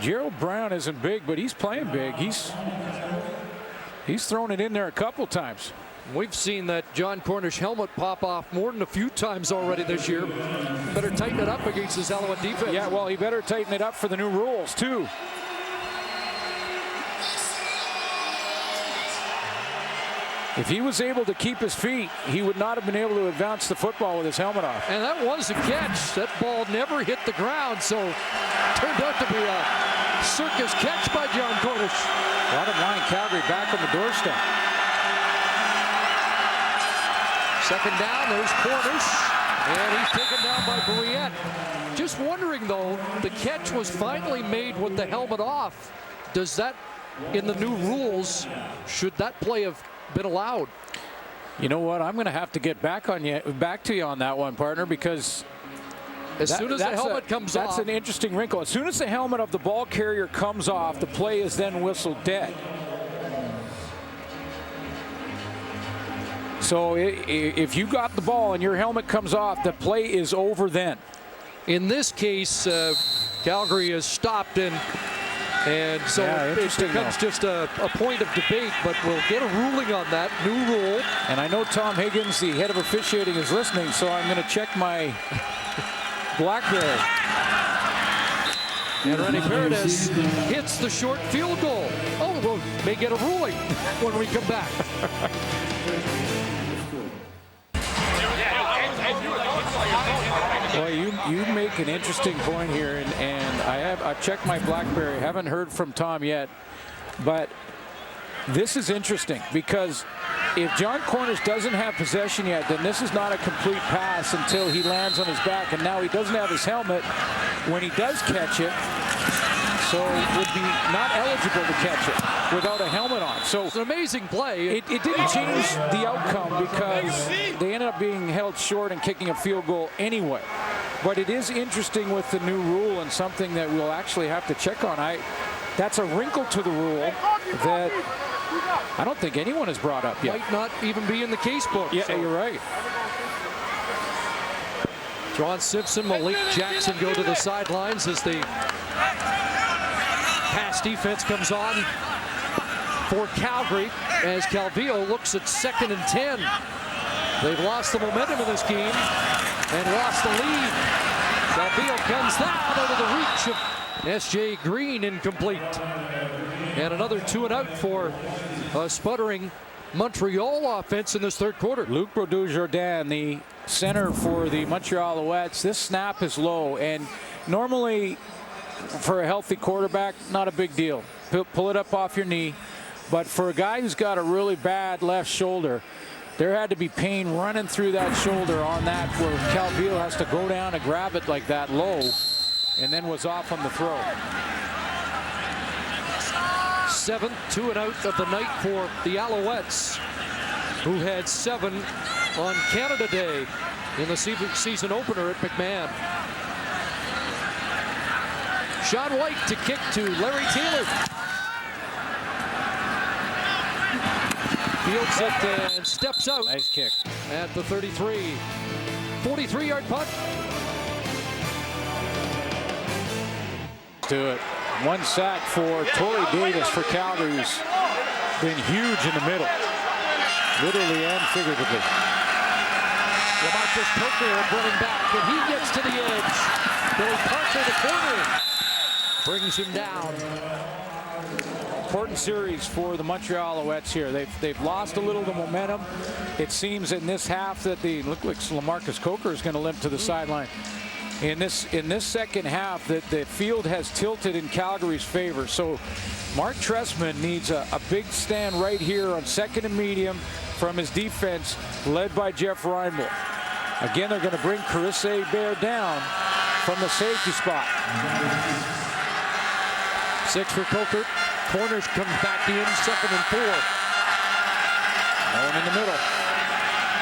Gerald Brown isn't big, but he's playing big. He's thrown it in there a couple times. We've seen that John Cornish helmet pop off more than a few times already this year. Better tighten it up against this Alouette defense. Yeah, well, he better tighten it up for the new rules, too. If he was able to keep his feet, he would not have been able to advance the football with his helmet off. And that was a catch. That ball never hit the ground, so turned out to be a circus catch by John Cornish. Bottom line, Calgary back on the doorstep. Second down, there's Cornish, and he's taken down by Brouillette. Just wondering, though, the catch was finally made with the helmet off. Does that, in the new rules, should that play have been allowed? You know what? I'm going to have to get back to you on that one, partner, because as soon as the helmet comes off, that's an interesting wrinkle. As soon as the helmet of the ball carrier comes off, the play is then whistled dead. So if you got the ball and your helmet comes off, the play is over then. In this case, Calgary is stopped, and so it becomes just a point of debate, but we'll get a ruling on that new rule. And I know Tom Higgins, the head of officiating, is listening, so I'm going to check my BlackBerry. And Rennie Paredes hits the short field goal. Oh, well, may get a ruling when we come back. Well, you make an interesting point here, and I've checked my BlackBerry. Haven't heard from Tom yet, but this is interesting because if John Cornish doesn't have possession yet, then this is not a complete pass until he lands on his back, and now he doesn't have his helmet when he does catch it, so would be not eligible to catch it without a helmet on. So it's an amazing play. It didn't change the outcome because they ended up being held short and kicking a field goal anyway. But it is interesting with the new rule and something that we'll actually have to check on. That's a wrinkle to the rule that I don't think anyone has brought up yet. Might not even be in the case book. Yeah, so. You're right. John Simpson, Malik Jackson go to the sidelines as the pass defense comes on for Calgary as Calvillo looks at 2nd and 10. They've lost the momentum in this game and lost the lead. Calvillo comes down out of the reach of S.J. Green, incomplete. And another 2 and out for a sputtering Montreal offense in this third quarter. Luc Brodeur-Jourdain, the center for the Montreal Alouettes. This snap is low, and normally for a healthy quarterback, not a big deal. Pull it up off your knee. But for a guy who's got a really bad left shoulder, there had to be pain running through that shoulder on that, where Calvillo has to go down and grab it like that low, and then was off on the throw. 7th 2 and out of the night for the Alouettes, who had 7 on Canada Day in the season opener at McMahon. Sean White to kick to Larry Taylor. Fields it and steps out. Nice kick. At the 33. 43-yard punt. Do it. One sack for Torrey Davis for Calgary, who's been huge in the middle, literally and figuratively. Lamarcus Coker running back, and he gets to the edge. Billy Parker, the corner, brings him down. Important series for the Montreal Alouettes here. They've lost a little of the momentum. It seems in this half that look like Lamarcus Coker is going to limp to the sideline. In this second half, that the field has tilted in Calgary's favor. So Mark Trestman needs a big stand right here on second and medium from his defense, led by Jeff Reinbold. Again, they're going to bring Carisse Bear down from the safety spot. 6 for Coker. Corners comes back in, 2nd and 4. Going in the middle.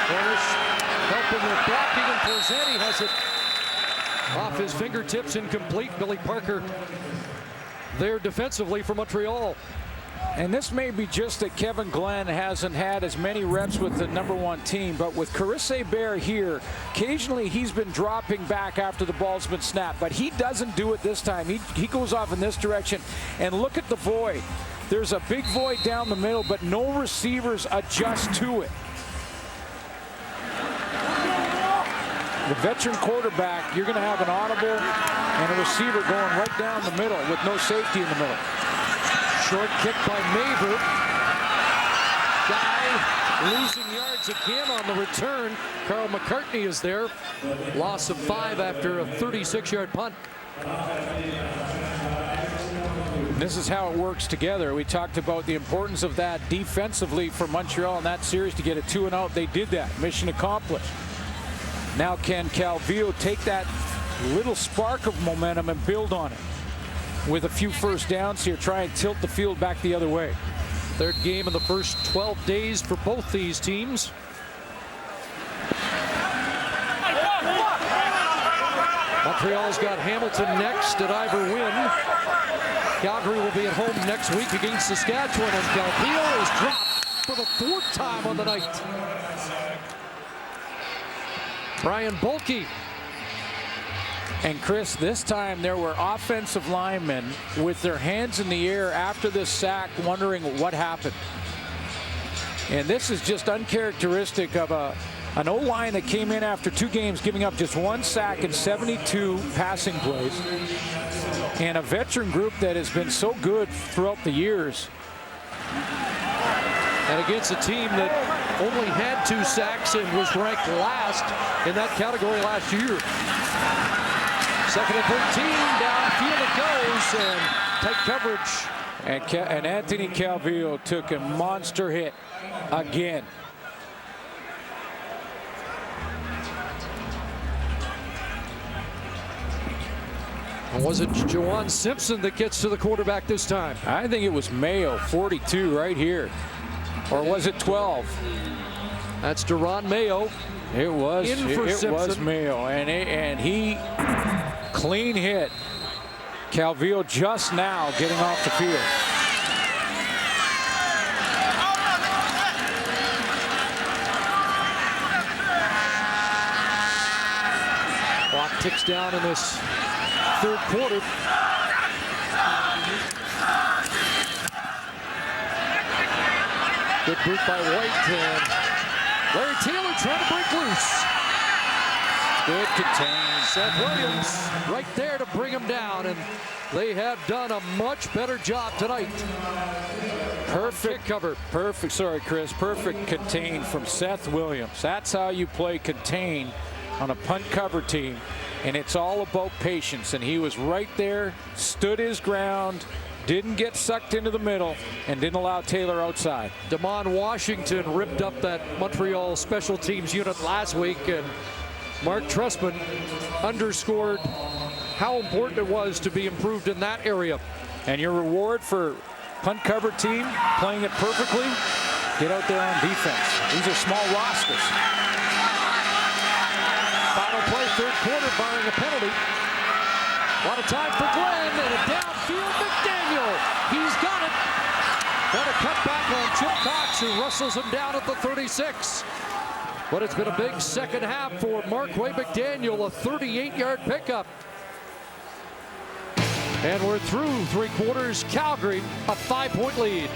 Corners helping with blocking, and Porzetti has it off his fingertips, incomplete. Billy Parker there defensively for Montreal. And this may be just that Kevin Glenn hasn't had as many reps with the #1 team, but with Carisse Bear here, occasionally he's been dropping back after the ball's been snapped, but he doesn't do it this time. He goes off in this direction, and look at the void. There's a big void down the middle, but no receivers adjust to it. The veteran quarterback, you're going to have an audible and a receiver going right down the middle with no safety in the middle. Short kick by Maver. Guy losing yards again on the return. Carl McCartney is there. Loss of 5 after a 36-yard punt. This is how it works together. We talked about the importance of that defensively for Montreal in that series to get a 2-and-out. They did that. Mission accomplished. Now can Calvillo take that little spark of momentum and build on it with a few first downs here, try and tilt the field back the other way. Third game in the first 12 days for both these teams. Montreal's got Hamilton next at Ivor Wynne. Calgary will be at home next week against Saskatchewan, and Calvillo is dropped for the 4th time on the night. Brian Bulkey. And Chris, this time there were offensive linemen with their hands in the air after this sack, wondering what happened. And this is just uncharacteristic of an O-line that came in after 2 games, giving up just 1 sack and 72 passing plays. And a veteran group that has been so good throughout the years. And against a team that only had 2 sacks and was ranked last in that category last year. 2nd and 13, downfield it goes, and tight coverage. And Anthony Calvillo took a monster hit again. And was it Juwan Simpson that gets to the quarterback this time? I think it was Mayo, 42 right here. Or was it 12? That's Deron Mayo. It was. In for it was Mayo, and he clean hit. Calvillo just now getting off the field. Clock ticks down in this 3rd quarter. Good boot by White, and Larry Taylor trying to break loose. Good contain. Seth Williams right there to bring him down, and they have done a much better job tonight. Perfect cover. Perfect, sorry, Chris. Perfect contain from Seth Williams. That's how you play contain on a punt cover team, and it's all about patience. And he was right there, stood his ground, didn't get sucked into the middle, and didn't allow Taylor outside. Damon Washington ripped up that Montreal special teams unit last week, and Mark Trestman underscored how important it was to be improved in that area. And your reward for punt cover team playing it perfectly, get out there on defense. These are small rosters. Final play, 3rd quarter, barring a penalty. A lot of time for Glenn, and a downfield McDaniel. He's got it. And a cutback on Chip Cox, who wrestles him down at the 36. But it's been a big second half for Marquay McDaniel, a 38-yard pickup. And we're through three quarters. Calgary, a 5-point lead.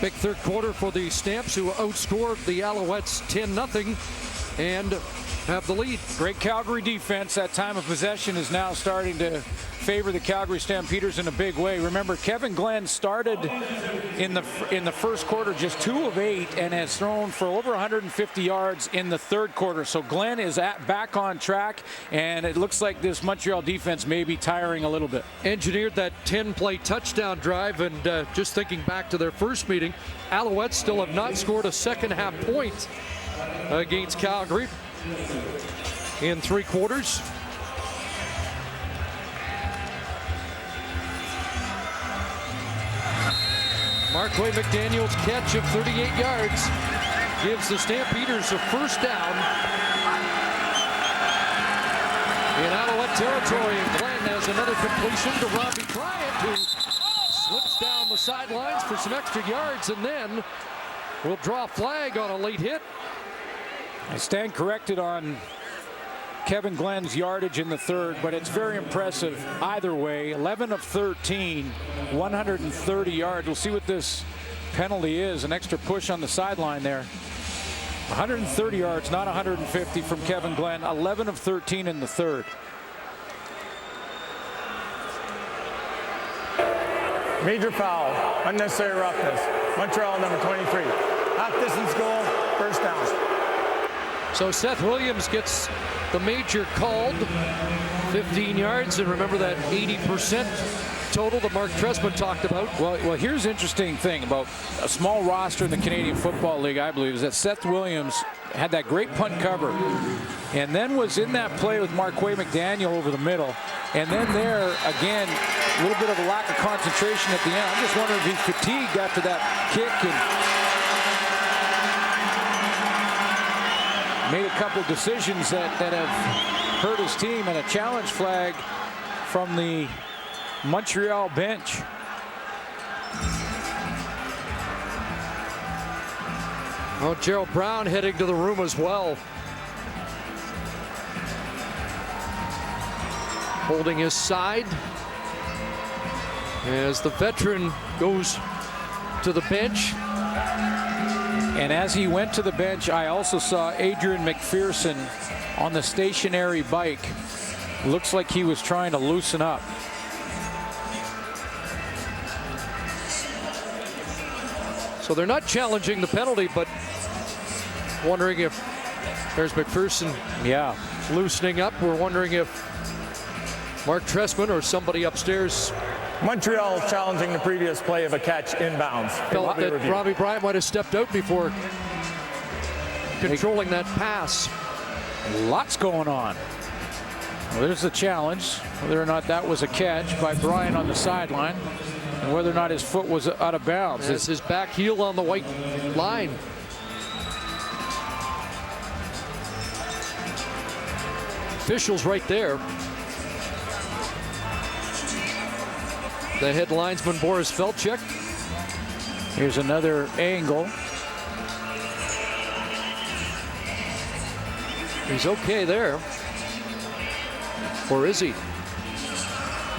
Big third quarter for the Stamps, who outscored the Alouettes 10-0 and have the lead. Great Calgary defense. That time of possession is now starting to favor the Calgary Stampeders in a big way. Remember, Kevin Glenn started in the first quarter just 2 of 8 and has thrown for over 150 yards in the third quarter. So Glenn is back on track, and it looks like this Montreal defense may be tiring a little bit. Engineered that 10-play touchdown drive, and just thinking back to their first meeting, Alouettes still have not scored a second half point against Calgary in three quarters. Marquay McDaniel's catch of 38 yards gives the Stampeders a first down in Alouette territory. And Glenn has another completion to Robbie Bryant, who slips down the sidelines for some extra yards, and then will draw a flag on a late hit. I stand corrected on Kevin Glenn's yardage in the third, but it's very impressive either way. 11 of 13, 130 yards. We'll see what this penalty is. An extra push on the sideline there. 130 yards, not 150 from Kevin Glenn. 11 of 13 in the third. Major foul, unnecessary roughness. Montreal, number 23. Half-distance goal, first down. So Seth Williams gets the major called, 15 yards, and remember that 80% total that Mark Trestman talked about. Well, here's the interesting thing about a small roster in the Canadian Football League, I believe, is that Seth Williams had that great punt cover and then was in that play with Marquay McDaniel over the middle. And then there, again, a little bit of a lack of concentration at the end. I'm just wondering if he's fatigued after that kick and made a couple of decisions that have hurt his team, and a challenge flag from the Montreal bench. Oh, Gerald Brown heading to the room as well. Holding his side as the veteran goes to the bench. And as he went to the bench, I also saw Adrian McPherson on the stationary bike. Looks like he was trying to loosen up. So they're not challenging the penalty, but wondering if there's McPherson loosening up. We're wondering if Mark Trestman or somebody upstairs. Montreal challenging the previous play of a catch inbounds. Felt that Robbie Bryant might have stepped out before controlling that pass. Lots going on. Well, there's the challenge, whether or not that was a catch by Bryant on the sideline, and whether or not his foot was out of bounds. It's his back heel on the white line. Officials right there. The head linesman, Boris Felchuk. Here's another angle. He's okay there. Or is he?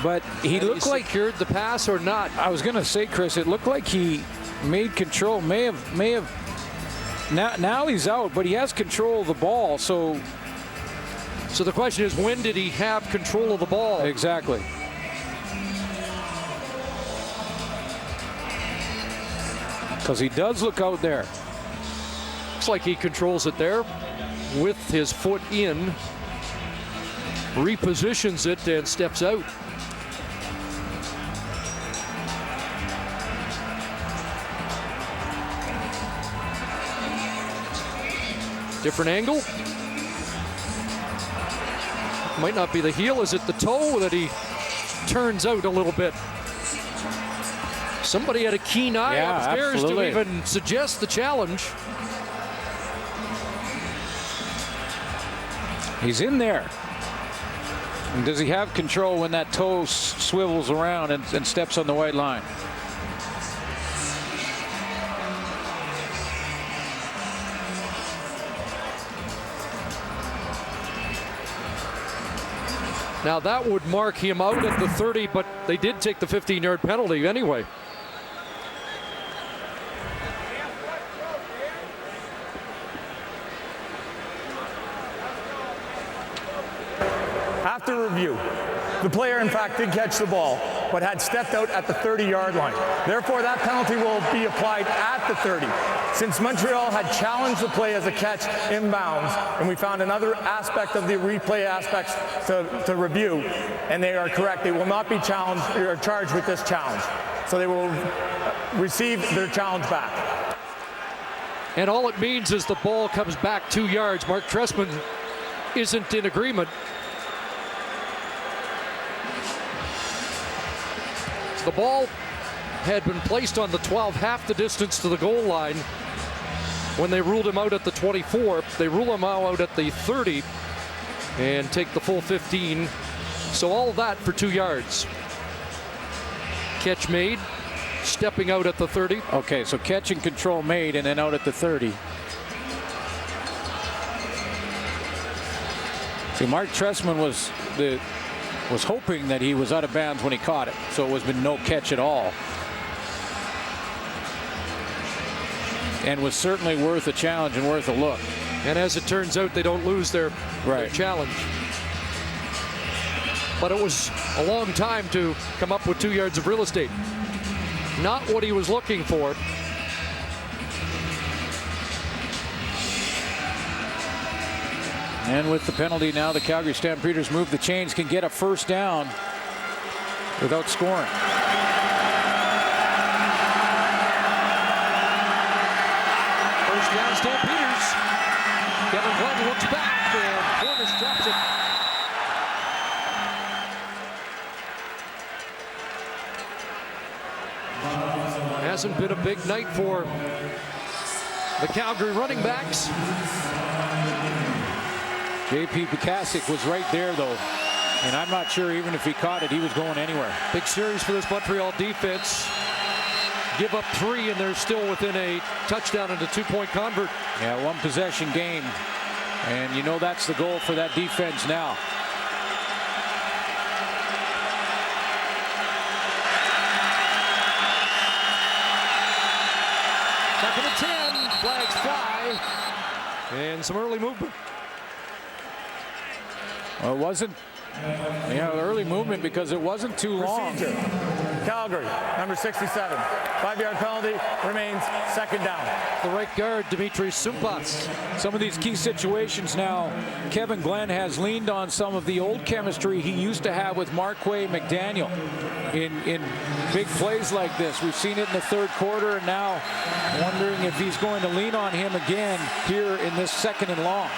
But he looked like secured the pass or not. I was going to say, Chris, it looked like he made control. May have. Now he's out, but he has control of the ball. So the question is, when did he have control of the ball? Exactly. Because he does look out there. Looks like he controls it there with his foot in, repositions it, and steps out. Different angle. Might not be the heel. Is it the toe that he turns out a little bit? Somebody had a keen eye upstairs to even suggest the challenge. He's in there. And does he have control when that toe swivels around and steps on the white line? Now that would mark him out at the 30, but they did take the 15-yard penalty anyway. After review, the player in fact did catch the ball, but had stepped out at the 30-yard line. Therefore, that penalty will be applied at the 30. Since Montreal had challenged the play as a catch inbounds, and we found another aspect of the replay aspects to review, and they are correct, they will not be challenged or charged with this challenge. So they will receive their challenge back. And all it means is the ball comes back 2 yards. Mark Trestman isn't in agreement. The ball had been placed on the 12, half the distance to the goal line. When they ruled him out at the 24, they rule him out at the 30 and take the full 15. So all of that for 2 yards. Catch made, stepping out at the 30. Okay, so catch and control made and then out at the 30. See, Mark Trestman was hoping that he was out of bounds when he caught it, so it was been no catch at all. And was certainly worth a challenge and worth a look. And as it turns out, they don't lose their challenge. But it was a long time to come up with 2 yards of real estate. Not what he was looking for. And with the penalty now, the Calgary Stampeders move the chains, can get a first down without scoring. First down, Stampeders. Kevin Glenn looks back and Cornish drops it. Hasn't been a big night for the Calgary running backs. J.P. Bukasic was right there, though. And I'm not sure even if he caught it, he was going anywhere. Big series for this Montreal defense. Give up 3, and they're still within a touchdown and a 2-point convert. Yeah, 1 possession game. And you know that's the goal for that defense now. Second and 10. Flags fly. And some early movement. Well, it wasn't, early movement because it wasn't too long. Procedure. Calgary, number 67. 5-yard penalty, remains second down. The right guard, Dimitri Sumpas. Some of these key situations now, Kevin Glenn has leaned on some of the old chemistry he used to have with Marquay McDaniel in big plays like this. We've seen it in the third quarter, and now wondering if he's going to lean on him again here in this second and long.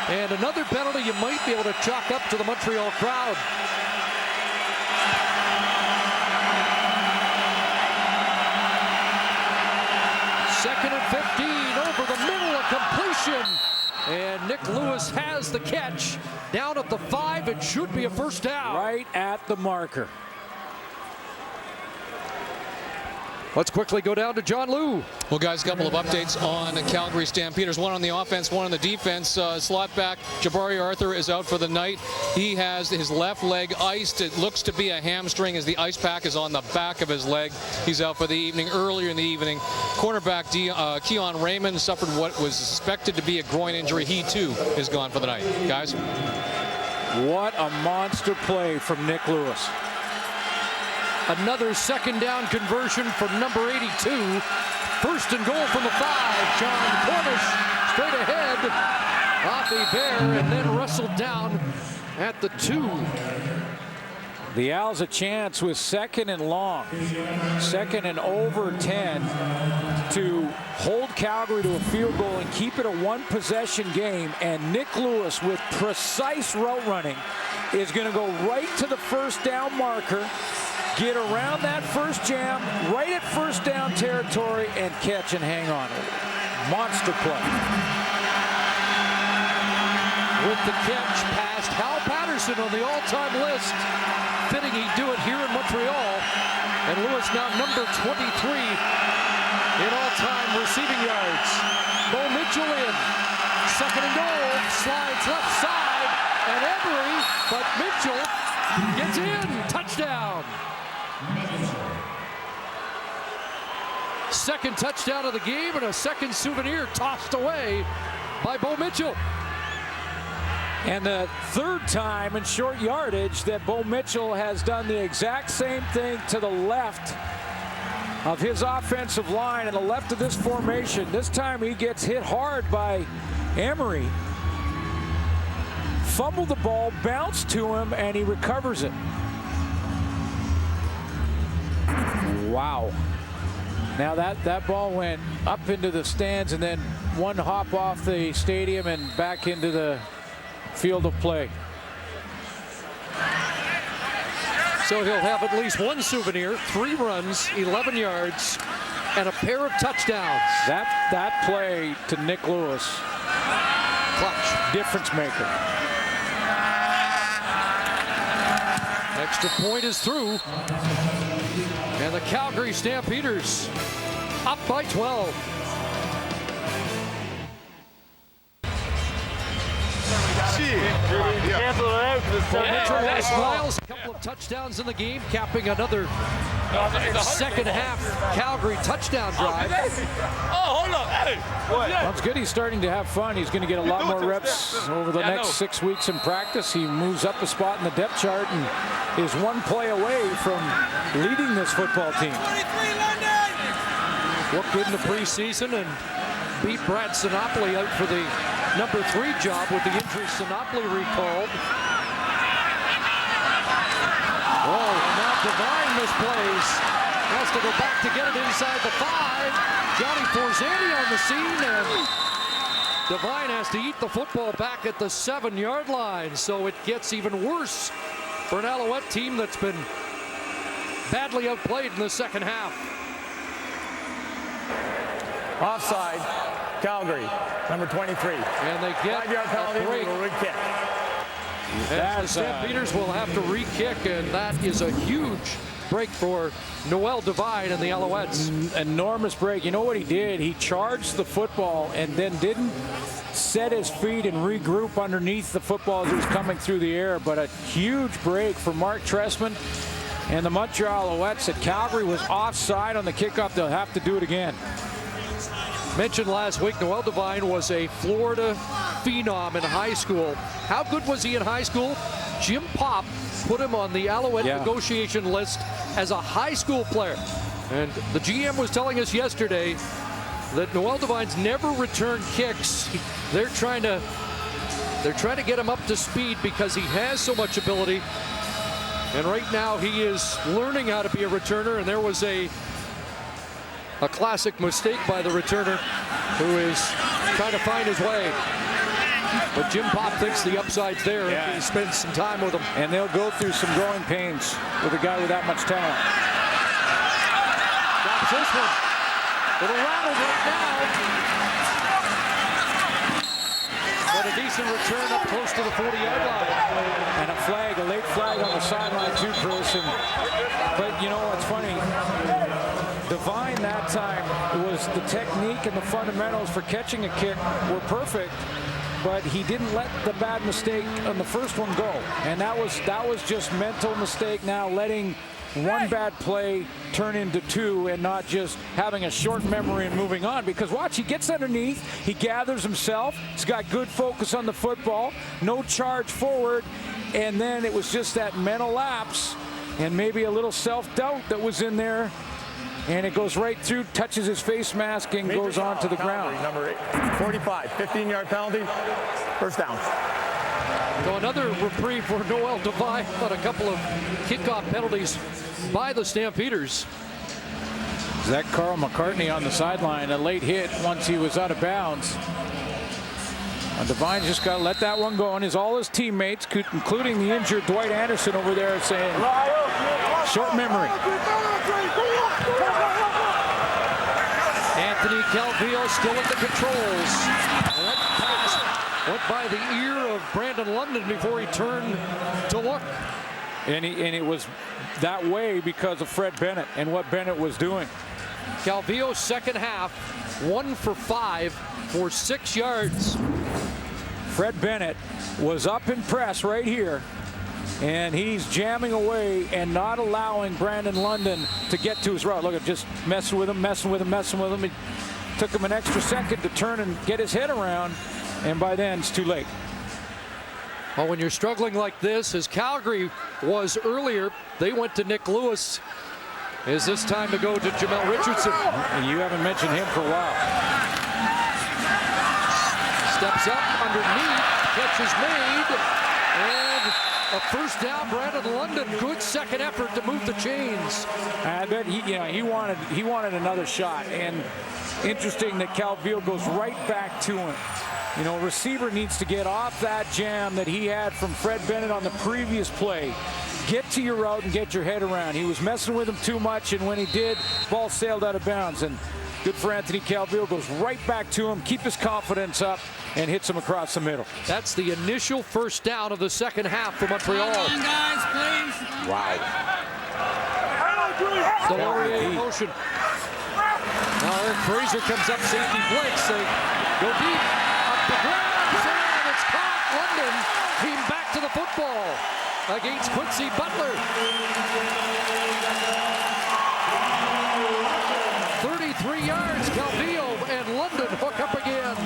And another penalty you might be able to chalk up to the Montreal crowd. Second and 15 over the middle, of completion. And Nick Lewis has the catch. Down at the 5, it should be a first down. Right at the marker. Let's quickly go down to John Lou. Well, guys, a couple of updates on the Calgary Stampeders. One on the offense, one on the defense. Slot back, Jabari Arthur is out for the night. He has his left leg iced. It looks to be a hamstring as the ice pack is on the back of his leg. He's out for the evening. Earlier in the evening, cornerback Keon Raymond suffered what was suspected to be a groin injury. He, too, is gone for the night. Guys? What a monster play from Nick Lewis. Another second down conversion from number 82. First and goal from the 5. John Cornish straight ahead. Off the bear and then wrestled down at the 2. The Owls a chance with second and long. Second and over 10 to hold Calgary to a field goal and keep it a 1-possession game. And Nick Lewis with precise route running is going to go right to the first down marker. Get around that first jam, right at first down territory, and catch and hang on. Monster play. with the catch past Hal Patterson on the all-time list. Fitting he'd do it here in Montreal. And Lewis now number 23 in all-time receiving yards. Bo Mitchell in. Second and goal. Slides left side. And Emery, but Mitchell gets in. Touchdown. Second touchdown of the game and a second souvenir tossed away by Bo Mitchell. And the third time in short yardage that Bo Mitchell has done the exact same thing to the left of his offensive line and the left of this formation. This time he gets hit hard by Emery. Fumbled the ball, bounced to him, and he recovers it. Wow. Now that ball went up into the stands and then one hop off the stadium and back into the field of play. So he'll have at least one souvenir, 3 runs, 11 yards, and a pair of touchdowns. That play to Nick Lewis, Clutch. difference maker. Extra point is through. And the Calgary Stampeders up by 12. Miles, a couple of touchdowns in the game, capping another second half Calgary touchdown drive. Well, it's good he's starting to have fun. He's going to get a lot more reps over the next 6 weeks in practice. He moves up a spot in the depth chart and is one play away from leading this football team. Looked good in the preseason and beat Brad Sinopoli out for the number 3 job with the injury Sinopoli recalled. Oh, and now Devine misplays. Has to go back to get it inside the 5. Johnny Forzani on the scene, and Devine has to eat the football back at the 7-yard line. So it gets even worse for an Alouette team that's been badly outplayed in the second half. Offside, Calgary, number 23. And they get 5-yard penalty, a break. good kick. And the Stampeders will have to re-kick, and that is a huge break for Noel Devine and the Alouettes. Enormous break. You know what he did? He charged the football and then didn't set his feet and regroup underneath the football as it was coming through the air. But a huge break for Mark Trestman and the Montreal Alouettes. At Calgary was offside on the kickoff. They'll have to do it again. Mentioned last week, Noel Devine was a Florida phenom in high school. How good was he in high school? Jim Popp put him on the Alouette negotiation list as a high school player. And the GM was telling us yesterday that Noel Devine's never returned kicks. They're trying to get him up to speed because he has so much ability. And right now he is learning how to be a returner, and there was a classic mistake by the returner who is trying to find his way. But Jim Popp thinks the upside's there if he spends some time with him. And they'll go through some growing pains with a guy with that much talent. Drops this one. It'll rattle right now. But a decent return up close to the 40-yard line. And a flag, a late flag on the sideline too, Chris. But you know what's funny? Devine that time was the technique and the fundamentals for catching a kick were perfect, but he didn't let the bad mistake on the first one go. And that was just mental mistake now, letting one bad play turn into 2 and not just having a short memory and moving on. Because watch, he gets underneath, he gathers himself, he's got good focus on the football, no charge forward, and then it was just that mental lapse and maybe a little self-doubt that was in there. And it goes right through, touches his face mask, and goes on to the ground. Number 45, 15-yard penalty, first down. So another reprieve for Noel Devine on a couple of kickoff penalties by the Stampeders. Zach Carl McCartney on the sideline, a late hit once he was out of bounds. Devine just got to let that one go, and all his teammates, including the injured Dwight Anderson over there, saying, short memory. Anthony Calvillo still at the controls. And that pass almost went by the ear of Brandon London before he turned to look. And it was that way because of Fred Bennett and what Bennett was doing. Calvillo's second half, 1 for 5 for 6 yards. Fred Bennett was up in press right here, and he's jamming away and not allowing Brandon London to get to his route. Look at just messing with him. It took him an extra second to turn and get his head around, and by then it's too late. Well, when you're struggling like this, as Calgary was earlier, they went to Nick Lewis. Is this time to go to Jamel Richardson? You haven't mentioned him for a while. Steps up underneath, catch is made, and a first down. Brandon London, good second effort to move the chains. I bet he wanted another shot, and interesting that Calvillo goes right back to him. You know, receiver needs to get off that jam that he had from Fred Bennett on the previous play. Get to your route and get your head around. He was messing with him too much, and when he did, ball sailed out of bounds. And good for Anthony Calvillo, goes right back to him, keep his confidence up, and hits him across the middle. That's the initial first down of the second half for Montreal. Come on, guys, please. Wow. Delorier in motion. Now Eric Fraser comes up, safety Blakes. They go deep, up the ground, and it's caught. London came back to the football against Quincy Butler. 33 yards, Calvillo, and London hook up again.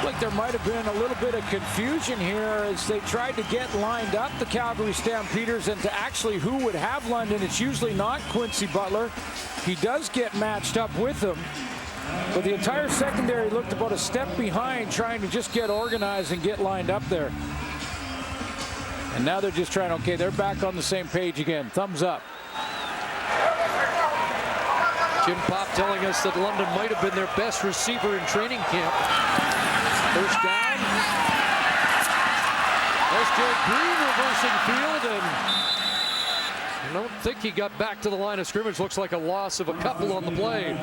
Like there might have been a little bit of confusion here as they tried to get lined up, the Calgary Stampeders, and to actually who would have London. It's usually not Quincy Butler. He does get matched up with him, but the entire secondary looked about a step behind, trying to just get organized and get lined up there. And now they're just trying, okay, they're back on the same page again. Thumbs up. Jim Pop telling us that London might have been their best receiver in training camp. First down. S.J. Green reversing field, and I don't think he got back to the line of scrimmage. Looks like a loss of a couple on the play.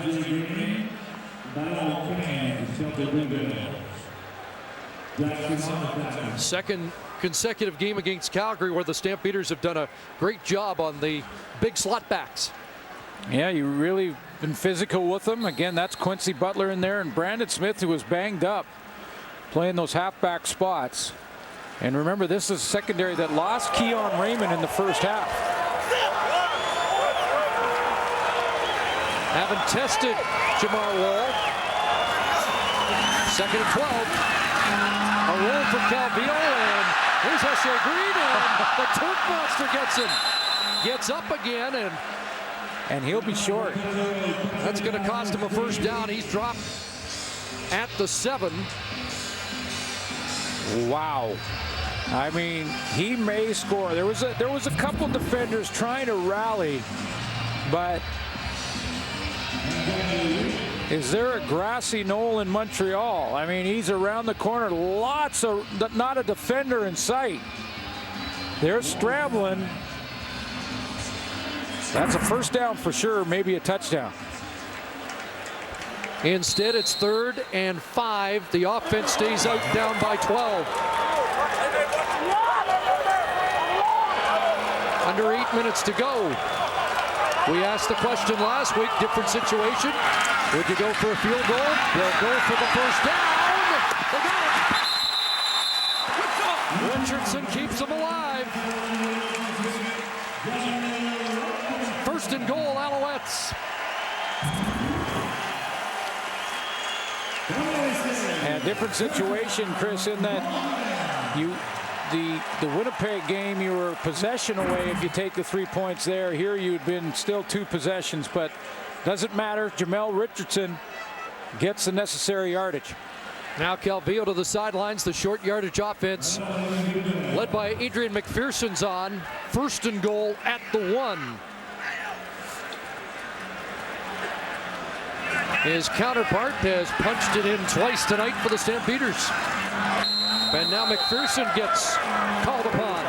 Second consecutive game against Calgary where the Stampeders have done a great job on the big slot backs. Yeah, you really been physical with them. Again, that's Quincy Butler in there, and Brandon Smith, who was banged up, playing those halfback spots. And remember, this is a secondary that lost Keon Raymond in the first half. Haven't tested Jamar Wall. Second and 12. A roll for Calvillo, and here's S.J. Green, and the Turk Monster gets him. Gets up again, and he'll be short. That's going to cost him a first down. He's dropped at the 7. Wow. I mean, he may score. There was a couple defenders trying to rally, but is there a grassy knoll in Montreal? I mean, he's around the corner. Lots of, not a defender in sight. They're scrambling. That's a first down for sure, maybe a touchdown. Instead, it's 3rd and 5. The offense stays out, down by 12. Under 8 minutes to go. We asked the question last week, different situation. Would you go for a field goal? They'll go for the first down. They got it. Richardson keeps them alive. First and goal, Alouettes. And different situation, Chris, in that the Winnipeg game, you were possession away if you take the 3 points there. Here you'd been still 2 possessions, but doesn't matter. Jamel Richardson gets the necessary yardage. Now Calvillo to the sidelines, the short yardage offense led by Adrian McPherson's on. First and goal at the 1. His counterpart has punched it in twice tonight for the Stampeders. And now McPherson gets called upon.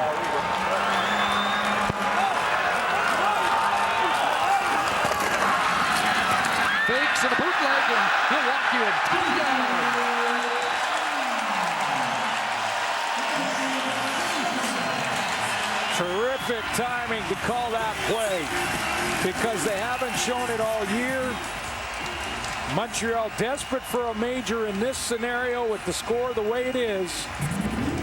Fakes and a bootleg, and he'll walk you in. perfect timing to call that play because they haven't shown it all year. Montreal desperate for a major in this scenario with the score the way it is.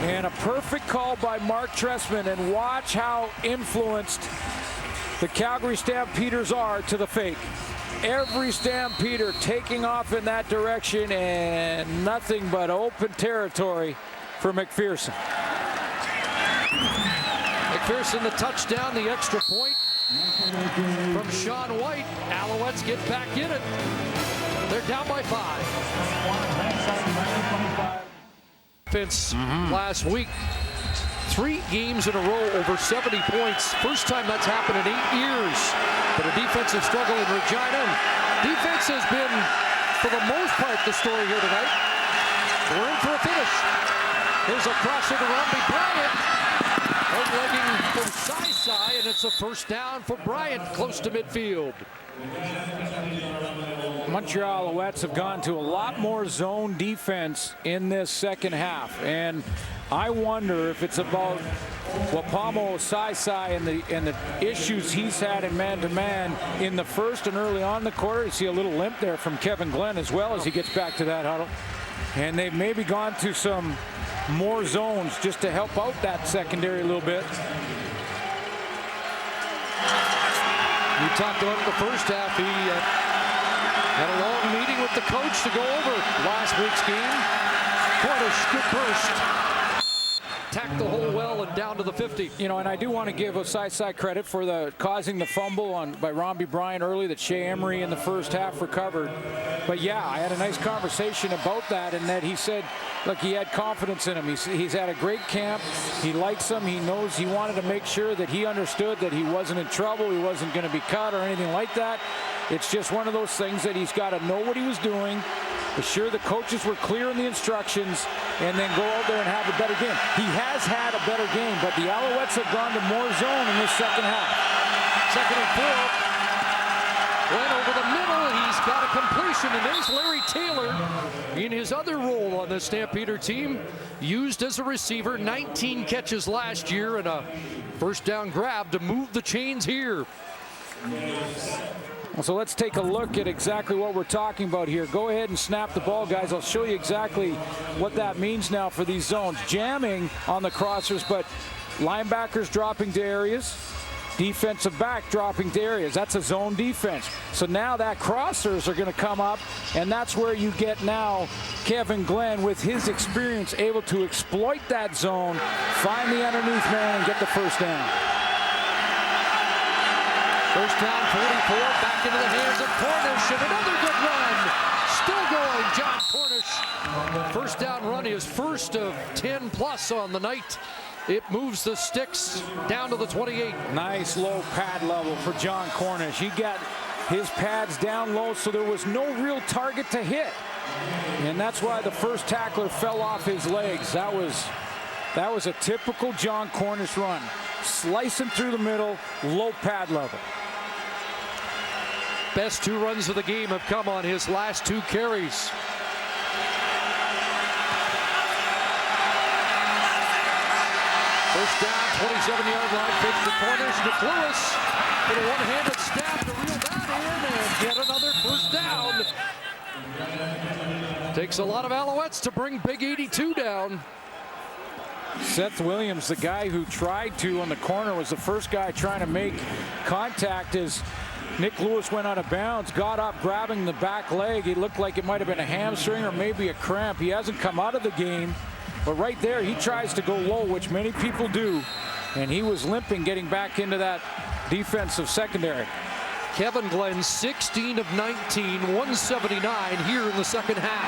And a perfect call by Mark Trestman. And watch how influenced the Calgary Stampeders are to the fake. Every Stampeder taking off in that direction and nothing but open territory for McPherson. McPherson the touchdown, the extra point from Sean White. Alouettes get back in it. They're down by 5. Offense last week. 3 games in a row over 70 points. First time that's happened in 8 years. But a defensive struggle in Regina. Defense has been, for the most part, the story here tonight. We're in for a finish. Here's a crosser to Robbie Bryant. Outlegging from Sai, and it's a first down for Bryant, close to midfield. Montreal Alouettes have gone to a lot more zone defense in this second half, and I wonder if it's about Wapamo Sai and the issues he's had in man-to-man in the first and early on in the quarter. You see a little limp there from Kevin Glenn as well as he gets back to that huddle, and they've maybe gone to some more zones just to help out that secondary a little bit. We talked about it in the first half. He had a long meeting with the coach to go over last week's game. Cornish, good burst. Tacked the hole well and down to the 50. You know, and I do want to give Osai credit for causing the fumble by Robbie Bryant early that Shea Emery in the first half recovered. But yeah, I had a nice conversation about that, and that he said, look, he had confidence in him. He's had a great camp. He likes him. He knows he wanted to make sure that he understood that he wasn't in trouble. He wasn't going to be cut or anything like that. It's just one of those things that he's got to know what he was doing, be sure the coaches were clear in the instructions, and then go out there and have a better game. He has had a better game, but the Alouettes have gone to more zone in this second half. Second and 4. Went over the middle. He's got a completion, and there's Larry Taylor in his other role on the Stampeder team. Used as a receiver, 19 catches last year, and a first down grab to move the chains here. So let's take a look at exactly what we're talking about here. Go ahead and snap the ball, guys. I'll show you exactly what that means now for these zones. Jamming on the crossers, but linebackers dropping to areas, defensive back dropping to areas. That's a zone defense. So now that crossers are going to come up, and that's where you get now Kevin Glenn with his experience able to exploit that zone, find the underneath man, and get the first down. First down, 44, back into the hands of Cornish, and another good run. Still going, John Cornish. First down run, his first of 10 plus on the night. It moves the sticks down to the 28. Nice low pad level for John Cornish. He got his pads down low, so there was no real target to hit. And that's why the first tackler fell off his legs. That was a typical John Cornish run. Slicing through the middle, low pad level. Best 2 runs of the game have come on his last 2 carries. First down, 27-yard line, fake to Cornish. McLewis with a one-handed stab to reel that in, and yet another first down. Takes a lot of Alouettes to bring Big 82 down. Seth Williams, the guy who tried to on the corner, was the first guy trying to make contact as Nick Lewis went out of bounds, got up, grabbing the back leg. It looked like it might have been a hamstring or maybe a cramp. He hasn't come out of the game, but right there he tries to go low, which many people do, and he was limping getting back into that defensive secondary. Kevin Glenn, 16 of 19, 179 here in the second half.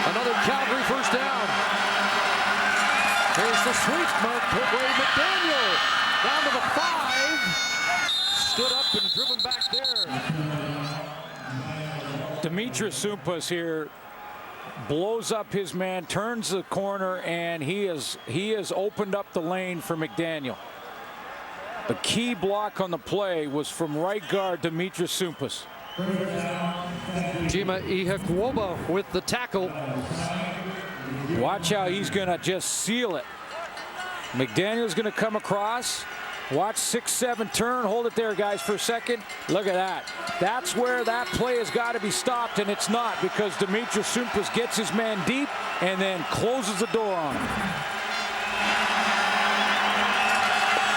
Another Calgary first down. Here's the sweep, Mark McDaniel. Down to the 5. Stood up and driven back there. Demetrius Sumpas here blows up his man, turns the corner, and he has opened up the lane for McDaniel. The key block on the play was from right guard Demetrius Sumpas. Jima Ihekwoba with the tackle. Watch how he's going to just seal it. McDaniel's going to come across. Watch 6-7 turn. Hold it there, guys, for a second. Look at that. That's where that play has got to be stopped, and it's not, because Demetrius Sumpas gets his man deep and then closes the door on him.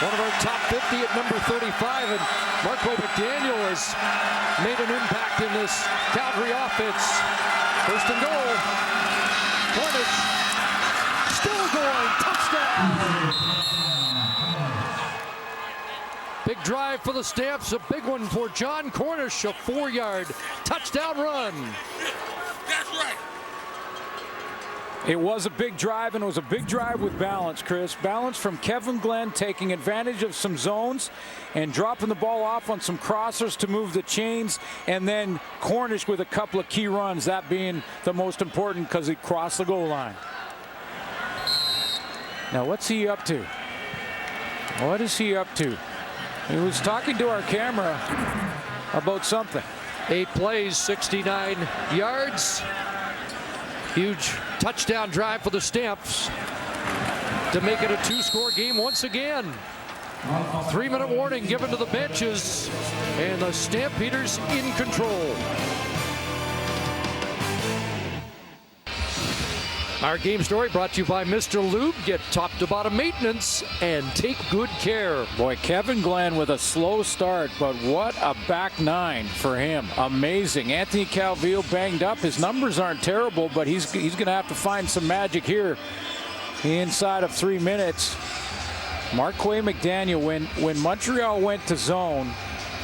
One of our top 50 at number 35, and Marco McDaniel has made an impact in this Calgary offense. First and goal. Cornish still going. Touchdown. Big drive for the Stamps, a big one for John Cornish, a 4-yard touchdown run. That's right. It was a big drive, and it was a big drive with balance, Chris. Balance from Kevin Glenn, taking advantage of some zones and dropping the ball off on some crossers to move the chains, and then Cornish with a couple of key runs, that being the most important because he crossed the goal line. Now, what's he up to? What is he up to? He was talking to our camera about something. 8 plays, 69 yards. Huge touchdown drive for the Stamps to make it a 2-score game once again. 3-minute warning given to the benches, and the Stampeders in control. Our game story brought to you by Mr. Lube. Get top to bottom maintenance and take good care. Boy, Kevin Glenn with a slow start, but what a back 9 for him. Amazing. Anthony Calvillo banged up. His numbers aren't terrible, but he's going to have to find some magic here inside of 3 minutes. Marquay McDaniel, when Montreal went to zone,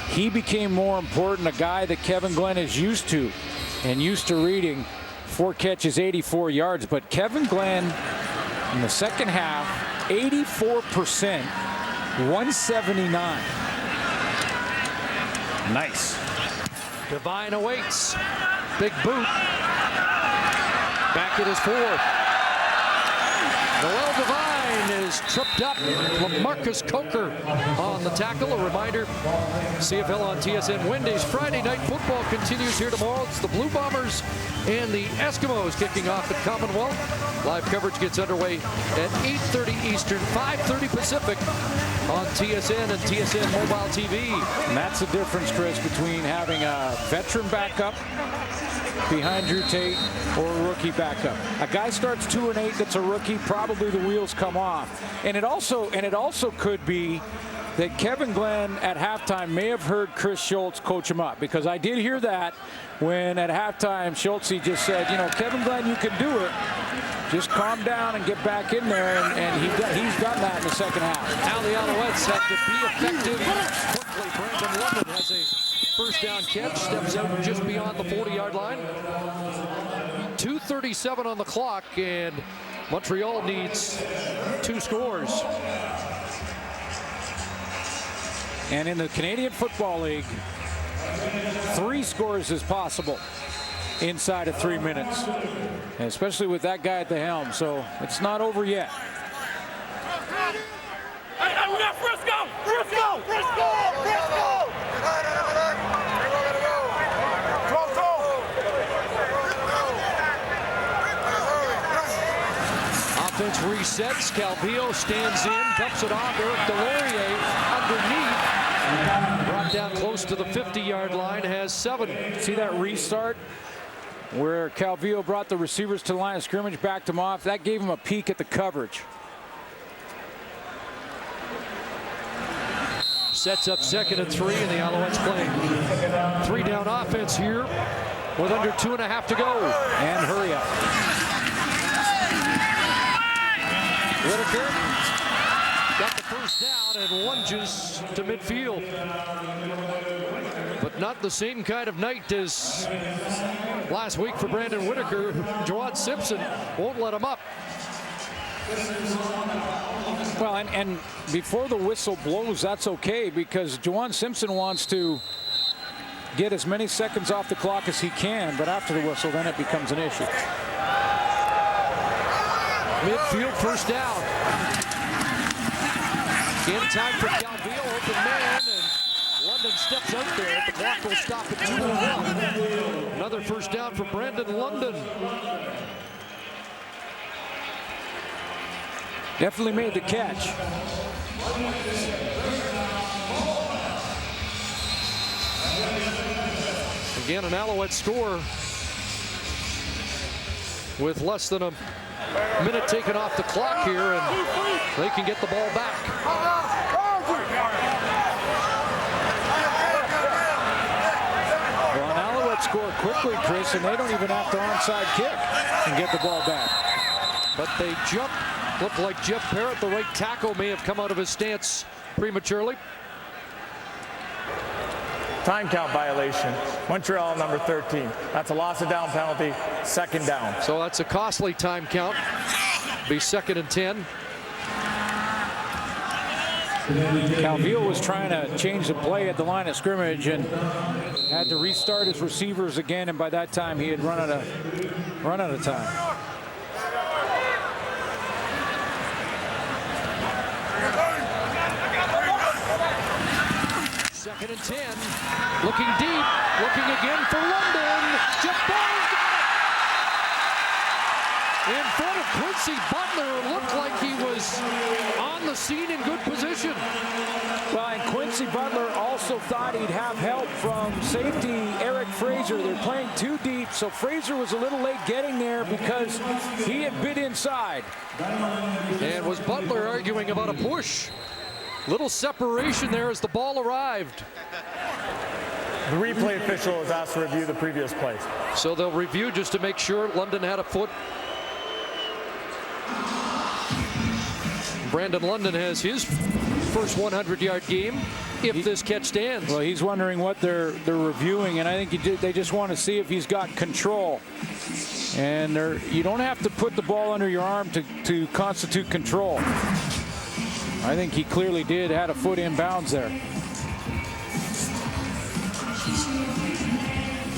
he became more important, a guy that Kevin Glenn is used to and used to reading. 4 catches, 84 yards, but Kevin Glenn in the second half, 84%, 179. Nice. Devine awaits. Big boot. Back at his 4th. Noel Devine is tripped up. Marcus Coker on the tackle. A reminder, CFL on TSN Wednesdays. Friday night football continues here tomorrow. It's the Blue Bombers and the Eskimos kicking off at Commonwealth. Live coverage gets underway at 8:30 Eastern, 5:30 Pacific on TSN and TSN Mobile TV. And that's the difference, Chris, between having a veteran backup behind Drew Tate or a rookie backup. A guy starts 2-8 that's a rookie, probably the wheels come off. And it also could be that Kevin Glenn at halftime may have heard Chris Schultz coach him up, because I did hear that when at halftime Schultz just said, you know, Kevin Glenn, you can do it. Just calm down and get back in there, and he's done that in the second half. Now the Alouettes have to be effective quickly. Brandon London has a first down catch, steps out just beyond the 40-yard line. 2:37 on the clock, and Montreal needs 2 scores. And in the Canadian Football League, 3 scores is possible inside of 3 minutes, and especially with that guy at the helm. So it's not over yet. Hey, we got Frisco! Frisco! Frisco! Frisco! Offense resets. Calvillo stands in, dumps it off. Eric Delorier underneath. Brought down close to the 50-yard line, has 7. See that restart where Calvillo brought the receivers to the line of scrimmage, backed them off? That gave him a peek at the coverage. Sets up 2nd and 3, and the Alouettes playing 3-down offense here with under 2.5 to go. And hurry up. Whitaker got the first down and lunges to midfield. But not the same kind of night as last week for Brandon Whitaker. Juwan Simpson won't let him up. Well, and before the whistle blows, that's okay, because Juwan Simpson wants to get as many seconds off the clock as he can, but after the whistle, then it becomes an issue. Midfield first down. In time for Calvillo, open man, and London steps out there. The clock will stop at 2-1. Another first down for Brandon London. Definitely made the catch. Again, an Alouette score with less than a minute taken off the clock here, and they can get the ball back. Well, an Alouette score quickly, Chris, and they don't even have to onside kick and get the ball back. But they jump. Looked like Jeff Parrott, the right tackle, may have come out of his stance prematurely. Time count violation. Montreal number 13. That's a loss of down penalty. Second down. So that's a costly time count. Be 2nd and 10. Calvillo was trying to change the play at the line of scrimmage and had to restart his receivers again, and by that time he had run out of time. Second and 10. Looking deep. Looking again for London. Jeff Barnes got it. In front of Quincy Butler. Looked like he was on the scene in good position. Well, and Quincy Butler also thought he'd have help from safety Eric Fraser. They're playing too deep, so Fraser was a little late getting there because he had been inside. And was Butler arguing about a push? Little separation there as the ball arrived. The replay official is asked to review the previous play. So they'll review just to make sure London had a foot. Brandon London has his first 100-yard game if this catch stands. Well, he's wondering what they're reviewing, and I think they just want to see if he's got control. And you don't have to put the ball under your arm to constitute control. I think he clearly did, had a foot in bounds there.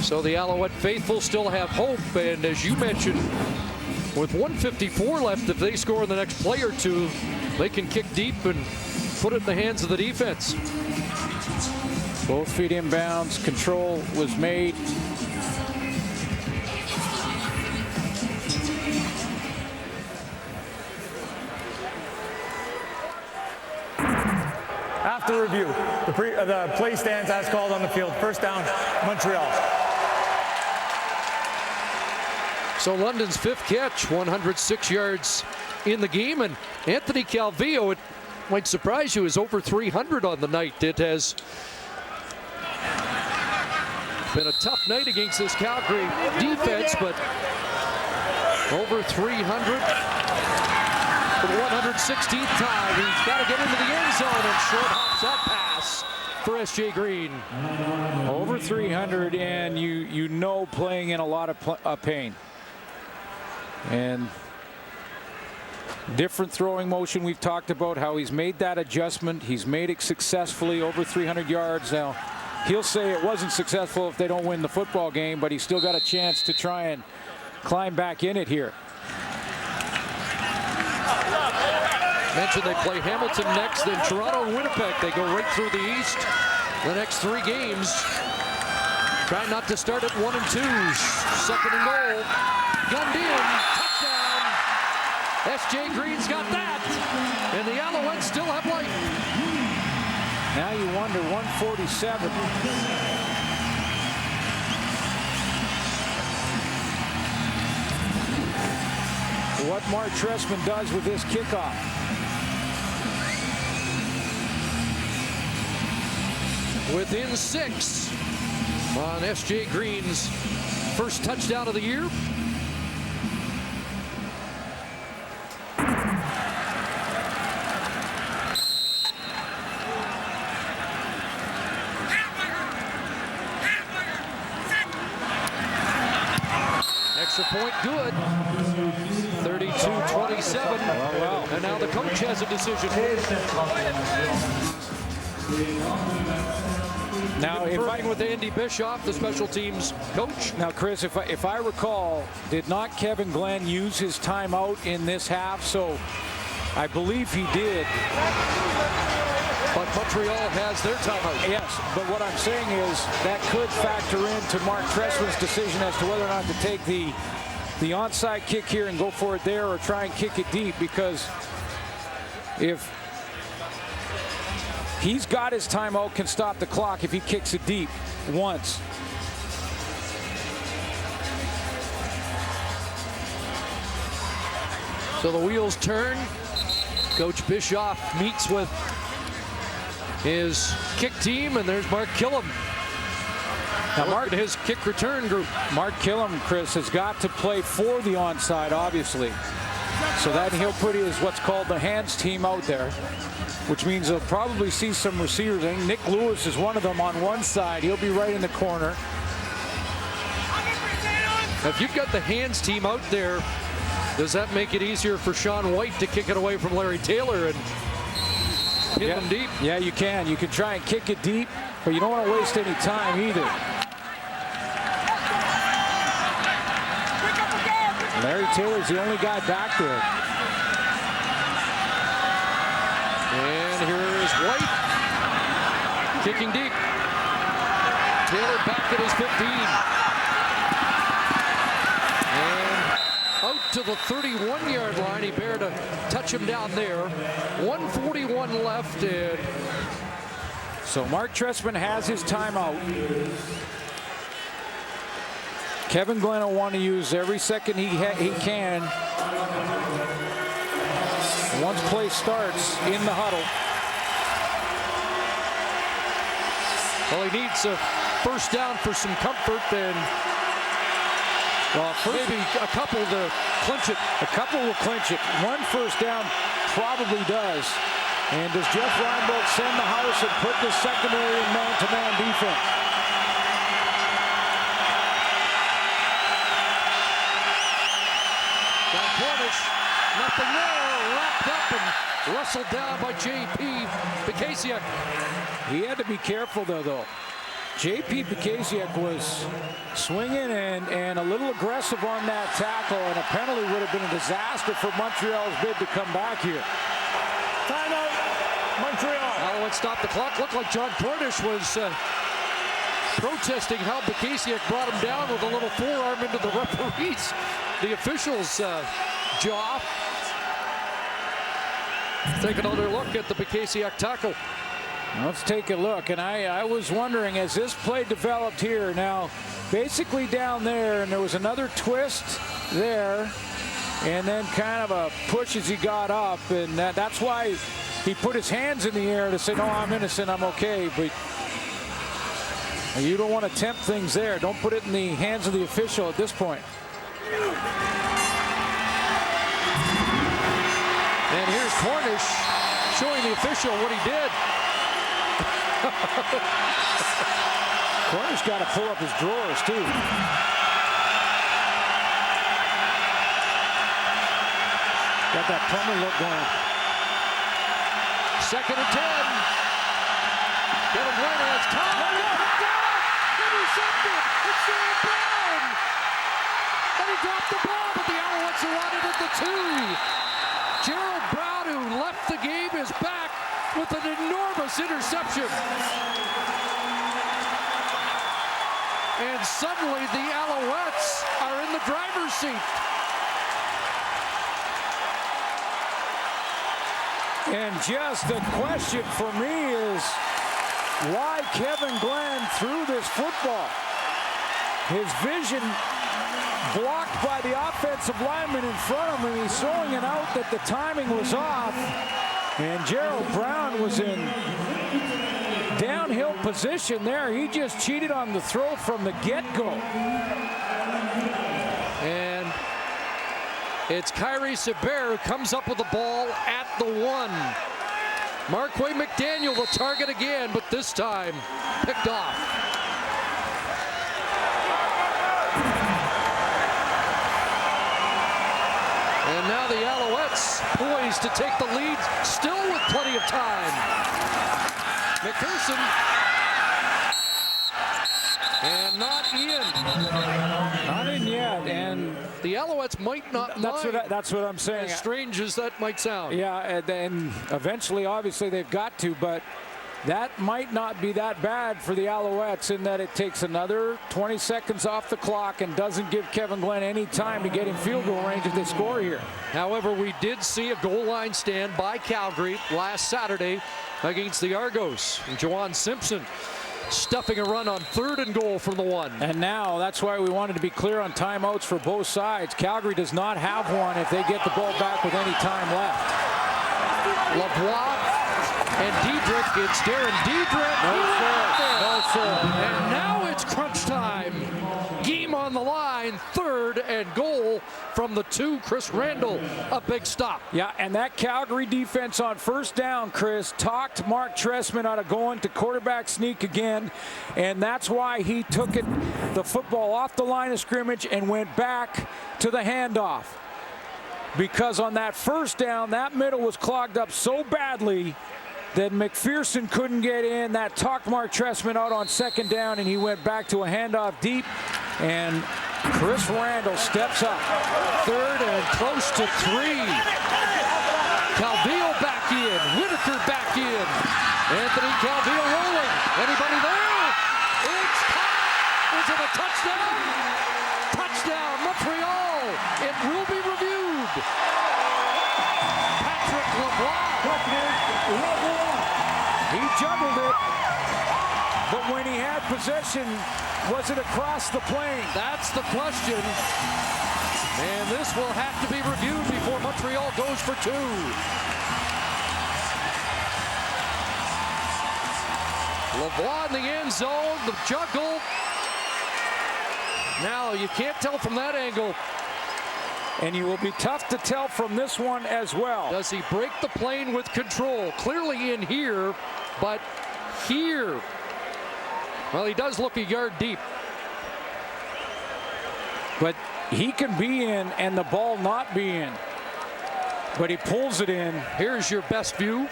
So the Alouette faithful still have hope, and as you mentioned, with 1:54 left, if they score in the next play or two, they can kick deep and put it in the hands of the defense. Both feet in bounds, control was made. After review, the play stands as called on the field. First down, Montreal. So London's 5th catch, 106 yards in the game, and Anthony Calvillo, it might surprise you, is over 300 on the night. It has been a tough night against this Calgary defense, but over 300. For the 116th time, he's got to get into the end zone, and short hops that pass for S.J. Green. Over 300, and you know playing in a lot of pain. And different throwing motion. We've talked about how he's made that adjustment. He's made it successfully, over 300 yards. Now, he'll say it wasn't successful if they don't win the football game, but he's still got a chance to try and climb back in it here. Mentioned they play Hamilton next, then Toronto and Winnipeg. They go right through the East the next 3 games. Try not to start at 1 and 2s. 2nd and goal. Gunned in. Touchdown. S.J. Green's got that. And the Alouettes still have life. Now you wonder, 147. What Mark Trestman does with this kickoff. Within 6 on S.J. Green's first touchdown of the year. Extra point good. 32-27. Well. And now the coach has a decision. Now, Conferring with Andy Bischoff, the special teams coach. Now, Chris, if I recall, did not Kevin Glenn use his timeout in this half? So I believe he did. But Montreal has their timeout. Yes, but what I'm saying is that could factor into Mark Trestman's decision as to whether or not to take the onside kick here and go for it there, or try and kick it deep, because if he's got his timeout, can stop the clock if he kicks it deep once. So the wheels turn. Coach Bischoff meets with his kick team, and there's Mark Killam. Now Mark, his kick return group. Mark Killam, Chris, has got to play for the onside, obviously. So that he'll put his what's called the hands team out there, which means he'll probably see some receivers. I think Nick Lewis is one of them on one side. He'll be right in the corner. If you've got the hands team out there, does that make it easier for Sean White to kick it away from Larry Taylor and hit them deep? Yeah, you can. You can try and kick it deep, but you don't want to waste any time either. Larry Taylor's the only guy back there. And here is White kicking deep. Taylor back at his 15. And out to the 31-yard line. He bear to touch him down there. 1:41 left. And so Mark Trestman has his timeout. Kevin Glenn will want to use every second he can. Once play starts in the huddle. Well, he needs a first down for some comfort, and maybe a couple to clinch it. A couple will clinch it. One first down probably does. And does Jeff Reinbold send the house and put the secondary in man-to-man defense? Nothing there, wrapped up and wrestled down by J.P. Bukasiak. He had to be careful though. J.P. Bukasiak was swinging and a little aggressive on that tackle, and a penalty would have been a disaster for Montreal's bid to come back here. Timeout, Montreal. Alouettes stopped the clock. Looked like John Cornish was protesting how Bukasiak brought him down with a little forearm into the referees, the officials' jaw. Take another look at the Bukasiak tackle. Let's take a look. And I was wondering, as this play developed here, now basically down there, and there was another twist there, and then kind of a push as he got up, and that's why he put his hands in the air to say, no, I'm innocent, I'm okay. But you don't want to tempt things there. Don't put it in the hands of the official at this point. And here's Cornish showing the official what he did. Cornish got to pull up his drawers, too. Got that plumber look going. 2nd and 10. Kevin Glenn has time. Intercepted. It's Jared Brown. And he dropped the ball, but the Alouettes are on it at the 2. Gerald Brown, who left the game, is back with an enormous interception. And suddenly the Alouettes are in the driver's seat. And just the question for me is why Kevin Glenn threw this football. His vision blocked by the offensive lineman in front of him. He's throwing it out that the timing was off. And Gerald Brown was in downhill position there. He just cheated on the throw from the get-go. And it's Kyrie Seber who comes up with the ball at the 1. Marquay McDaniel will target again, but this time picked off. And now the Alouettes poised to take the lead, still with plenty of time. McPherson. And not in. Not in yet, and the Alouettes might not mind. That's what I'm saying. As strange as that might sound. Yeah, and then eventually, obviously, they've got to, but that might not be that bad for the Alouettes in that it takes another 20 seconds off the clock and doesn't give Kevin Glenn any time to get in field goal range if they score here. However, we did see a goal line stand by Calgary last Saturday against the Argos. And Juwan Simpson stuffing a run on 3rd and goal from the 1. And now that's why we wanted to be clear on timeouts for both sides. Calgary does not have one if they get the ball back with any time left. LeBlanc and Diedrich. It's Darren Diedrich. No, sir. And now it's crunch time. Game on the line. 3rd and goal from the 2. Chris Randall, a big stop. Yeah, and that Calgary defense on 1st down, Chris, talked Mark Trestman out of going to quarterback sneak again, and that's why he took the football off the line of scrimmage and went back to the handoff. Because on that 1st down, that middle was clogged up so badly that McPherson couldn't get in. That talked Mark Trestman out on 2nd down, and he went back to a handoff deep, and Chris Randall steps up. 3rd and close to 3. Calvillo back in. Whitaker back in. Anthony Calvillo rolling. Anybody there? It's caught. Is it a touchdown? Touchdown, Montreal. It will be reviewed. Patrick LeBlanc. He juggled it, but when he had possession, was it across the plane? That's the question. And this will have to be reviewed before Montreal goes for 2. LeBlanc in the end zone, the juggle. Now you can't tell from that angle. And you will be tough to tell from this one as well. Does he break the plane with control? Clearly in here, but here. Well, he does look a yard deep. But he can be in and the ball not be in. But he pulls it in. Here's your best view.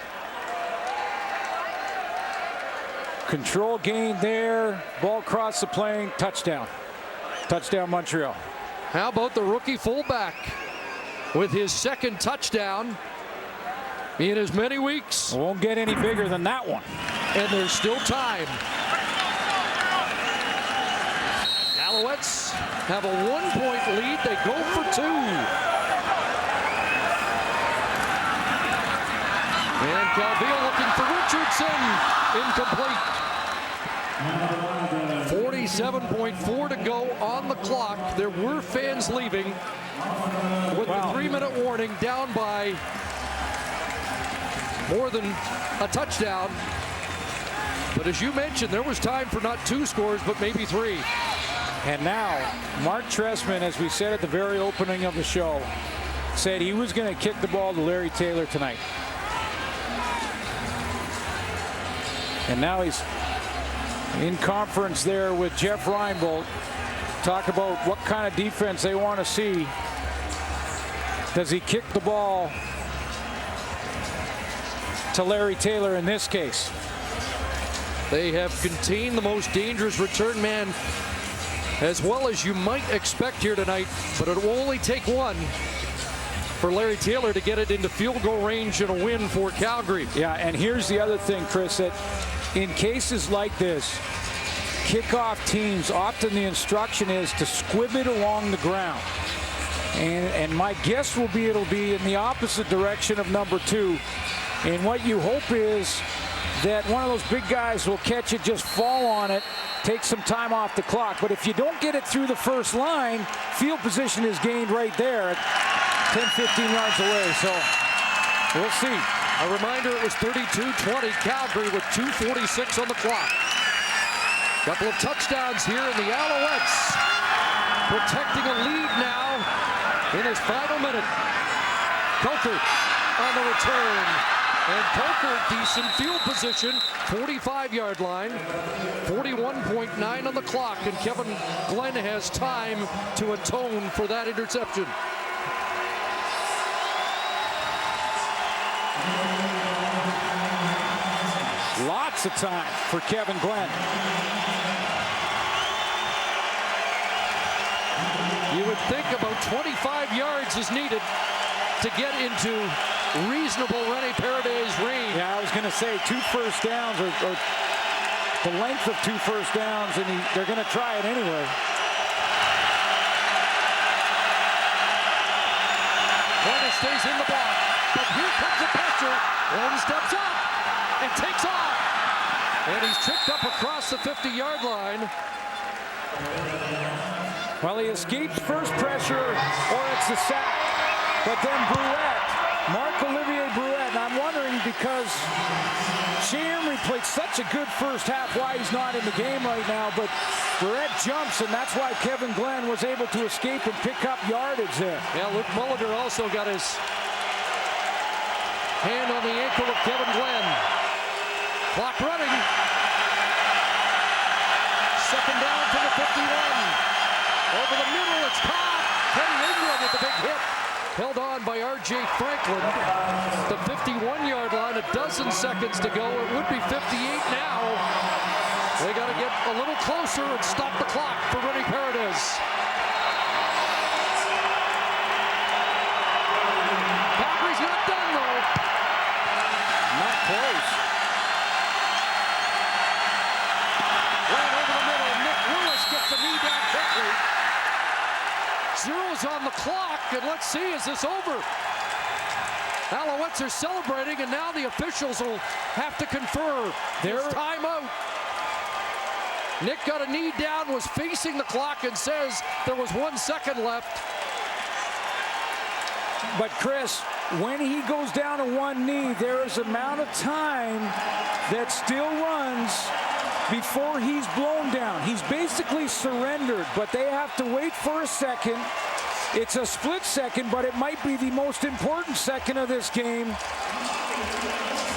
Control gain there. Ball across the plane. Touchdown. Touchdown, Montreal. How about the rookie fullback with his 2nd touchdown in as many weeks? Won't get any bigger than that one. And there's still time. Alouettes have a 1-point lead. They go for 2. And Calvillo looking for Richardson. Incomplete. 47.4 to go on the clock. There were fans leaving with the 3-minute warning, down by more than a touchdown. But as you mentioned, there was time for not 2 scores, but maybe 3. And now, Mark Trestman, as we said at the very opening of the show, said he was going to kick the ball to Larry Taylor tonight. And now he's in conference there with Jeff Reinbold. Talk about what kind of defense they want to see. Does he kick the ball to Larry Taylor in this case? They have contained the most dangerous return man as well as you might expect here tonight, but it will only take one for Larry Taylor to get it into field goal range and a win for Calgary. Yeah, and here's the other thing, Chris, that in cases like this, kickoff teams, often the instruction is to squib it along the ground. And my guess will be it'll be in the opposite direction of number 2. And what you hope is that one of those big guys will catch it, just fall on it, take some time off the clock. But if you don't get it through the first line, field position is gained right there at 10, 15 yards away. So we'll see. A reminder, it was 32-20 Calgary with 2:46 on the clock. Couple of touchdowns here, and the Alouettes protecting a lead now in his final minute. Coker on the return. And Coker, decent field position, 45-yard line, 41.9 on the clock, and Kevin Glenn has time to atone for that interception. Lots of time for Kevin Glenn. You would think about 25 yards is needed to get into reasonable Rene Paredes read. Yeah, I was going to say 2 first downs or the length of 2 first downs, and they're going to try it anyway. Paredes stays in the block, but here comes the pressure. One steps up and takes off. And he's tripped up across the 50-yard line. Well, he escapes first pressure, or it's a sack. But then Marc-Olivier Brouette, and I'm wondering because Shea Emery played such a good first half, why he's not in the game right now, but Brouette jumps, and that's why Kevin Glenn was able to escape and pick up yardage there. Yeah, Luke Molitor also got his hand on the ankle of Kevin Glenn. Clock running. Second down to the 51. Over the middle, it's caught. Kenny Ingram with the big hit. Held on by R.J. Franklin. The 51-yard line, a dozen seconds to go. It would be 58 now. They got to get a little closer and stop the clock for Rene Paredes. Calgary's not done, though. Not close. Right over the middle. Nick Willis gets the knee down quickly. Zero's on the clock, and let's see, is this over? Alouettes are celebrating, and now the officials will have to confer. There's timeout. Nick got a knee down, was facing the clock, and says there was 1 second left. But Chris, when he goes down to one knee, there is an amount of time that still runs before he's blown down. He's basically surrendered, but they have to wait for a second. It's a split second, but it might be the most important second of this game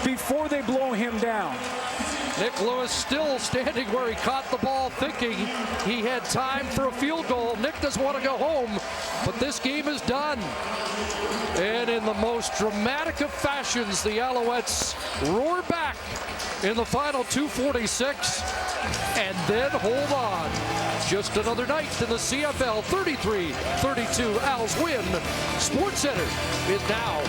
before they blow him down. Nick Lewis still standing where he caught the ball, thinking he had time for a field goal. Nick doesn't want to go home, but this game is done. And in the most dramatic of fashions, the Alouettes roar back in the final 2:46, and then hold on. Just another night in the CFL. 33-32, Als win. SportsCenter is now.